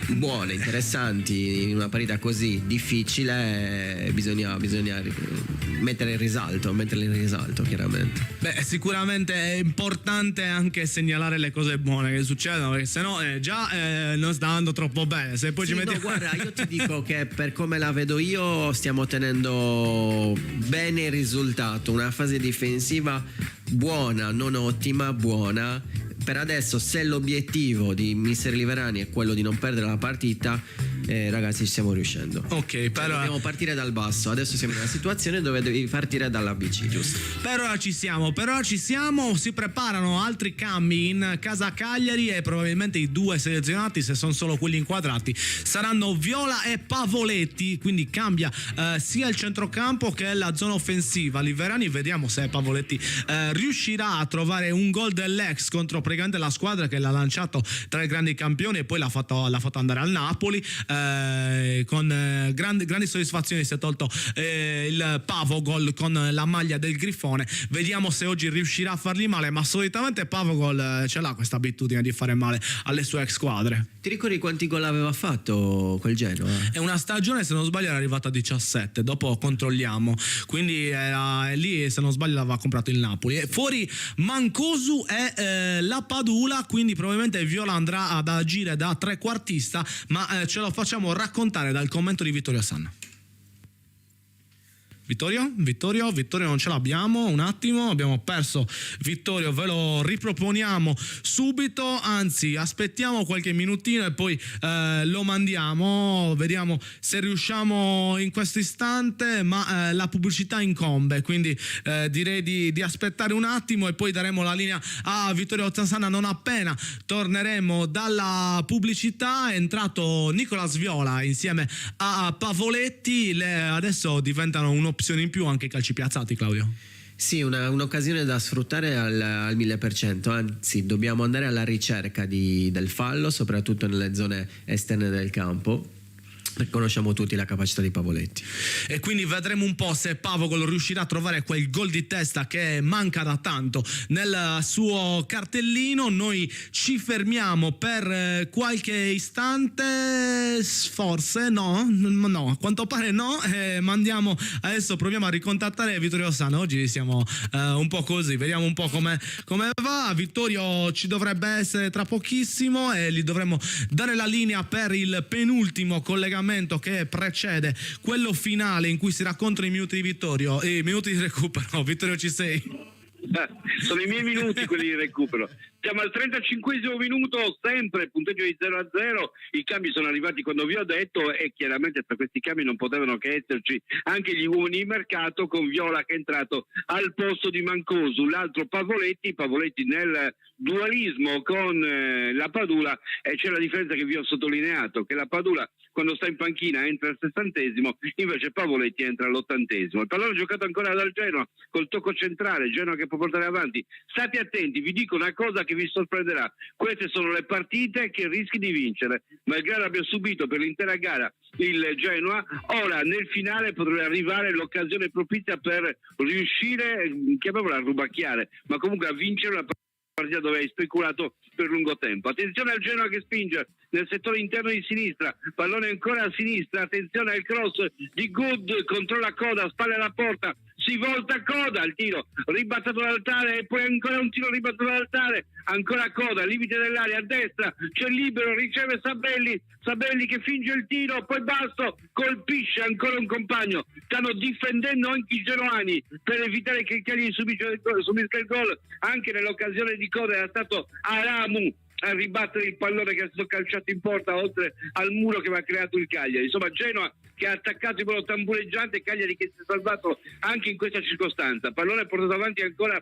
buone, interessanti in una partita così difficile, bisogna metterle in risalto chiaramente. Beh, sicuramente è importante anche segnalare le cose buone che succedono, perché sennò già non sta andando troppo bene. Se poi sì, ci metti... no, guarda, io ti dico che per come la vedo io stiamo tenendo bene il risultato, una fase difensiva buona, non ottima, buona. Per adesso, se l'obiettivo di mister Liverani è quello di non perdere la partita, ragazzi, ci stiamo riuscendo. Ok, però dobbiamo partire dal basso. Adesso siamo in una situazione dove devi partire dalla BC, giusto? Per ora ci siamo. Si preparano altri cambi in casa Cagliari e probabilmente i due selezionati, se sono solo quelli inquadrati, saranno Viola e Pavoletti. Quindi cambia sia il centrocampo che la zona offensiva. Liverani, vediamo se Pavoletti riuscirà a trovare un gol dell'ex contro praticamente la squadra che l'ha lanciato tra i grandi campioni e poi l'ha fatto andare al Napoli. Con grandi soddisfazioni si è tolto il Pavogol con la maglia del Grifone. Vediamo se oggi riuscirà a fargli male, ma solitamente Pavogol ce l'ha questa abitudine di fare male alle sue ex squadre. Ti ricordi quanti gol aveva fatto quel Genoa? È una stagione, se non sbaglio, era arrivata a 17, dopo controlliamo, quindi lì, se non sbaglio, l'aveva comprato il Napoli. E fuori Mancosu e la Padula, quindi probabilmente Viola andrà ad agire da trequartista, ma ce lo facciamo raccontare dal commento di Vittorio Sanna. Vittorio non ce l'abbiamo, un attimo, abbiamo perso Vittorio, ve lo riproponiamo subito, anzi aspettiamo qualche minutino e poi lo mandiamo, vediamo se riusciamo in questo istante, ma la pubblicità incombe, quindi direi di aspettare un attimo e poi daremo la linea a Vittorio Zanzana non appena torneremo dalla pubblicità. È entrato Nicolas Viola insieme a Pavoletti, adesso diventano un'opzione in più anche i calci piazzati, Claudio. Sì, un'occasione da sfruttare al 1000%, anzi dobbiamo andare alla ricerca del fallo, soprattutto nelle zone esterne del campo. Conosciamo tutti la capacità di Pavoletti e quindi vedremo un po' se Pavogol riuscirà a trovare quel gol di testa che manca da tanto nel suo cartellino. Noi ci fermiamo per qualche istante, forse no, a quanto pare no, mandiamo adesso, proviamo a ricontattare Vittorio Sanna. Oggi siamo un po' così, vediamo un po' come va. Vittorio ci dovrebbe essere tra pochissimo e gli dovremo dare la linea per il penultimo collegamento che precede quello finale in cui si raccontano i minuti di Vittorio e i minuti di recupero. Vittorio, ci sei? Sono i miei minuti quelli di recupero. Siamo al 35esimo minuto, sempre punteggio di 0-0. I cambi sono arrivati quando vi ho detto e chiaramente per questi cambi non potevano che esserci anche gli uomini di mercato, con Viola che è entrato al posto di Mancosu, l'altro Pavoletti nel dualismo con la Padula, e c'è la differenza che vi ho sottolineato, che la Padula quando sta in panchina entra al 60esimo, invece Pavoletti entra all'80esimo. Il pallone giocato ancora dal Genoa col tocco centrale, Genoa che può portare avanti. State attenti, vi dico una cosa che che vi sorprenderà. Queste sono le partite che rischi di vincere, malgrado abbia subito per l'intera gara il Genoa. Ora nel finale potrebbe arrivare l'occasione propizia per riuscire, chiamiamola a rubacchiare, ma comunque a vincere una partita dove hai speculato per lungo tempo. Attenzione al Genoa che spinge nel settore interno di sinistra, pallone ancora a sinistra, attenzione al cross di Good, controlla Coda, spalle alla porta, si volta Coda, il tiro ribattato dall'altare e poi ancora un tiro ribattato dall'altare, ancora Coda, limite dell'area a destra, c'è libero, riceve Sabelli che finge il tiro, poi Basto colpisce ancora un compagno. Stanno difendendo anche i genuani per evitare che il Cagliari subisca il gol. Anche nell'occasione di Coda era stato Aramu a ribattere il pallone che è stato calciato in porta oltre al muro che aveva creato il Cagliari. Insomma, Genoa che ha attaccato in modo tambureggiante, Cagliari che si è salvato anche in questa circostanza. Pallone portato avanti ancora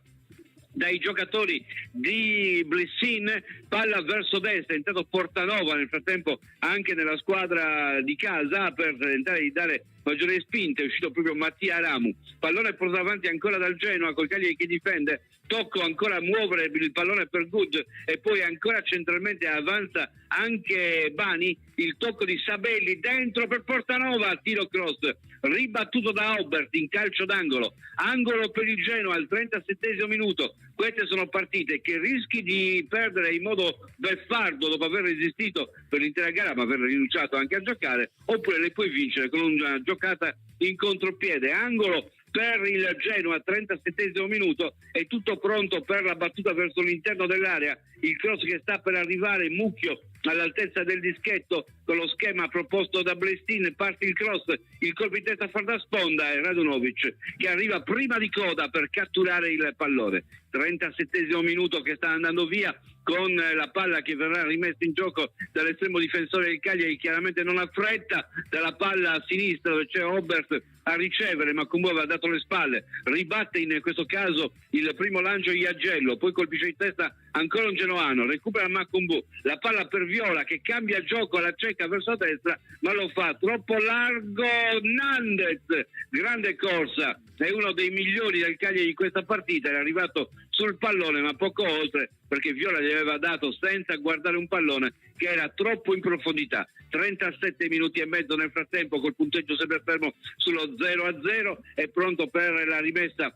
dai giocatori di Blessin, palla verso destra, è entrato Portanova nel frattempo anche nella squadra di casa per tentare di dare maggiore spinta, è uscito proprio Mattia Aramu, pallone portato avanti ancora dal Genoa col Cagliari che difende, tocco ancora a muovere il pallone per Good e poi ancora centralmente avanza anche Bani, il tocco di Sabelli dentro per Portanova, tiro cross ribattuto da Aubert in calcio d'angolo, angolo per il Genoa al 37esimo minuto. Queste sono partite che rischi di perdere in modo beffardo dopo aver resistito per l'intera gara ma aver rinunciato anche a giocare, oppure le puoi vincere con una giocata in contropiede. Angolo per il Genoa, 37esimo minuto, è tutto pronto per la battuta verso l'interno dell'area, il cross che sta per arrivare, Mucchio all'altezza del dischetto con lo schema proposto da Blestin, parte il cross, il colpo in testa a far da sponda e Radunovic che arriva prima di Coda per catturare il pallone. 37esimo minuto che sta andando via con la palla che verrà rimessa in gioco dall'estremo difensore del Cagliari, chiaramente non ha fretta, dalla palla a sinistra dove c'è Obert a ricevere, ma comunque aveva dato le spalle, ribatte in questo caso il primo lancio Iagello, poi colpisce in testa ancora un genoano, recupera Macumbu, la palla per Viola che cambia gioco alla cieca verso destra, ma lo fa troppo largo Nandez, grande corsa, è uno dei migliori del Cagliari di questa partita, è arrivato sul pallone ma poco oltre perché Viola gli aveva dato senza guardare un pallone che era troppo in profondità. 37 minuti e mezzo nel frattempo col punteggio sempre fermo sullo 0-0, è pronto per la rimessa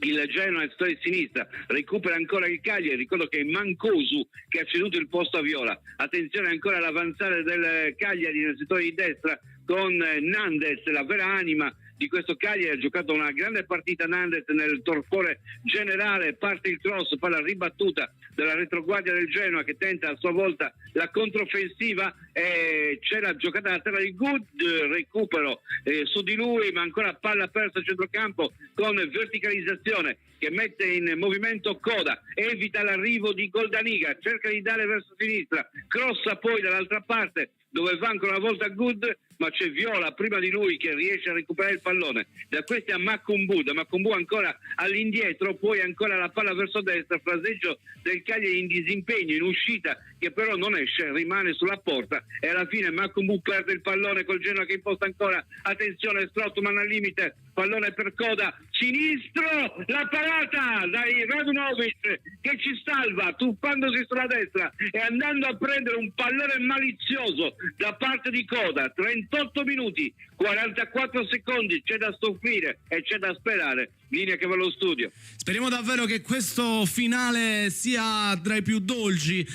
il Genoa a sinistra, recupera ancora il Cagliari, ricordo che è Mancosu che ha ceduto il posto a Viola, attenzione ancora all'avanzare del Cagliari nel settore di destra con Nandez, la vera anima di questo Cagliari, ha giocato una grande partita Nandez nel torpore generale, parte il cross, palla ribattuta dalla retroguardia del Genoa che tenta a sua volta la controffensiva e c'è la giocata alla terra di Good, recupero su di lui ma ancora palla persa a centrocampo con verticalizzazione che mette in movimento Coda, evita l'arrivo di Goldaniga, cerca di dare verso sinistra, crossa poi dall'altra parte dove va ancora una volta Good, ma c'è Viola prima di lui che riesce a recuperare il pallone, da questi a Macumbu, da Macumbu ancora all'indietro, poi ancora la palla verso destra, fraseggio del Cagliari in disimpegno, in uscita, che però non esce, rimane sulla porta e alla fine Macumbu perde il pallone col Genoa che imposta ancora, attenzione Strootman al limite, pallone per Coda, sinistro, la parata dai Radunovic che ci salva tuffandosi sulla destra e andando a prendere un pallone malizioso da parte di Coda. 38 minuti 44 secondi, c'è da soffrire e c'è da sperare. Linea che va allo studio. Speriamo davvero che questo finale sia tra i più dolci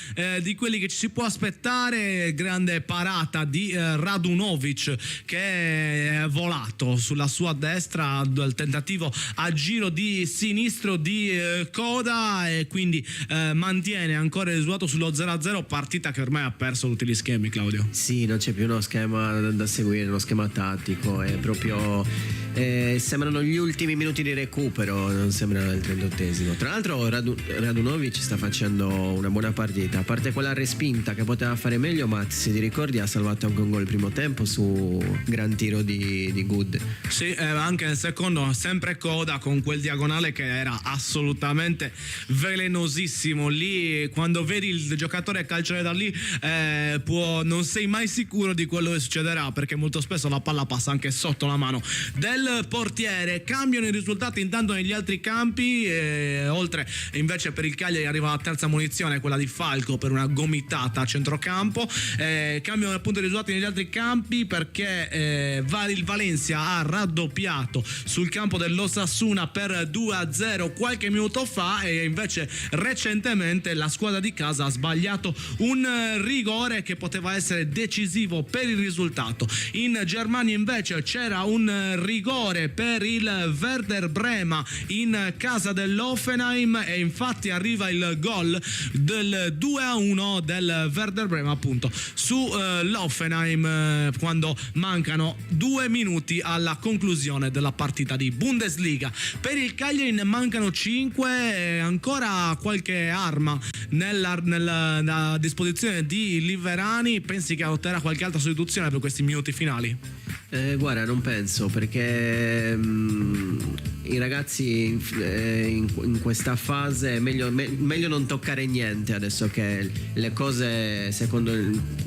di quelli che ci si può aspettare. Grande parata di Radunovic che è volato sulla sua destra al tentativo a giro di sinistro di Coda e quindi mantiene ancora il risultato sullo 0-0, partita che ormai ha perso tutti gli schemi, Claudio. Sì, non c'è più uno schema da seguire, uno schema tattico, è proprio sembrano gli ultimi minuti di recupero, non sembra il 38esimo. Tra l'altro Radunovic sta facendo una buona partita, a parte quella la respinta che poteva fare meglio, ma se ti ricordi ha salvato anche un gol il primo tempo su gran tiro di Good. Sì, anche nel secondo sempre coda con quel diagonale che era assolutamente velenosissimo. Lì quando vedi il giocatore calciare da lì non sei mai sicuro di quello che succederà, perché molto spesso la palla passa anche sotto la mano del portiere. Cambiano i risultati intanto negli altri campi, oltre invece per il Cagliari arriva la terza munizione, quella di Falco per una gomitata a centrocampo. Cambiano appunto i risultati negli altri campi perché il Valencia ha raddoppiato sul campo dell'Osasuna per 2-0 qualche minuto fa, e invece recentemente la squadra di casa ha sbagliato un rigore che poteva essere decisivo per il risultato. In Germania invece c'era un rigore per il Werder Brema in casa dell'Hoffenheim, e infatti arriva il gol del 2-1 del Werder Brema appunto su l'Hoffenheim quando mancano 2 minuti alla conclusione della partita di Bundesliga. Per il Cagliari ne mancano 5, ancora qualche arma nella disposizione di Liverani. Pensi che otterrà qualche altra sostituzione per questi minuti finali? Guarda, non penso, perché i ragazzi in questa fase meglio non toccare niente adesso che le cose secondo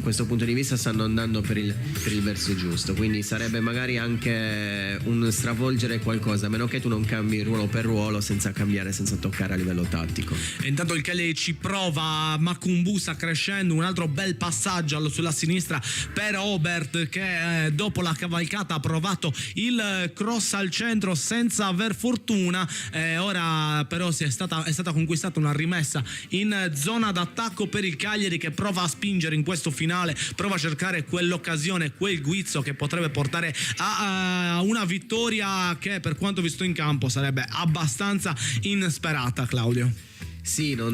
questo punto di vista stanno andando per il verso giusto, quindi sarebbe magari anche un stravolgere qualcosa, a meno che tu non cambi ruolo per ruolo senza toccare a livello tattico. E intanto il Cagliari ci prova, Makumbu sta crescendo, un altro bel passaggio sulla sinistra per Obert che dopo la cavalcata ha provato il cross al centro senza aver fortuna, ora però è stata conquistata una rimessa in zona d'attacco per il Cagliari, che prova a spingere in questo finale, prova a cercare quell'occasione, quel guizzo che potrebbe portare a una vittoria che per quanto visto in campo sarebbe abbastanza insperata, Claudio. Sì, ma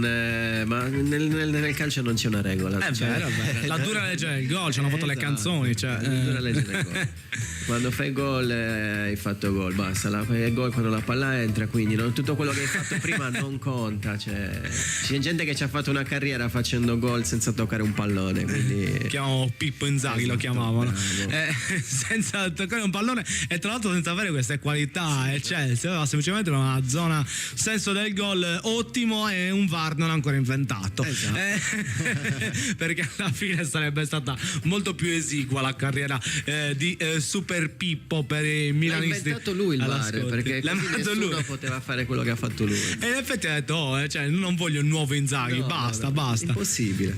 nel calcio non c'è una regola. È vero. La dura legge del gol, ci hanno fatto le canzoni. La dura legge del gol. Quando fai gol hai fatto gol, basta. Fai gol quando la palla entra, quindi tutto quello che hai fatto prima non conta. C'è gente che ci ha fatto una carriera facendo gol senza toccare un pallone. Quindi... Chiamavo Pippo Inzaghi, lo chiamavano. Senza toccare un pallone, e tra l'altro senza avere queste qualità. Chelsea aveva semplicemente una zona senso del gol ottimo, e un VAR non ancora inventato. Esatto. Perché alla fine sarebbe stata molto più esigua la carriera di Super Pippo per i milanisti. L'ha inventato lui il VAR, perché così nessuno poteva fare quello che ha fatto lui. E in effetti ha detto non voglio un nuovo Inzaghi, basta. Impossibile.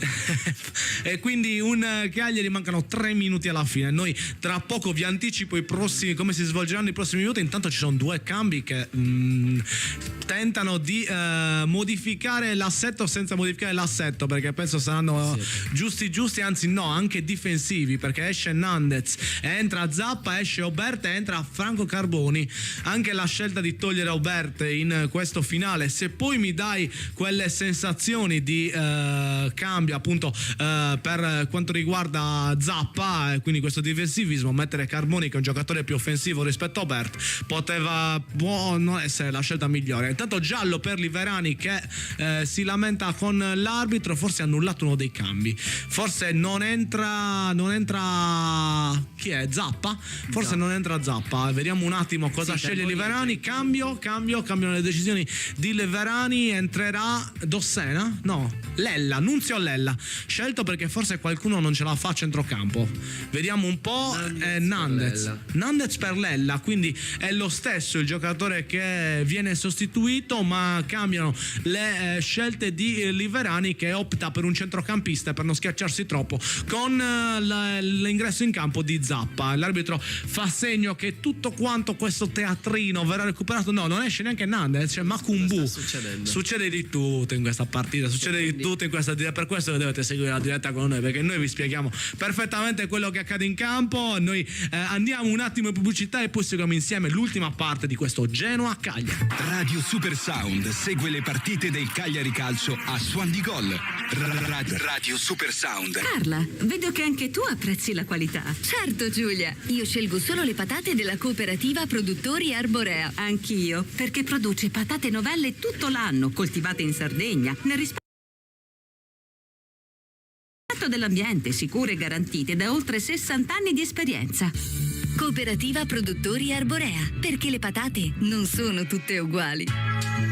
E quindi un Cagliari, mancano 3 minuti alla fine. Noi tra poco vi anticipo come si svolgeranno i prossimi minuti. Intanto ci sono 2 cambi che tentano di modificare l'assetto senza modificare l'assetto, perché penso saranno giusti, anzi no, anche difensivi, perché esce Nandez, entra Zappa, esce Obert e entra Franco Carboni. Anche la scelta di togliere Obert in questo finale, se poi mi dai quelle sensazioni di cambio appunto per quanto riguarda Zappa, quindi questo difensivismo, mettere Carboni che è un giocatore più offensivo rispetto a Obert può non essere la scelta migliore. Intanto giallo per Liverani che si lamenta con l'arbitro, forse ha annullato uno dei cambi, forse non entra chi è? Zappa? Forse non entra Zappa, vediamo un attimo cosa sceglie Liverani. Cambiano le decisioni di Liverani, entrerà Dossena? No, Nunzio Lella, scelto perché forse qualcuno non ce la fa a centrocampo. Vediamo un po'. Nandez per Lella, quindi è lo stesso il giocatore che viene sostituito, ma cambiano le scelte di Liverani, che opta per un centrocampista per non schiacciarsi troppo con l'ingresso in campo di Zappa. L'arbitro fa segno che tutto quanto questo teatrino verrà recuperato. No, non esce neanche Nandez, c'è Makumbu. Succede di tutto in questa partita, di tutto in questa diretta. Per questo che dovete seguire la diretta con noi, perché noi vi spieghiamo perfettamente quello che accade in campo. Noi andiamo un attimo in pubblicità e poi seguiamo insieme l'ultima parte di questo Genoa-Cagliari. Radio Super Sound segue le partite del Cagliari Calcio a Suon di Gol. Radio Super Sound. Carla, vedo che anche tu apprezzi la qualità. Certo, Giulia. Io scelgo solo le patate della cooperativa Produttori Arborea. Anch'io, perché produce patate novelle tutto l'anno, coltivate in Sardegna, nel rispetto rispetto dell'ambiente, sicure e garantite da oltre 60 anni di esperienza. Cooperativa Produttori Arborea, perché le patate non sono tutte uguali.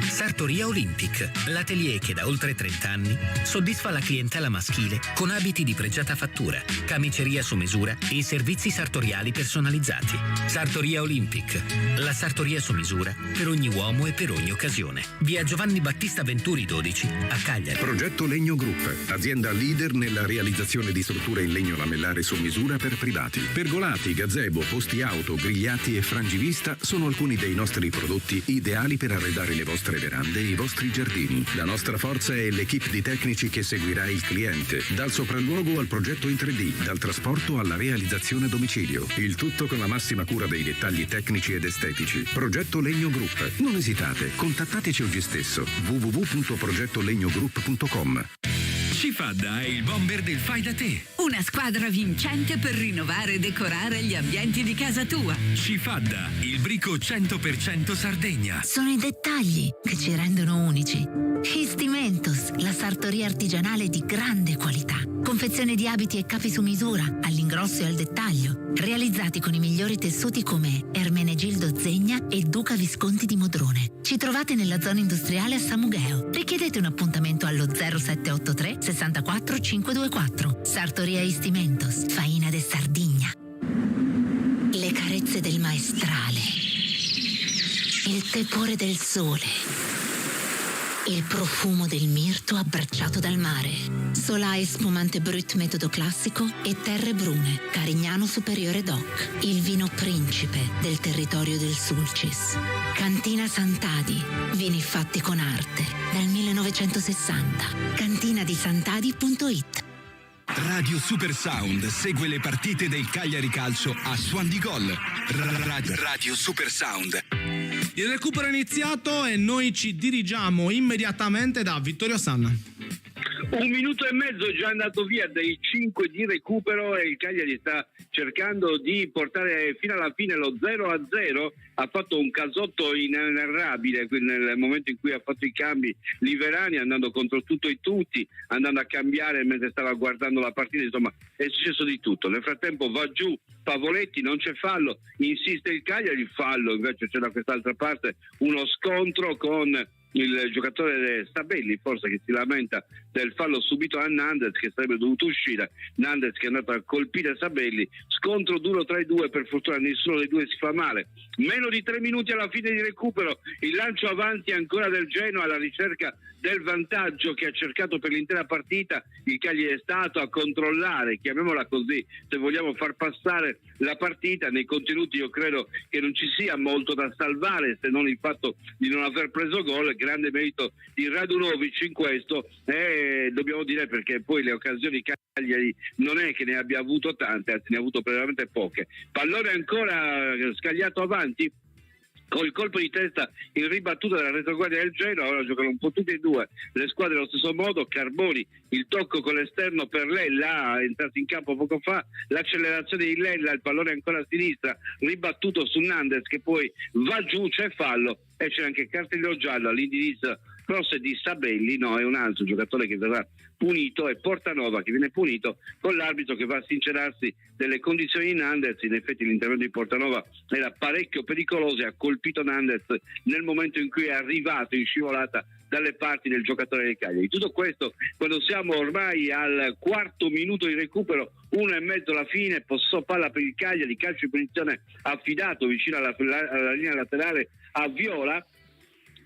Sartoria Olympic, l'atelier che da oltre 30 anni soddisfa la clientela maschile con abiti di pregiata fattura, camiceria su misura e servizi sartoriali personalizzati. Sartoria Olympic, la sartoria su misura per ogni uomo e per ogni occasione. Via Giovanni Battista Venturi 12 a Cagliari. Progetto Legno Group, azienda leader nella realizzazione di strutture in legno lamellare su misura per privati. Pergolati, gazebo, posti auto, grigliati e frangivista sono alcuni dei nostri prodotti ideali per arredare le vostre verande e i vostri giardini. La nostra forza è l'equipe di tecnici che seguirà il cliente, dal sopralluogo al progetto in 3D, dal trasporto alla realizzazione a domicilio. Il tutto con la massima cura dei dettagli tecnici ed estetici. Progetto Legno Group. Non esitate, contattateci oggi stesso. www.progettolegnogroup.com. Cifadda è il bomber del fai da te. Una squadra vincente per rinnovare e decorare gli ambienti di casa tua. Cifadda, il brico 100% Sardegna. Sono i dettagli che ci rendono unici. Histimentos, la sartoria artigianale di grande qualità. Confezione di abiti e capi su misura, all'ingrosso e al dettaglio, realizzati con i migliori tessuti come Ermenegildo Zegna e Duca Visconti di Modrone. Ci trovate nella zona industriale a Samugheo. Richiedete un appuntamento allo 0783 64 524. Sartoria Histimentos, Faina de Sardigna. Le carezze del maestrale, il tepore del sole, il profumo del mirto abbracciato dal mare. Solai spumante brut metodo classico e terre brune, Carignano Superiore DOC. Il vino principe del territorio del Sulcis. Cantina Santadi, vini fatti con arte, dal 1960. Cantinadisantadi.it. Radio Super Sound segue le partite del Cagliari Calcio a Suon di Gol. Radio Super Sound. Il recupero è iniziato e noi ci dirigiamo immediatamente da Vittorio Sanna. 1 minuto e mezzo è già andato via dai 5 di recupero e il Cagliari sta cercando di portare fino alla fine lo 0-0. Ha fatto un casotto inenarrabile nel momento in cui ha fatto i cambi Liverani, andando contro tutto e tutti, andando a cambiare mentre stava guardando la partita. Insomma, è successo di tutto. Nel frattempo va giù Pavoletti, non c'è fallo, insiste il Cagliari, fallo invece c'è da quest'altra parte uno scontro con il giocatore Sabelli, forse, che si lamenta del fallo subito a Nandez, che sarebbe dovuto uscire. Nandez che è andato a colpire Sabelli. Scontro duro tra i due, per fortuna nessuno dei due si fa male. Meno di 3 minuti alla fine di recupero, il lancio avanti ancora del Genoa alla ricerca del vantaggio che ha cercato per l'intera partita. Il Cagliari è stato a controllare, chiamiamola così, se vogliamo far passare la partita. Nei contenuti io credo che non ci sia molto da salvare, se non il fatto di non aver preso gol. Grande merito di Radunovic in questo, dobbiamo dire, perché poi le occasioni Cagliari non è che ne abbia avuto tante, anzi ne ha avuto veramente poche. Pallone ancora scagliato avanti col colpo di testa in ribattuta della retroguardia del Genoa. Ora giocano un po' tutte e due le squadre allo stesso modo. Carboni, il tocco con l'esterno per Lella, è entrato in campo poco fa, l'accelerazione di Lella, il pallone ancora a sinistra, ribattuto su Nandez che poi va giù, c'è fallo e c'è anche cartellino giallo all'indirizzo cross di Sabelli. No, è un altro giocatore che verrà punito, è Portanova che viene punito, con l'arbitro che va a sincerarsi delle condizioni di Nandez. In effetti l'intervento di Portanova era parecchio pericoloso e ha colpito Nandez nel momento in cui è arrivato in scivolata dalle parti del giocatore del Cagliari. Tutto questo quando siamo ormai al 4° minuto di recupero, 1,5 alla fine, posso palla per il Cagliari, calcio in punizione affidato vicino alla linea laterale a Viola,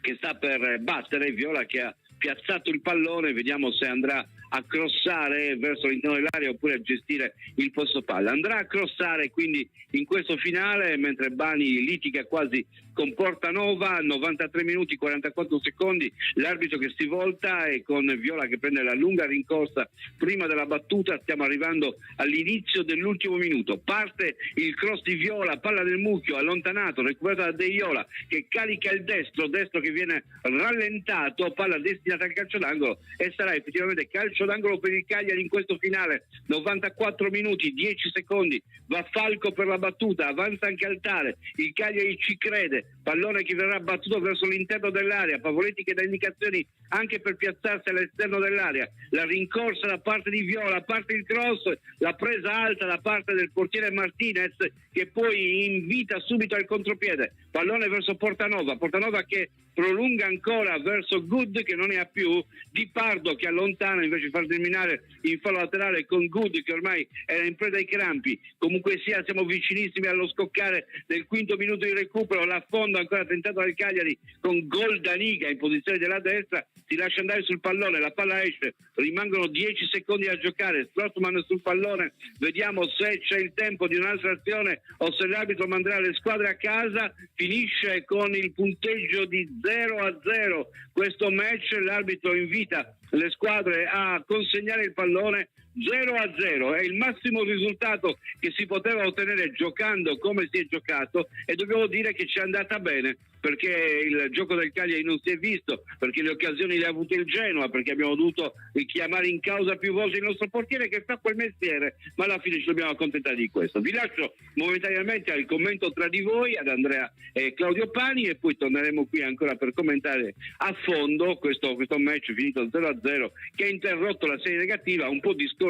che sta per battere. Viola che ha piazzato il pallone, vediamo se andrà a crossare verso l'interno dell'area oppure a gestire il posto palla. Andrà a crossare quindi in questo finale, mentre Bani litiga quasi con Portanova. 93 minuti 44 secondi, l'arbitro che si volta e con Viola che prende la lunga rincorsa prima della battuta. Stiamo arrivando all'inizio dell'ultimo minuto, parte il cross di Viola, palla nel mucchio, allontanato, recuperata da De Iola che carica il destro che viene rallentato, palla destinata al calcio d'angolo e sarà effettivamente calcio d'angolo per il Cagliari in questo finale. 94 minuti 10 secondi, va Falco per la battuta, avanza anche Altare, il Cagliari ci crede, pallone che verrà battuto verso l'interno dell'area, Pavoletti che dà indicazioni anche per piazzarsi all'esterno dell'area, la rincorsa da parte di Viola, a parte il cross, la presa alta da parte del portiere Martinez che poi invita subito al contropiede, pallone verso Portanova che prolunga ancora verso Good che non ne ha più, Di Pardo che allontana invece di far terminare in fallo laterale con Good che ormai era in preda ai crampi. Comunque sia, siamo vicinissimi allo scoccare del quinto minuto di recupero, l'affondo ancora tentato dal Cagliari con Goldaniga in posizione della destra, si lascia andare sul pallone, la palla esce, rimangono 10 secondi a giocare, Strootman sul pallone, vediamo se c'è il tempo di un'altra azione o se l'arbitro manderà le squadre a casa. Finisce con il punteggio di 0-0 questo match, l'arbitro invita le squadre a consegnare il pallone. 0-0 è il massimo risultato che si poteva ottenere giocando come si è giocato, e dobbiamo dire che ci è andata bene, perché il gioco del Cagliari non si è visto, perché le occasioni le ha avute il Genoa, perché abbiamo dovuto chiamare in causa più volte il nostro portiere che fa quel mestiere, ma alla fine ci dobbiamo accontentare di questo. Vi lascio momentaneamente al commento tra di voi, ad Andrea e Claudio Pani, e poi torneremo qui ancora per commentare a fondo questo match finito 0-0 che ha interrotto la serie negativa, un po' discorsi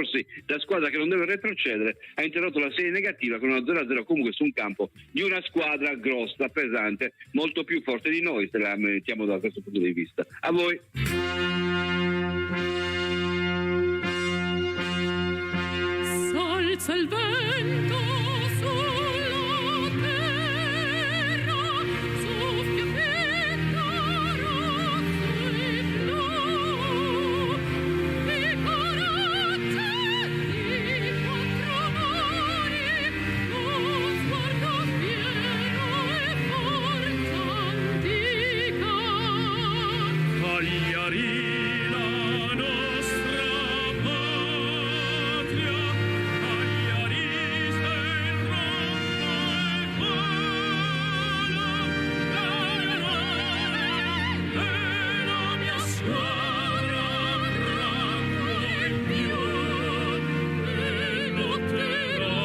da squadra che non deve retrocedere, ha interrotto la serie negativa con una 0-0 comunque su un campo di una squadra grossa, pesante, molto più forte di noi, se la mettiamo da questo punto di vista. A voi. S'alza il vento sulla terra, soffia fetta rosso e blu, e corazza di quattro mari, con sguardo fiero e forza antica. Cagliari, la nostra patria, Cagliari sei il rombo e la mia squadra rango in più e lotterò.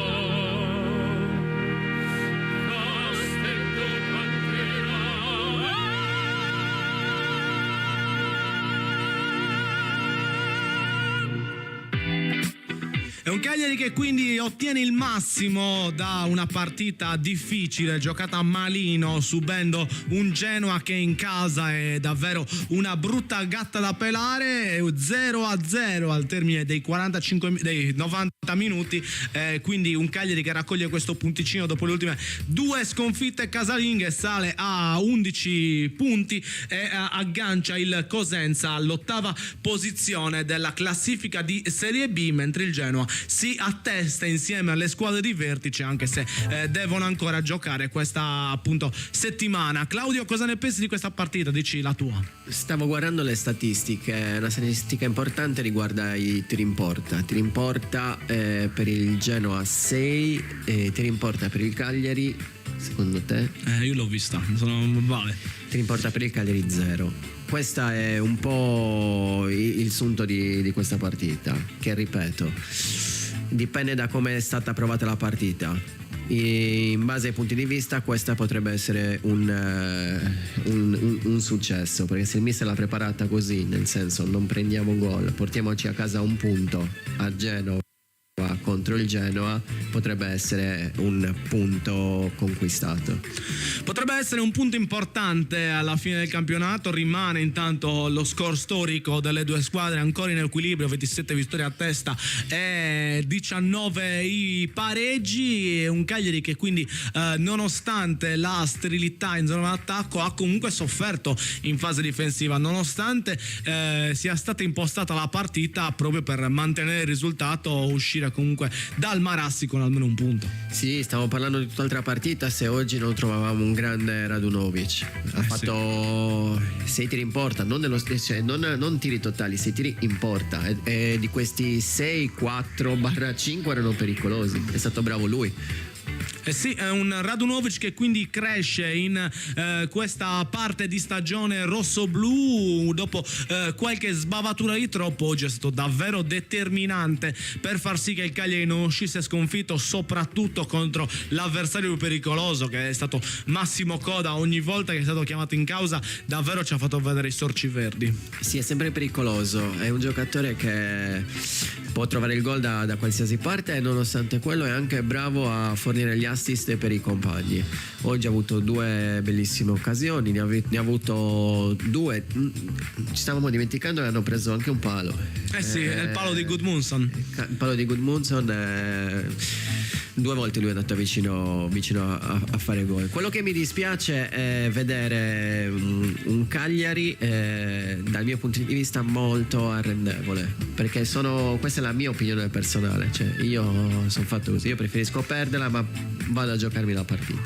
Castello Pantera. È un Cagliari che quindi ottiene il massimo da una partita difficile, giocata malino, subendo un Genoa che in casa è davvero una brutta gatta da pelare. 0-0 al termine dei 90 minuti, quindi un Cagliari che raccoglie questo punticino dopo le ultime due sconfitte casalinghe, sale a 11 punti e aggancia il Cosenza all'ottava posizione della classifica di Serie B, mentre il Genoa si attesta insieme alle squadre di vertice, anche se devono ancora giocare questa appunto settimana. Claudio, cosa ne pensi di questa partita? Dici la tua. Stavo guardando le statistiche, una statistica importante riguarda i tiri in porta. Tiri in porta per il Genoa 6, tiri in porta per il Cagliari, secondo te? Io l'ho vista, vale. Tiri in porta per il Cagliari 0. Questo è un po' il sunto di questa partita, che ripeto, dipende da come è stata provata la partita. In base ai punti di vista questa potrebbe essere un successo, perché se il mister l'ha preparata così, nel senso non prendiamo gol, portiamoci a casa un punto a Genova contro il Genoa, potrebbe essere un punto conquistato. Potrebbe essere un punto importante alla fine del campionato. Rimane intanto lo score storico delle due squadre ancora in equilibrio, 27 vittorie a testa e 19 i pareggi. Un Cagliari che quindi nonostante la sterilità in zona d'attacco ha comunque sofferto in fase difensiva, nonostante sia stata impostata la partita proprio per mantenere il risultato, uscire comunque dal Marassi con almeno un punto. Sì, stiamo parlando di tutt'altra partita se oggi non trovavamo un grande Radunovic. Ha fatto 6 tiri in porta, non tiri totali, 6 tiri in porta, e di questi 6, 4/5 erano pericolosi. È stato bravo lui. Sì, è un Radunovic che quindi cresce in questa parte di stagione rosso-blu. Dopo qualche sbavatura di troppo, oggi è stato davvero determinante per far sì che il Cagliari non uscisse sconfitto, soprattutto contro l'avversario più pericoloso, che è stato Massimo Coda. Ogni volta che è stato chiamato in causa davvero ci ha fatto vedere i sorci verdi. Sì, è sempre pericoloso, è un giocatore che può trovare il gol da qualsiasi parte e nonostante quello è anche bravo a fornire gli assist per i compagni. Oggi ha avuto 2 bellissime occasioni, ne ha avuto 2, ci stavamo dimenticando che hanno preso anche un palo. Sì, è il palo di Gudmundsson. Il palo di Gudmundsson, 2 volte lui è andato vicino a fare gol. Quello che mi dispiace è vedere un Cagliari dal mio punto di vista molto arrendevole, perché questa è la mia opinione personale, cioè io sono fatto così, io preferisco perderla ma vado a giocarmi la partita.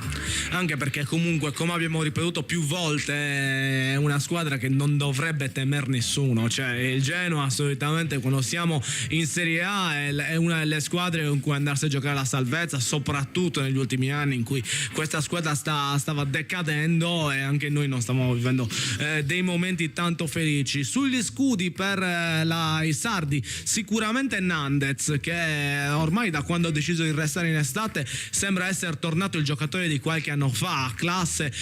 Anche perché comunque, come abbiamo ripetuto più volte, è una squadra che non dovrebbe temer nessuno, cioè il Genoa solitamente quando siamo in Serie A è una delle squadre con cui andarsi a giocare la salvezza, soprattutto negli ultimi anni in cui questa squadra stava decadendo e anche noi non stavamo vivendo dei momenti tanto felici. Sugli scudi per i sardi sicuramente Nandez, che ormai da quando ha deciso di restare in estate sembra essere tornato il giocatore di qualche anno fa. Classe,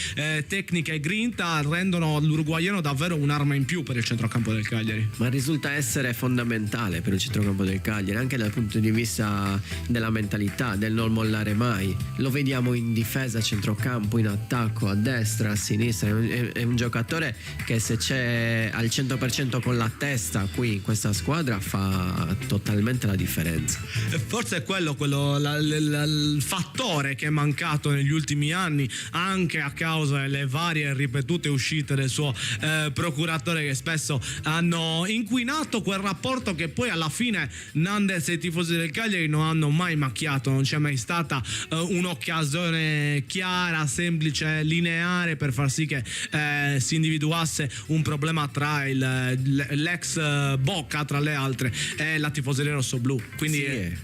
tecnica e grinta rendono l'uruguaiano davvero un'arma in più per il centrocampo del Cagliari. Ma risulta essere fondamentale per il centrocampo del Cagliari anche dal punto di vista della mentalità, del non mollare mai. Lo vediamo in difesa, centrocampo, in attacco, a destra, a sinistra. È un giocatore che se c'è al 100% con la testa qui in questa squadra fa totalmente la differenza. Forse è quello il fattore che è mancato negli ultimi anni, anche a causa delle varie ripetute uscite del suo procuratore, che spesso hanno inquinato quel rapporto che poi alla fine Nandez e i tifosi del Cagliari non hanno mai macchiato. Non c'è mai stata un'occasione chiara, semplice, lineare per far sì che si individuasse un problema tra l'ex Bocca, tra le altre, e la tifoseria rossoblù. Quindi sì,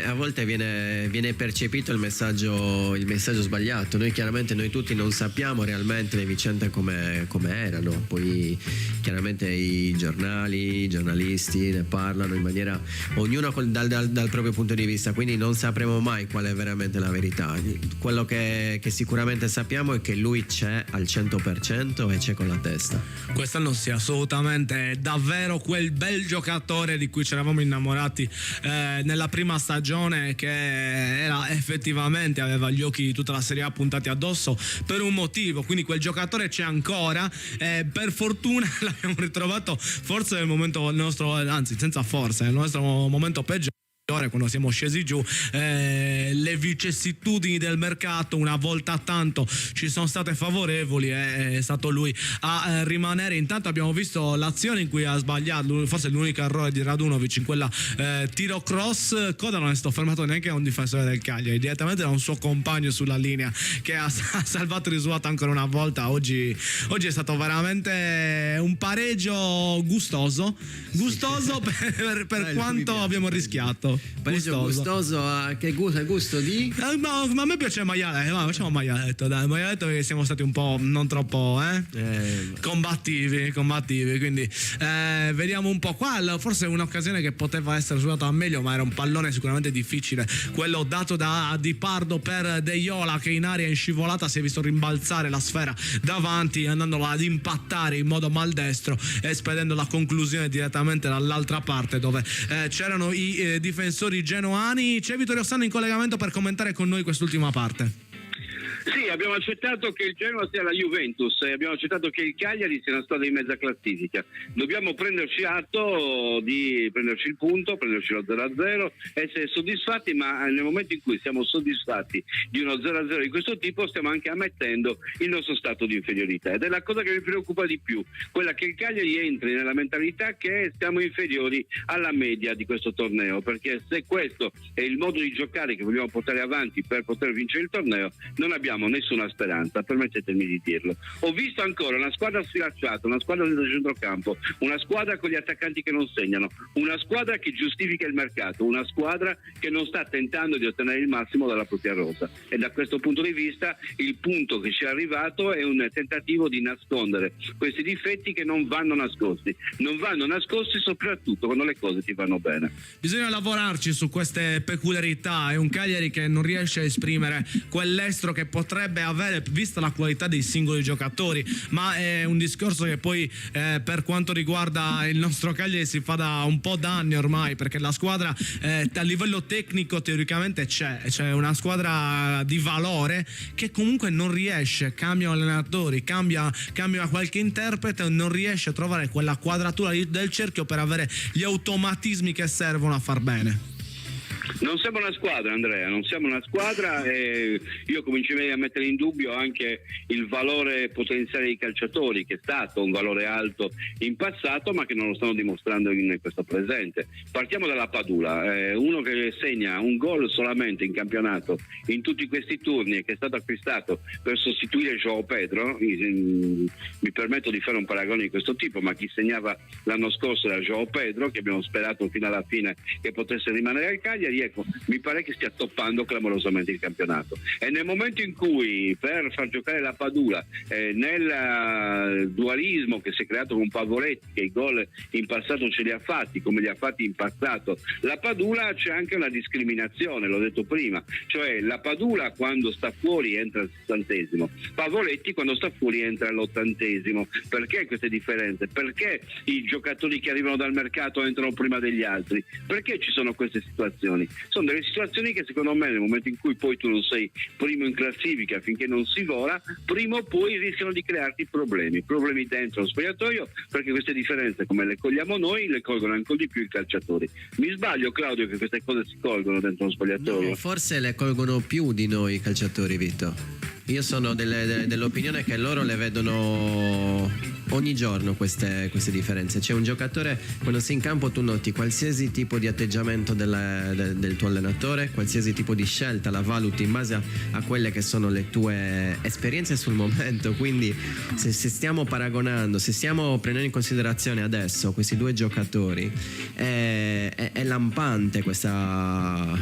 a volte viene percepito il messaggio sbagliato. Noi tutti non sappiamo realmente le vicende come erano, poi chiaramente i giornalisti ne parlano in maniera, ognuno dal proprio punto di vista, quindi non sapremo mai qual è veramente la verità. Quello che sicuramente sappiamo è che lui c'è al 100% e c'è con la testa. Quest'anno sì, assolutamente, davvero quel bel giocatore di cui ci eravamo innamorati nella prima stagione, che era effettivamente, aveva gli occhi di tutta la Serie A puntati addosso per un motivo, quindi quel giocatore c'è ancora, per fortuna l'abbiamo ritrovato forse nel momento nostro, anzi senza forse, nel nostro momento peggiore, quando siamo scesi giù. Le vicissitudini del mercato una volta tanto ci sono state favorevoli, è stato lui a rimanere. Intanto abbiamo visto l'azione in cui ha sbagliato, forse l'unico errore di Radunovic in quella tiro cross. Coda non è stato fermato neanche da un difensore del Cagliari, direttamente da un suo compagno sulla linea che ha salvato il risultato ancora una volta. Oggi è stato veramente un pareggio gustoso per quanto abbiamo rischiato. Pareggio gustoso, che gusto di? No, ma a me piace il maialetto, facciamo maialetto, perché siamo stati un po' non troppo combattivi, quindi vediamo un po' qua. Forse un'occasione che poteva essere suonata meglio, ma era un pallone sicuramente difficile, quello dato da Di Pardo per De Iola, che in aria in scivolata si è visto rimbalzare la sfera davanti, andandola ad impattare in modo maldestro e spedendo la conclusione direttamente dall'altra parte, dove c'erano i difensori genoani. C'è Vittorio Ossano in collegamento per commentare con noi quest'ultima parte. Sì, abbiamo accettato che il Genoa sia la Juventus e abbiamo accettato che il Cagliari sia una squadra di mezza classifica. Dobbiamo prenderci atto di prenderci il punto, prenderci lo 0-0, essere soddisfatti, ma nel momento in cui siamo soddisfatti di uno 0-0 di questo tipo stiamo anche ammettendo il nostro stato di inferiorità, ed è la cosa che mi preoccupa di più, quella che il Cagliari entri nella mentalità che siamo inferiori alla media di questo torneo, perché se questo è il modo di giocare che vogliamo portare avanti per poter vincere il torneo, non abbiamo né nessuna speranza, permettetemi di dirlo. Ho visto ancora una squadra sfilacciata, una squadra del centrocampo, una squadra con gli attaccanti che non segnano, una squadra che giustifica il mercato, una squadra che non sta tentando di ottenere il massimo dalla propria rosa, e da questo punto di vista il punto che ci è arrivato è un tentativo di nascondere questi difetti che non vanno nascosti soprattutto quando le cose ti vanno bene. Bisogna lavorarci su queste peculiarità. È un Cagliari che non riesce a esprimere quell'estro che potrebbe avere vista la qualità dei singoli giocatori, ma è un discorso che poi per quanto riguarda il nostro Cagliari si fa da un po' d'anni ormai, perché la squadra a livello tecnico teoricamente c'è una squadra di valore che comunque non riesce, cambiano allenatori, cambia qualche interprete, non riesce a trovare quella quadratura del cerchio per avere gli automatismi che servono a far bene. Non siamo una squadra, Andrea, non siamo una squadra, e io comincerei a mettere in dubbio anche il valore potenziale dei calciatori, che è stato un valore alto in passato ma che non lo stanno dimostrando in questo presente. Partiamo dalla Padula, uno che segna un gol solamente in campionato in tutti questi turni e che è stato acquistato per sostituire João Pedro. Mi permetto di fare un paragone di questo tipo, ma chi segnava l'anno scorso era João Pedro, che abbiamo sperato fino alla fine che potesse rimanere al Cagliari. Ecco, mi pare che stia toppando clamorosamente il campionato, e nel momento in cui per far giocare la Padula nel dualismo che si è creato con Pavoletti, che i gol in passato ce li ha fatti come li ha fatti in passato la Padula, c'è anche una discriminazione, l'ho detto prima, cioè la Padula quando sta fuori entra al 60°, Pavoletti quando sta fuori entra all'80°. Perché queste differenze? Perché i giocatori che arrivano dal mercato entrano prima degli altri? Perché ci sono queste situazioni? Sono delle situazioni che secondo me nel momento in cui poi tu non sei primo in classifica, finché non si vola, prima o poi rischiano di crearti problemi dentro lo spogliatoio, perché queste differenze come le cogliamo noi le colgono ancora di più i calciatori. Mi sbaglio, Claudio, che queste cose si colgono dentro lo spogliatoio? No, forse le colgono più di noi i calciatori, Vito. Io sono dell'opinione che loro le vedono ogni giorno queste differenze. C'è un giocatore, quando sei in campo tu noti qualsiasi tipo di atteggiamento del tuo allenatore, qualsiasi tipo di scelta la valuti in base a quelle che sono le tue esperienze sul momento. Quindi se stiamo paragonando, se stiamo prendendo in considerazione adesso questi due giocatori, è lampante questa,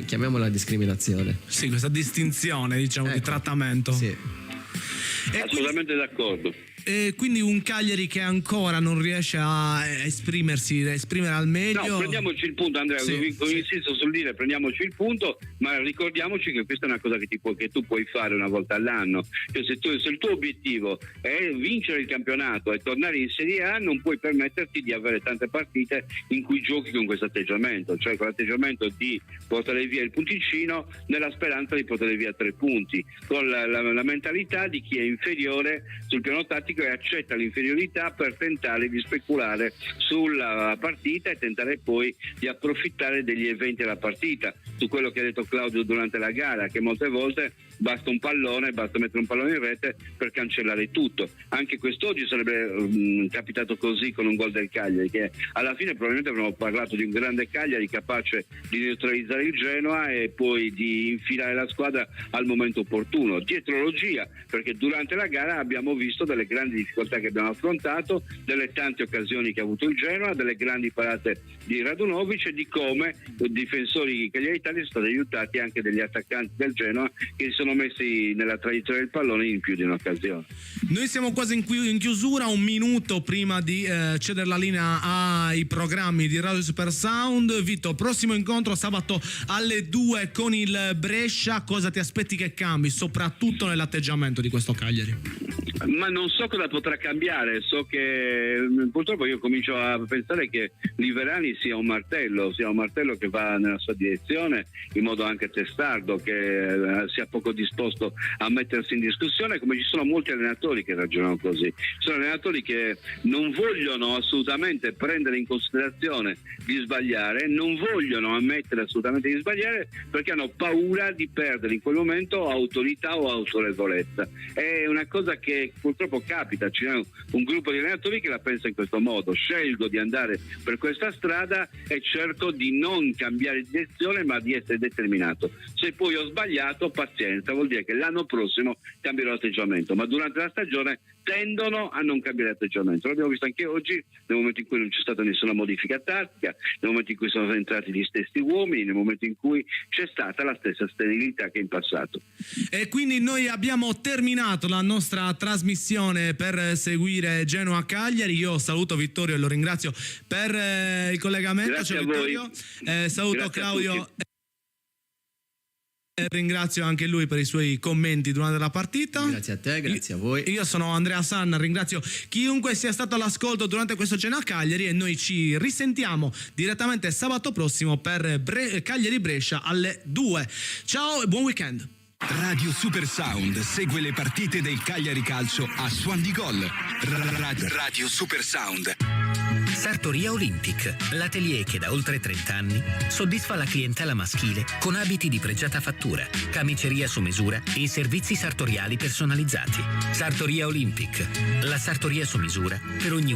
chiamiamola discriminazione. Sì, questa distinzione, diciamo, di trattamento. Sì. Assolutamente d'accordo. E quindi un Cagliari che ancora non riesce a esprimere al meglio. No, prendiamoci il punto, Andrea, insisto sul dire prendiamoci il punto, ma ricordiamoci che questa è una cosa che tu puoi fare una volta all'anno. Cioè, se il tuo obiettivo è vincere il campionato e tornare in Serie A, non puoi permetterti di avere tante partite in cui giochi con questo atteggiamento, cioè con l'atteggiamento di portare via il punticino nella speranza di portare via 3 punti, con la mentalità di chi è inferiore sul piano tattico e accetta l'inferiorità per tentare di speculare sulla partita e tentare poi di approfittare degli eventi della partita, su quello che ha detto Claudio durante la gara, che molte volte basta mettere un pallone in rete per cancellare tutto. Anche quest'oggi sarebbe capitato così con un gol del Cagliari, che alla fine probabilmente avremmo parlato di un grande Cagliari capace di neutralizzare il Genoa e poi di infilare la squadra al momento opportuno. Dietrologia, perché durante la gara abbiamo visto delle grandi difficoltà che abbiamo affrontato, delle tante occasioni che ha avuto il Genoa, delle grandi parate di Radunovic e di come i difensori cagliaritani sono stati aiutati anche degli attaccanti del Genoa che si sono messi nella traiettoria del pallone in più di un'occasione. Noi siamo quasi in chiusura, un minuto prima di cedere la linea ai programmi di Radio Super Sound. Vito, prossimo incontro sabato alle 2 con il Brescia, cosa ti aspetti che cambi soprattutto nell'atteggiamento di questo Cagliari? Ma non so cosa potrà cambiare, so che purtroppo io comincio a pensare che Liverani sia un martello che va nella sua direzione in modo anche testardo, che sia poco disposto a mettersi in discussione, come ci sono molti allenatori che ragionano così. Sono allenatori che non vogliono assolutamente prendere in considerazione di sbagliare, non vogliono ammettere assolutamente di sbagliare perché hanno paura di perdere in quel momento autorità o autorevolezza. È una cosa che purtroppo capita, c'è un gruppo di allenatori che la pensa in questo modo: scelgo di andare per questa strada e cerco di non cambiare direzione ma di essere determinato. Se poi ho sbagliato, pazienza, vuol dire che l'anno prossimo cambierò atteggiamento, ma durante la stagione tendono a non cambiare atteggiamento. L'abbiamo visto anche oggi, nel momento in cui non c'è stata nessuna modifica tattica, nel momento in cui sono entrati gli stessi uomini, nel momento in cui c'è stata la stessa sterilità che in passato. E quindi noi abbiamo terminato la nostra trasmissione per seguire Genoa-Cagliari. Io saluto Vittorio e lo ringrazio per il collegamento. Grazie a Vittorio. Saluto Grazie Claudio. Ringrazio anche lui per i suoi commenti durante la partita. Grazie a te, grazie a voi. Io sono Andrea Sanna, ringrazio chiunque sia stato all'ascolto durante questo Genoa-Cagliari e noi ci risentiamo direttamente sabato prossimo per Cagliari-Brescia alle 2. Ciao e buon weekend. Radio Super Sound segue le partite del Cagliari Calcio a Suon di Gol. Radio Super Sound. Sartoria Olympic, l'atelier che da oltre 30 anni soddisfa la clientela maschile con abiti di pregiata fattura, camiceria su misura e servizi sartoriali personalizzati. Sartoria Olympic, la sartoria su misura per ogni